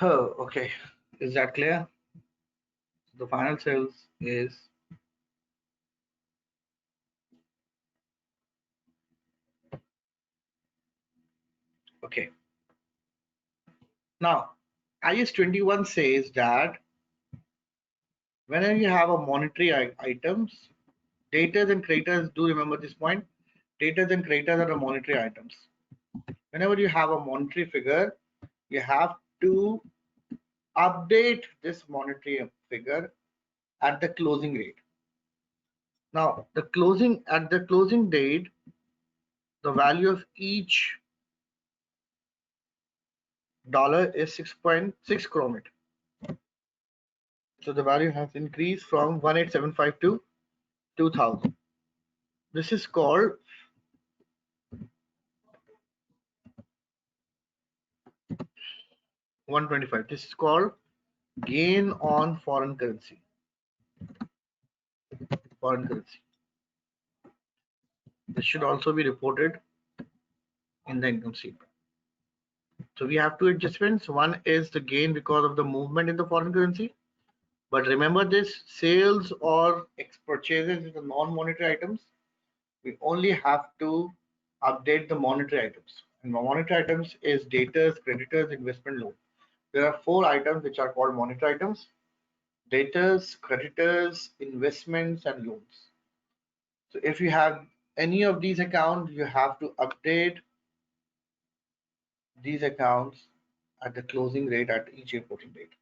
Oh, okay. Is that clear? The final sales is okay. Now, IS 21 says that whenever you have a monetary items, debtors and creditors, do remember this point, debtors and creditors are the monetary items. Whenever you have a monetary figure, you have to update this monetary figure at the closing rate. Now, at the closing date, the value of each dollar is 6.6 Cromit. So the value has increased from 1875 to 2000. This is called $125. This is called gain on foreign currency. This should also be reported in the income statement. So we have two adjustments. One is the gain because of the movement in the foreign currency. But remember this, sales or purchases is the non-monetary items. We only have to update the monetary items. And monetary items is debtors, creditors, investment, loan. There are 4 items which are called monetary items: debtors, creditors, investments, and loans. So if you have any of these accounts, you have to update these accounts at the closing rate at each reporting date.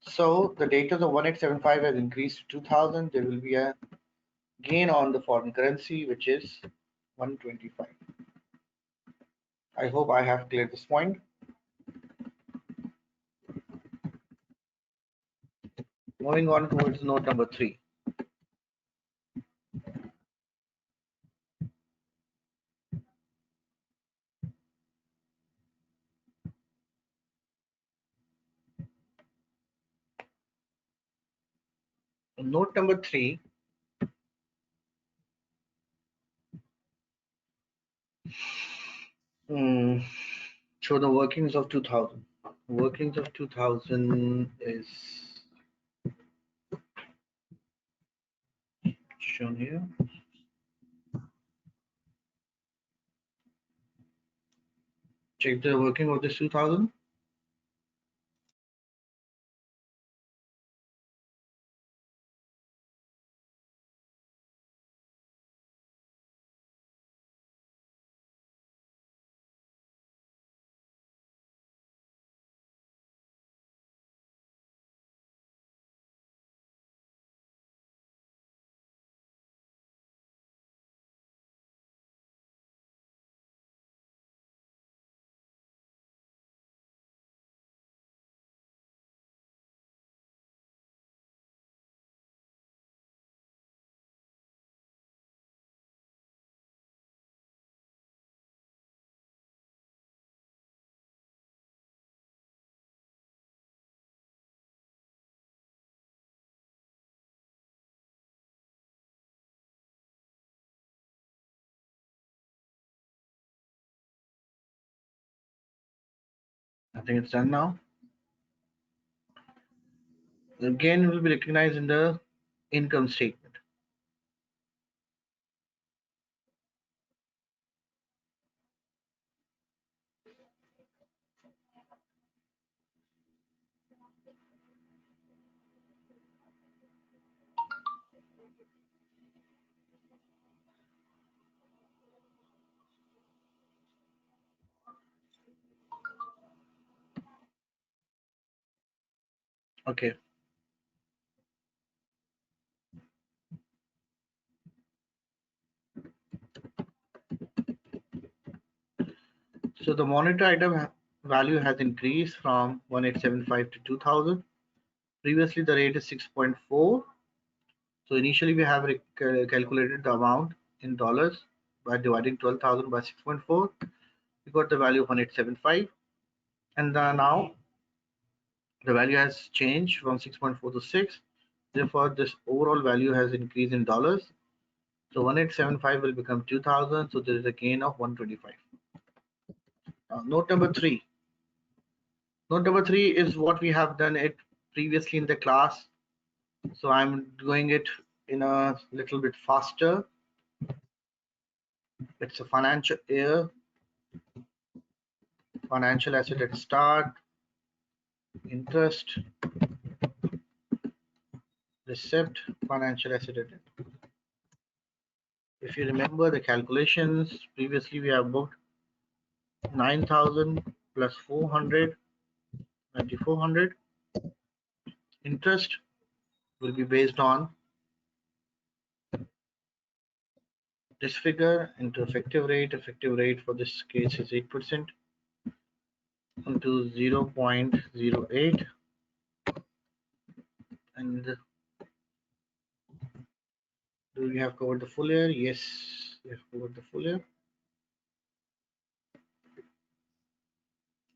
So the data of 1875 has increased to 2000. There will be a gain on the foreign currency, which is 125. I hope I have cleared this point. Moving on towards note number 3. Note number 3 show the workings of 2000. Workings of 2000 is shown here. Check the working of this 2000. I think it's done now. Again, it will be recognized in the income statement. Okay. So the monitor item value has increased from 1875 to 2000. Previously, the rate is 6.4. So initially, we have calculated the amount in dollars by dividing 12,000 by 6.4. We got the value of 1875. And now the value has changed from 6.4 to 6. Therefore, this overall value has increased in dollars. So 1875 will become 2000. So there is a gain of 125. Note number 3. Note number 3 is what we have done it previously in the class. So I'm doing it in a little bit faster. It's a financial year, financial asset at start, interest, receipt, financial asset at end. If you remember the calculations, previously we have booked 9,000 plus 400, 9,400. Interest will be based on this figure into effective rate. Effective rate for this case is 8% into 0.08. And do we have covered the full year? Yes, we have covered the full year.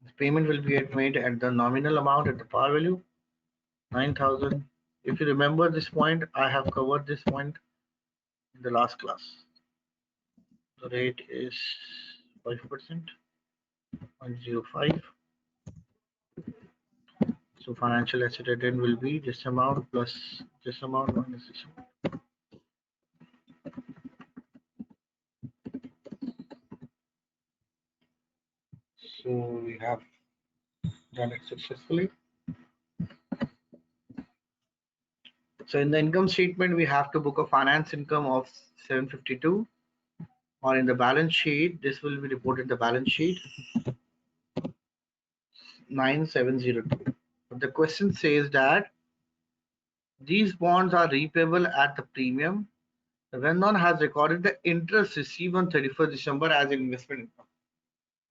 The payment will be made at the nominal amount at the par value, 9,000. If you remember this point, I have covered this point in the last class. The rate is 5%, 0.05. So financial asset at end will be this amount plus this amount minus this amount. So we have done it successfully. So in the income statement, we have to book a finance income of 752, or in the balance sheet, this will be reported in the balance sheet. 9702. But the question says that these bonds are repayable at the premium. Rendon has recorded the interest received on 31st December as investment income.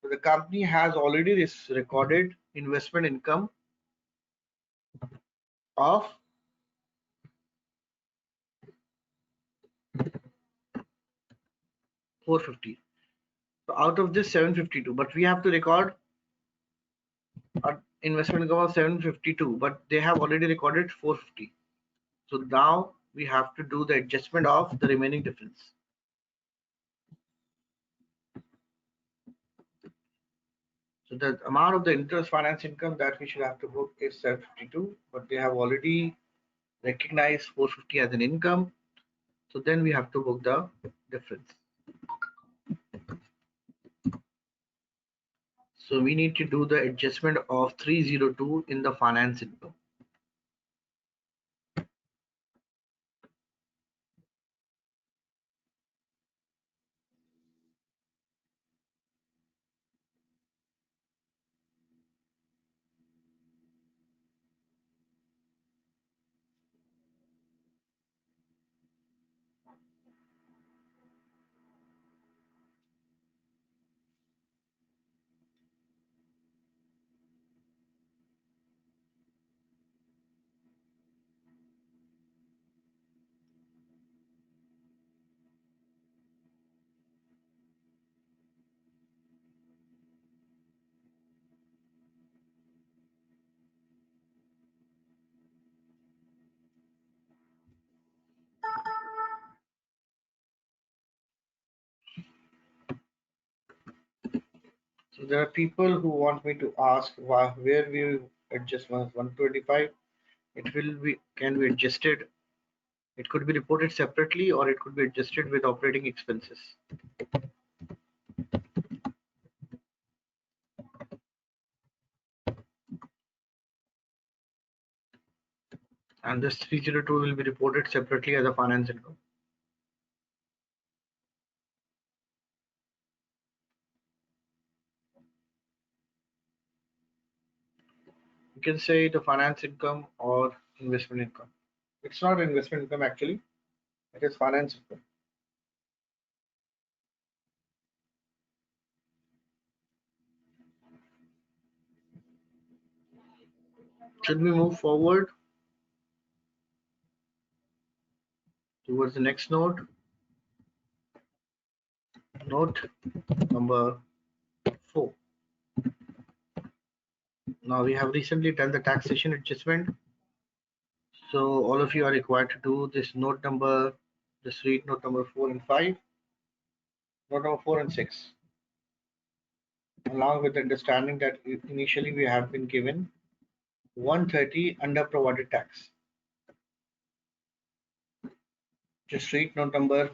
So the company has already recorded investment income of 450. So out of this 752, but we have to record investment income of 752, but they have already recorded 450. So now we have to do the adjustment of the remaining difference. So the amount of the interest finance income that we should have to book is 752, but they have already recognized 450 as an income. So then we have to book the difference. So we need to do the adjustment of 302 in the finance income. So there are people who want me to ask where we adjust 125. It will be can be adjusted. It could be reported separately or it could be adjusted with operating expenses. And this 302 will be reported separately as a finance income. You can say the finance income or investment income. It's not investment income actually, it is finance income. Should we move forward towards the next note? Note number 4. Now we have recently done the taxation adjustment. So all of you are required to do this note number, just read note number 4 and 5, note number 4 and 6, along with the understanding that initially we have been given 130 under provided tax. Just read note number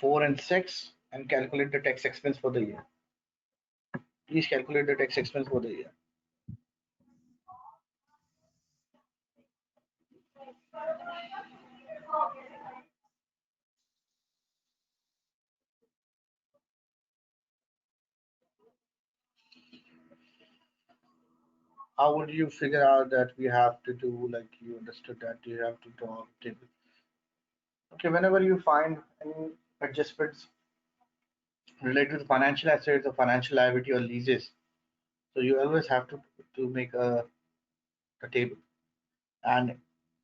4 and 6 and calculate the tax expense for the year. Please calculate the tax expense for the year. How would you figure out that we have to do, like you understood that you have to draw a table? Okay, whenever you find any adjustments related to financial assets or financial liability or leases, so you always have to make a table, and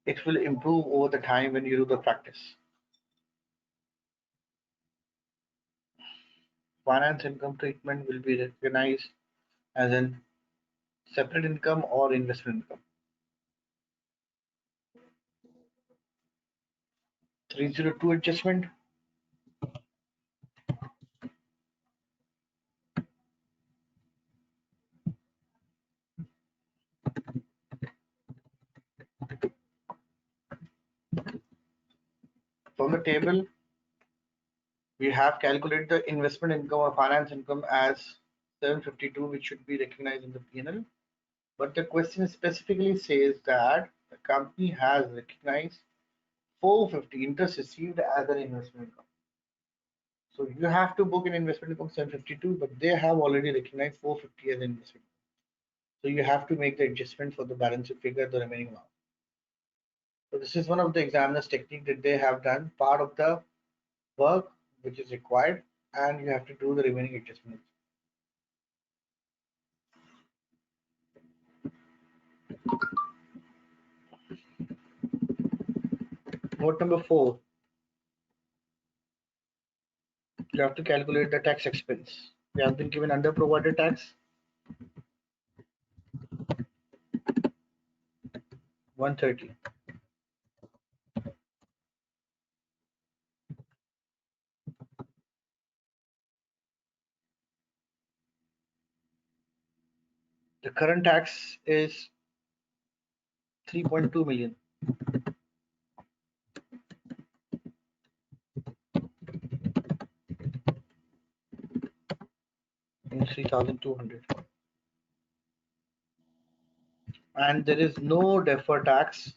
it will improve over the time when you do the practice. Finance income treatment will be recognized as an separate income or investment income. 302 adjustment. From the table, we have calculated the investment income or finance income as 752, which should be recognized in the P&L. But the question specifically says that the company has recognized 450 interest received as an investment income. So you have to book an investment income 752, but they have already recognized 450 as investment. So you have to make the adjustment for the balance sheet figure, the remaining amount. So this is one of the examiner's technique that they have done, part of the work which is required, and you have to do the remaining adjustments. Note number 4, you have to calculate the tax expense. We have been given under provided tax 130. The current tax is 3.2 million in 3,200, and there is no deferred tax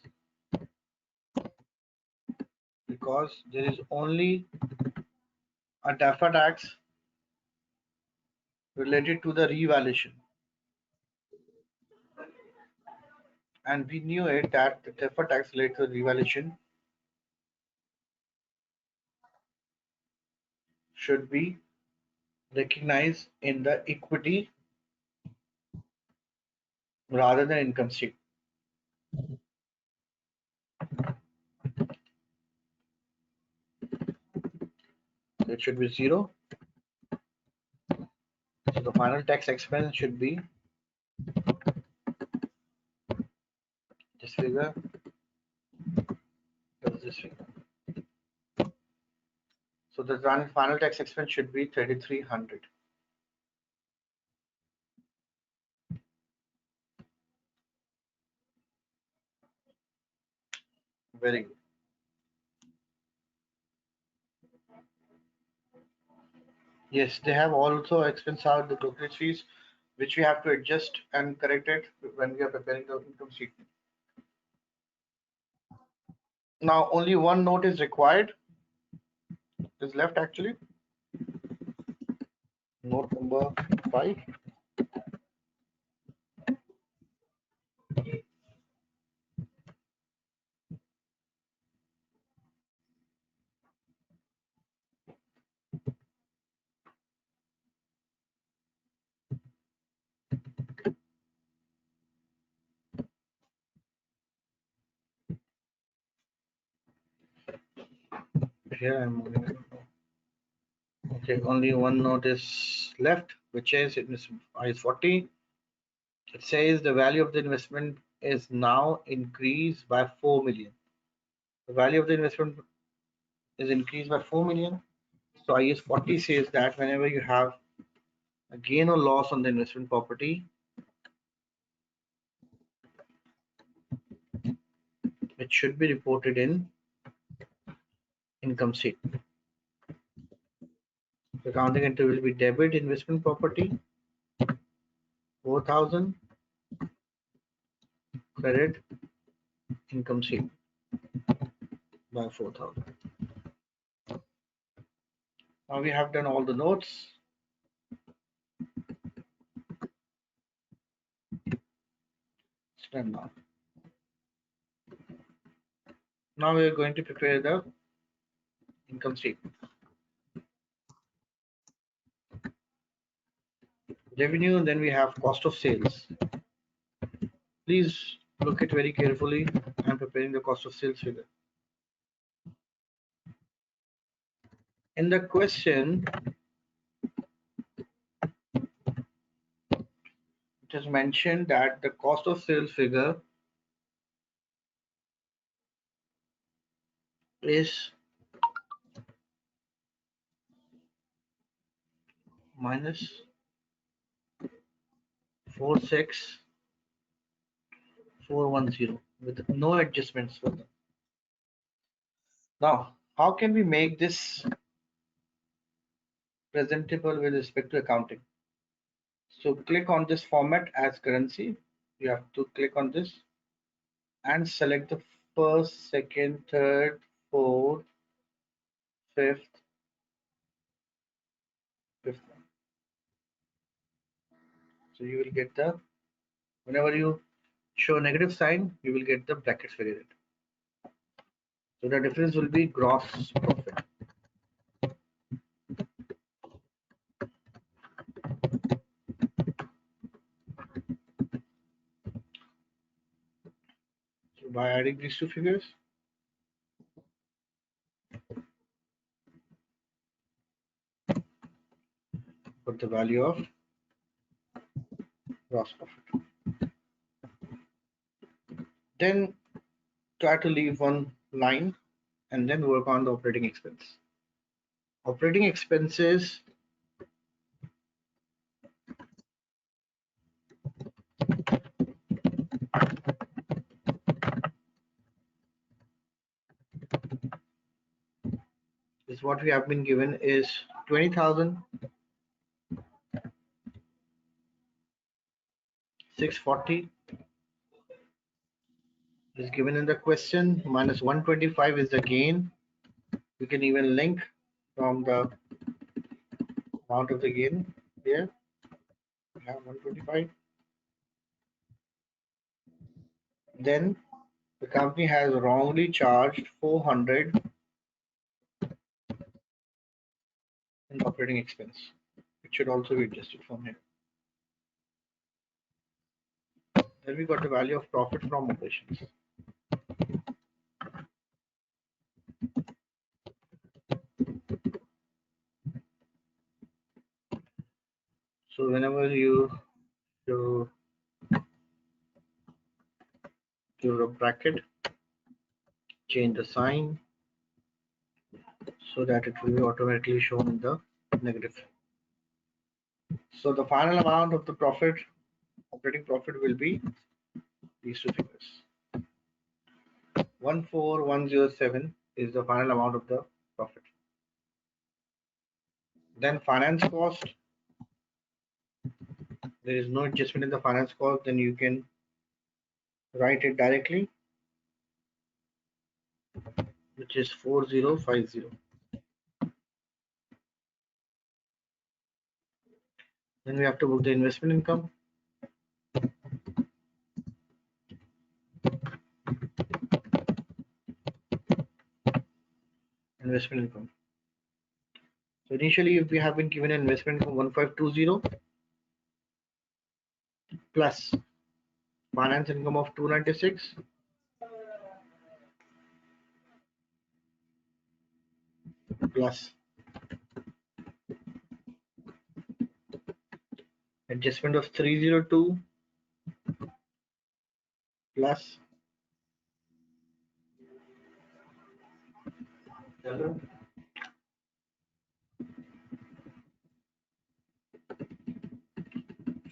because there is only a deferred tax related to the revaluation, and we knew it that the deferred tax related to the revaluation should be recognized in the equity rather than income statement. It should be zero. So the final tax expense should be this figure plus this figure. So the final tax expense should be 3,300. Very good. Yes, they have also expense out the brokerage fees, which we have to adjust and correct it when we are preparing the income statement. Now only one note is required, is left actually. Note number 5. Here I'm moving it. Okay, only one note is left, which is it is 40. It says the value of the investment is now increased by 4 million. The value of the investment is increased by 4 million. So IS 40 says that whenever you have a gain or loss on the investment property, it should be reported in income statement. The accounting entry will be debit investment property 4,000, credit income statement by 4,000. Now we have done all the notes. It's done now. Now we are going to prepare the income statement. Revenue, then we have cost of sales. Please look at very carefully. I'm preparing the cost of sales figure. In the question, it is mentioned that the cost of sales figure is minus 46,410 with no adjustments for them. Now, how can we make this presentable with respect to accounting? So click on this format as currency. You have to click on this and select the first, second, third, fourth, fifth, So you will get the, whenever you show a negative sign, you will get the brackets variant. So the difference will be gross profit. So by adding these two figures, put the value of gross profit. Then try to leave one line and then work on the operating expense. Operating expenses is what we have been given is 20,000, 640 is given in the question, minus 125 is the gain. We can even link from the amount of the gain here. We have 125. Then the company has wrongly charged 400 in operating expense. It should also be adjusted from here. Then we got the value of profit from operations. So whenever you do a bracket, change the sign so that it will be automatically shown in the negative. So the final amount of the profit, operating profit, will be these two figures. 14107 is the final amount of the profit. Then finance cost, there is no adjustment in the finance cost, then you can write it directly, which is 4050. Then we have to book the investment income. Investment income. So initially, if we have been given an investment from 1520 plus finance income of 296 plus adjustment of 302 plus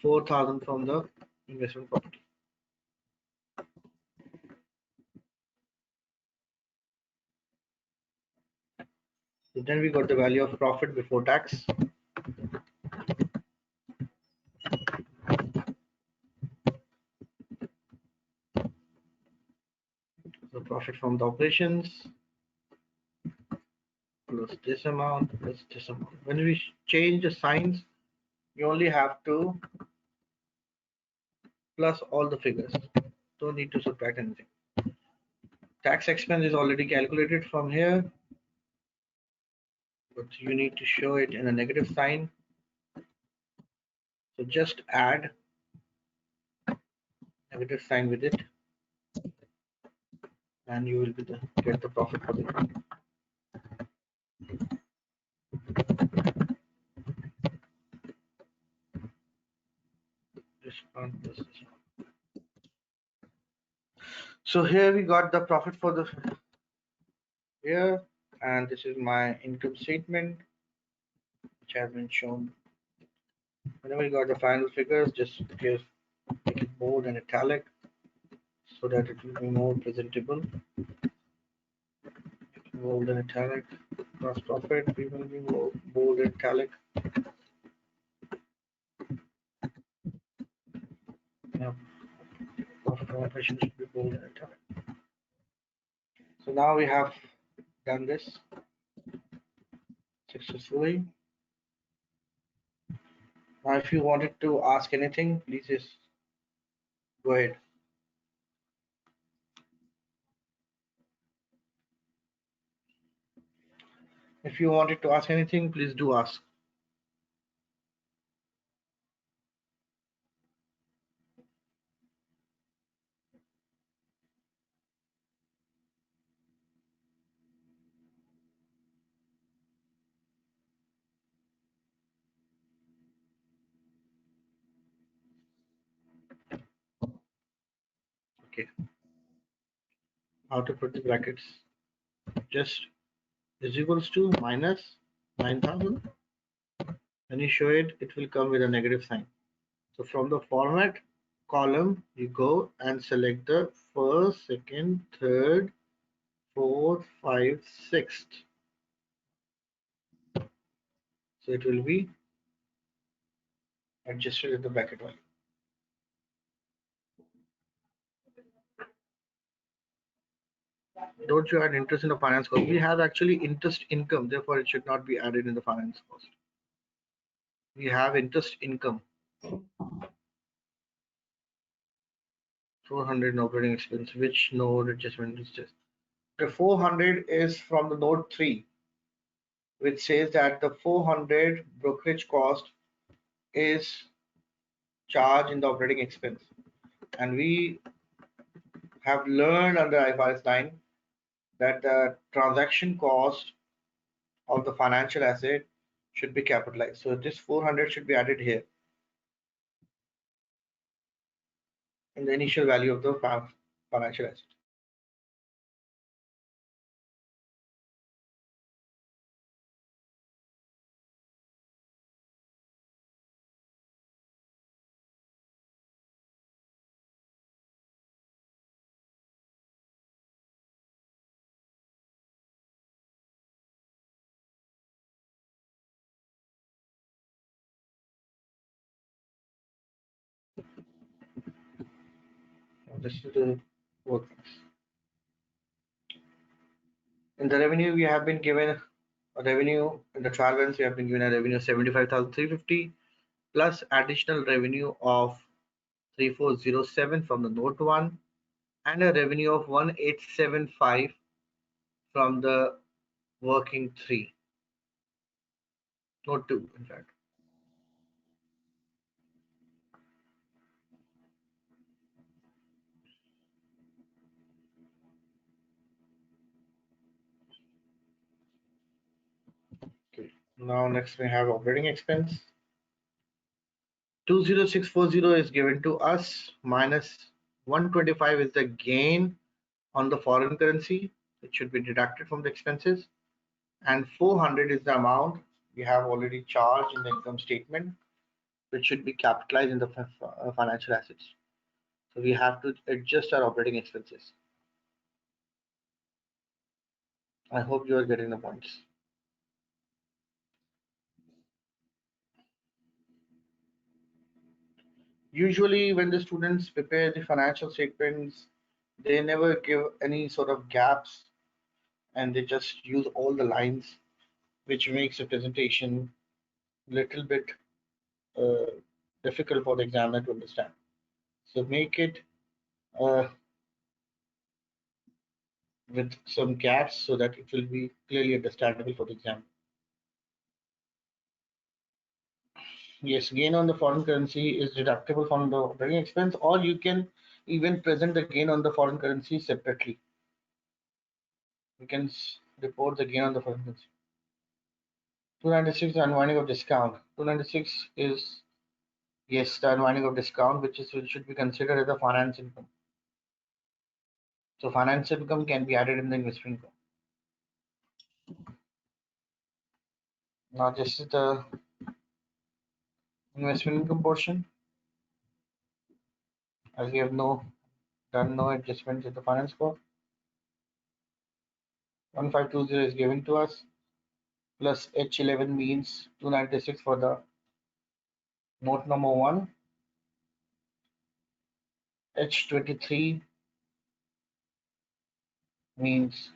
4,000 from the investment property. So then we got the value of profit before tax. So profit from the operations plus this amount plus this amount. When we change the signs, you only have to plus all the figures. Don't need to subtract anything. Tax expense is already calculated from here, but you need to show it in a negative sign. So just add negative sign with it, and you will get the profit for the company. So here we got the profit for the year, and this is my income statement, which has been shown. Whenever you got the final figures, just make it bold and italic so that it will be more presentable. Bold and italic. Gross profit, we will be more bold and italic. Yeah. Profit from operation should be bold and italic. So now we have done this successfully. If you wanted to ask anything, please just go ahead. If you wanted to ask anything, please do ask. Okay. How to put the brackets? Just is equals to minus 9,000. When you show it, it will come with a negative sign. So from the format column, you go and select the first, second, third, fourth, fifth, sixth. So it will be adjusted at the bracket value. Don't you add interest in the finance cost? We have actually interest income, therefore it should not be added in the finance cost. We have interest income. 400 in operating expense, which node adjustment is this? The 400 is from the node 3, which says that the 400 brokerage cost is charged in the operating expense. And we have learned under IFRS 9 that the transaction cost of the financial asset should be capitalized. So this 400 should be added here in the initial value of the financial asset. This is the workings. In the revenue, we have been given a revenue in the trial balance. We have been given a revenue of 75,350 plus additional revenue of 3407 from the note 1 and a revenue of 1875 from the working 3, note 2 in fact. Okay. Now next we have operating expense. 20640 is given to us minus 125 is the gain on the foreign currency. It should be deducted from the expenses, and 400 is the amount we have already charged in the income statement, which should be capitalized in the financial assets. So we have to adjust our operating expenses. I hope you are getting the points. Usually when the students prepare the financial statements, they never give any sort of gaps and they just use all the lines, which makes the presentation a little bit uh, difficult for the examiner to understand. So make it with some gaps so that it will be clearly understandable for the exam. Yes, gain on the foreign currency is deductible from the operating expense, or you can even present the gain on the foreign currency separately. You can report the gain on the foreign currency. 296 unwinding of discount. 296 is, yes, the unwinding of discount, which should be considered as a finance income. So finance income can be added in the investment income. Now this is the investment income portion. As we have done no adjustments in the finance cost. 1520 is given to us, plus H11 means 296 for the note number 1. H23 means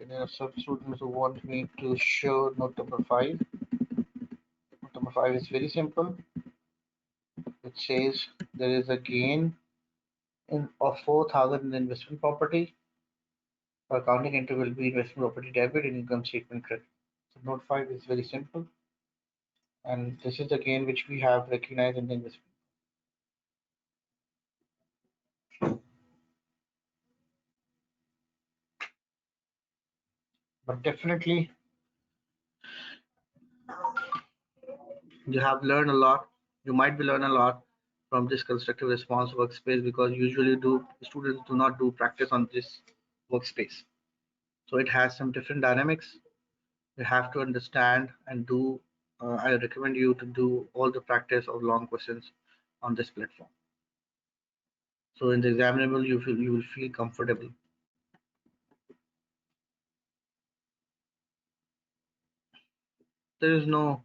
There are some students who want me to show note number 5. Note number 5 is very simple. It says there is a gain of 4,000 in investment property. For accounting entry will be investment property debit and income statement credit. So note 5 is very simple, and this is the gain which we have recognized in the investment. But definitely you have learned a lot. You might be learning a lot from this constructive response workspace, because usually students do not do practice on this workspace. So it has some different dynamics. You have to understand and do. I recommend you to do all the practice of long questions on this platform. So in the examinable, you will feel comfortable. There is no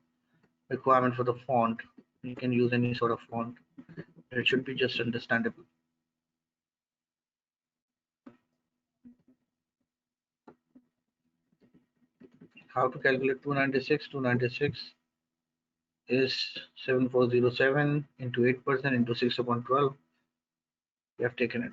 requirement for the font. You can use any sort of font. It should be just understandable. How to calculate 296? 296 is 7407 into 8% into 6 upon 12. We have taken it.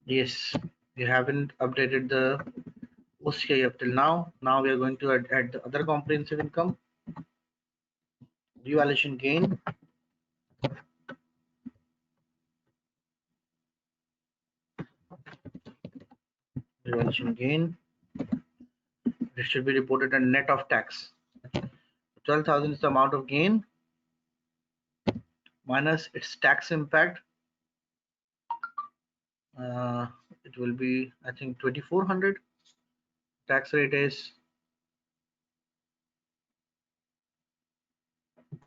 Yes, we haven't updated the OCI up till now. Now we are going to add the other comprehensive income, revaluation gain, revaluation gain. It should be reported a net of tax. 12,000 is the amount of gain minus its tax impact. It will be, I think, 2,400. Tax rate is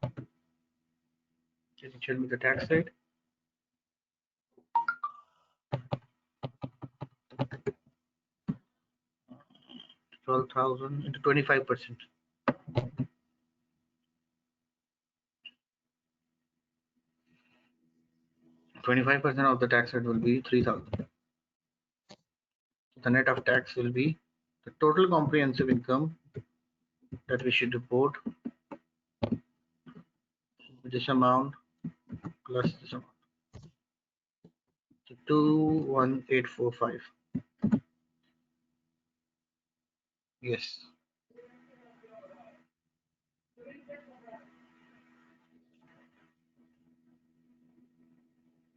can you tell me the tax rate? 12,000 into 25%. 25% of the tax rate will be 3,000. The net of tax will be the total comprehensive income that we should report, this amount plus this amount. So 21845. Yes.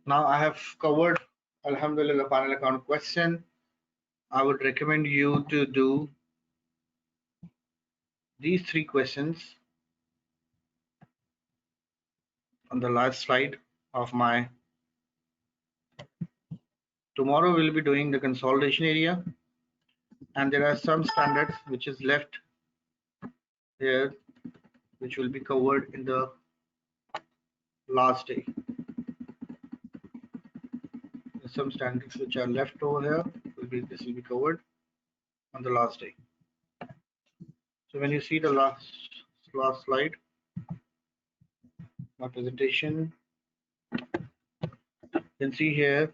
Now I have covered, Alhamdulillah, the final account question. I would recommend you to do these 3 questions on the last slide of my. Tomorrow we'll be doing the consolidation area, and there are some standards which is left here, which will be covered in the last day. There's some standards which are left over here. This will be covered on the last day. So when you see the last slide, my presentation, you can see here,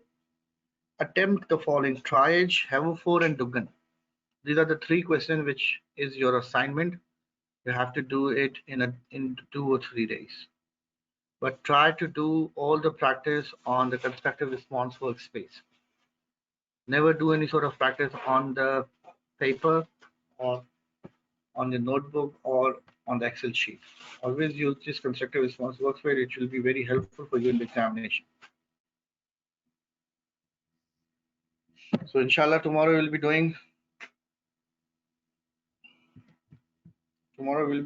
attempt the following: triage, Haverford, and Dugan. These are the 3 questions which is your assignment. You have to do it in 2 or 3 days. But try to do all the practice on the constructive response workspace. Never do any sort of practice on the paper or on the notebook or on the Excel sheet. Always use this constructive response workspace. It will be very helpful for you in the examination. So inshallah, tomorrow we'll be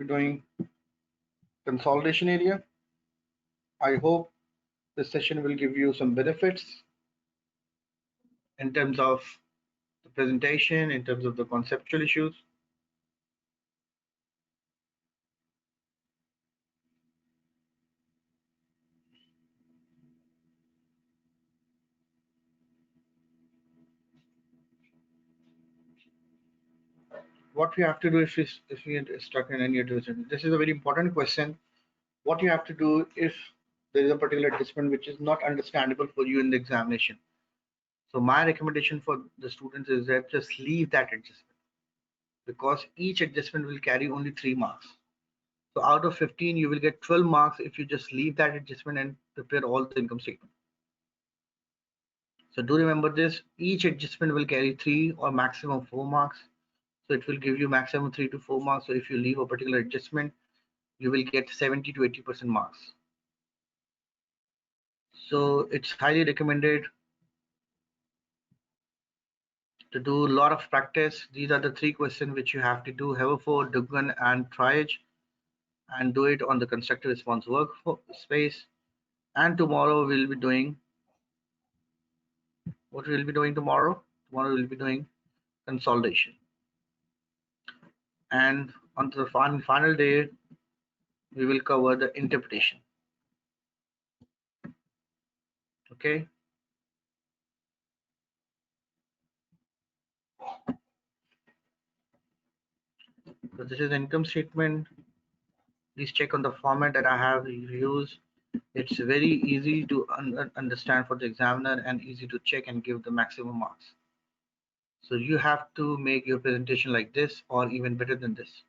doing consolidation area. I hope this session will give you some benefits in terms of the presentation, in terms of the conceptual issues. What we have to do if we are stuck in any decision. This is a very important question. What you have to do if there is a particular adjustment which is not understandable for you in the examination. So my recommendation for the students is that just leave that adjustment, because each adjustment will carry only 3 marks. So out of 15, you will get 12 marks if you just leave that adjustment and prepare all the income statement. So do remember this, each adjustment will carry 3 or maximum 4 marks. So it will give you maximum 3 to 4 marks. So if you leave a particular adjustment, you will get 70 to 80% marks. So it's highly recommended to do a lot of practice. These are the 3 questions which you have to do: Haverford, Dugan, and triage, and do it on the constructive response workspace. And tomorrow we'll be doing what we'll be doing tomorrow. Tomorrow we'll be doing consolidation, and on the final day we will cover the interpretation. Okay. So this is the income statement. Please check on the format that I have used. It's very easy to understand for the examiner and easy to check and give the maximum marks. So you have to make your presentation like this or even better than this,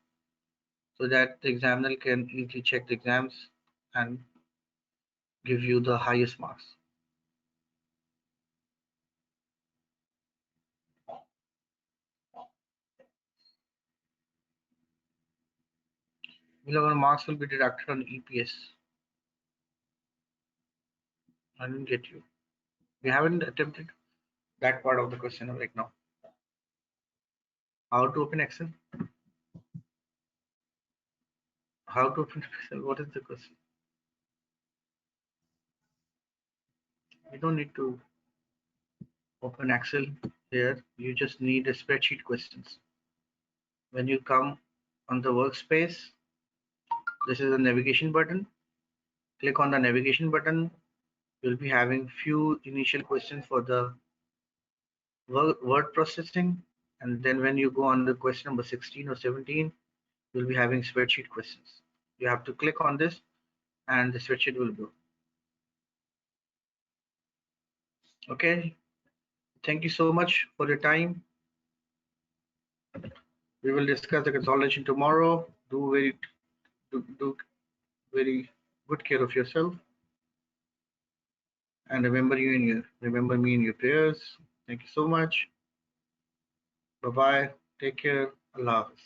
so that the examiner can easily check the exams and give you the highest marks. Below marks will be deducted on EPS. I didn't get you. We haven't attempted that part of the question right now. How to open Excel? How to open Excel? What is the question? You don't need to open Excel here. You just need a spreadsheet questions. When you come on the workspace, this is the navigation button. Click on the navigation button. You'll be having few initial questions for the word processing, and then when you go on the question number 16 or 17, you'll be having spreadsheet questions. You have to click on this and the spreadsheet will go. Okay, thank you so much for your time. We will discuss the consolidation tomorrow. Do very good care of yourself, and remember me in your prayers. Thank you so much. Bye bye. Take care. Allah Hafiz.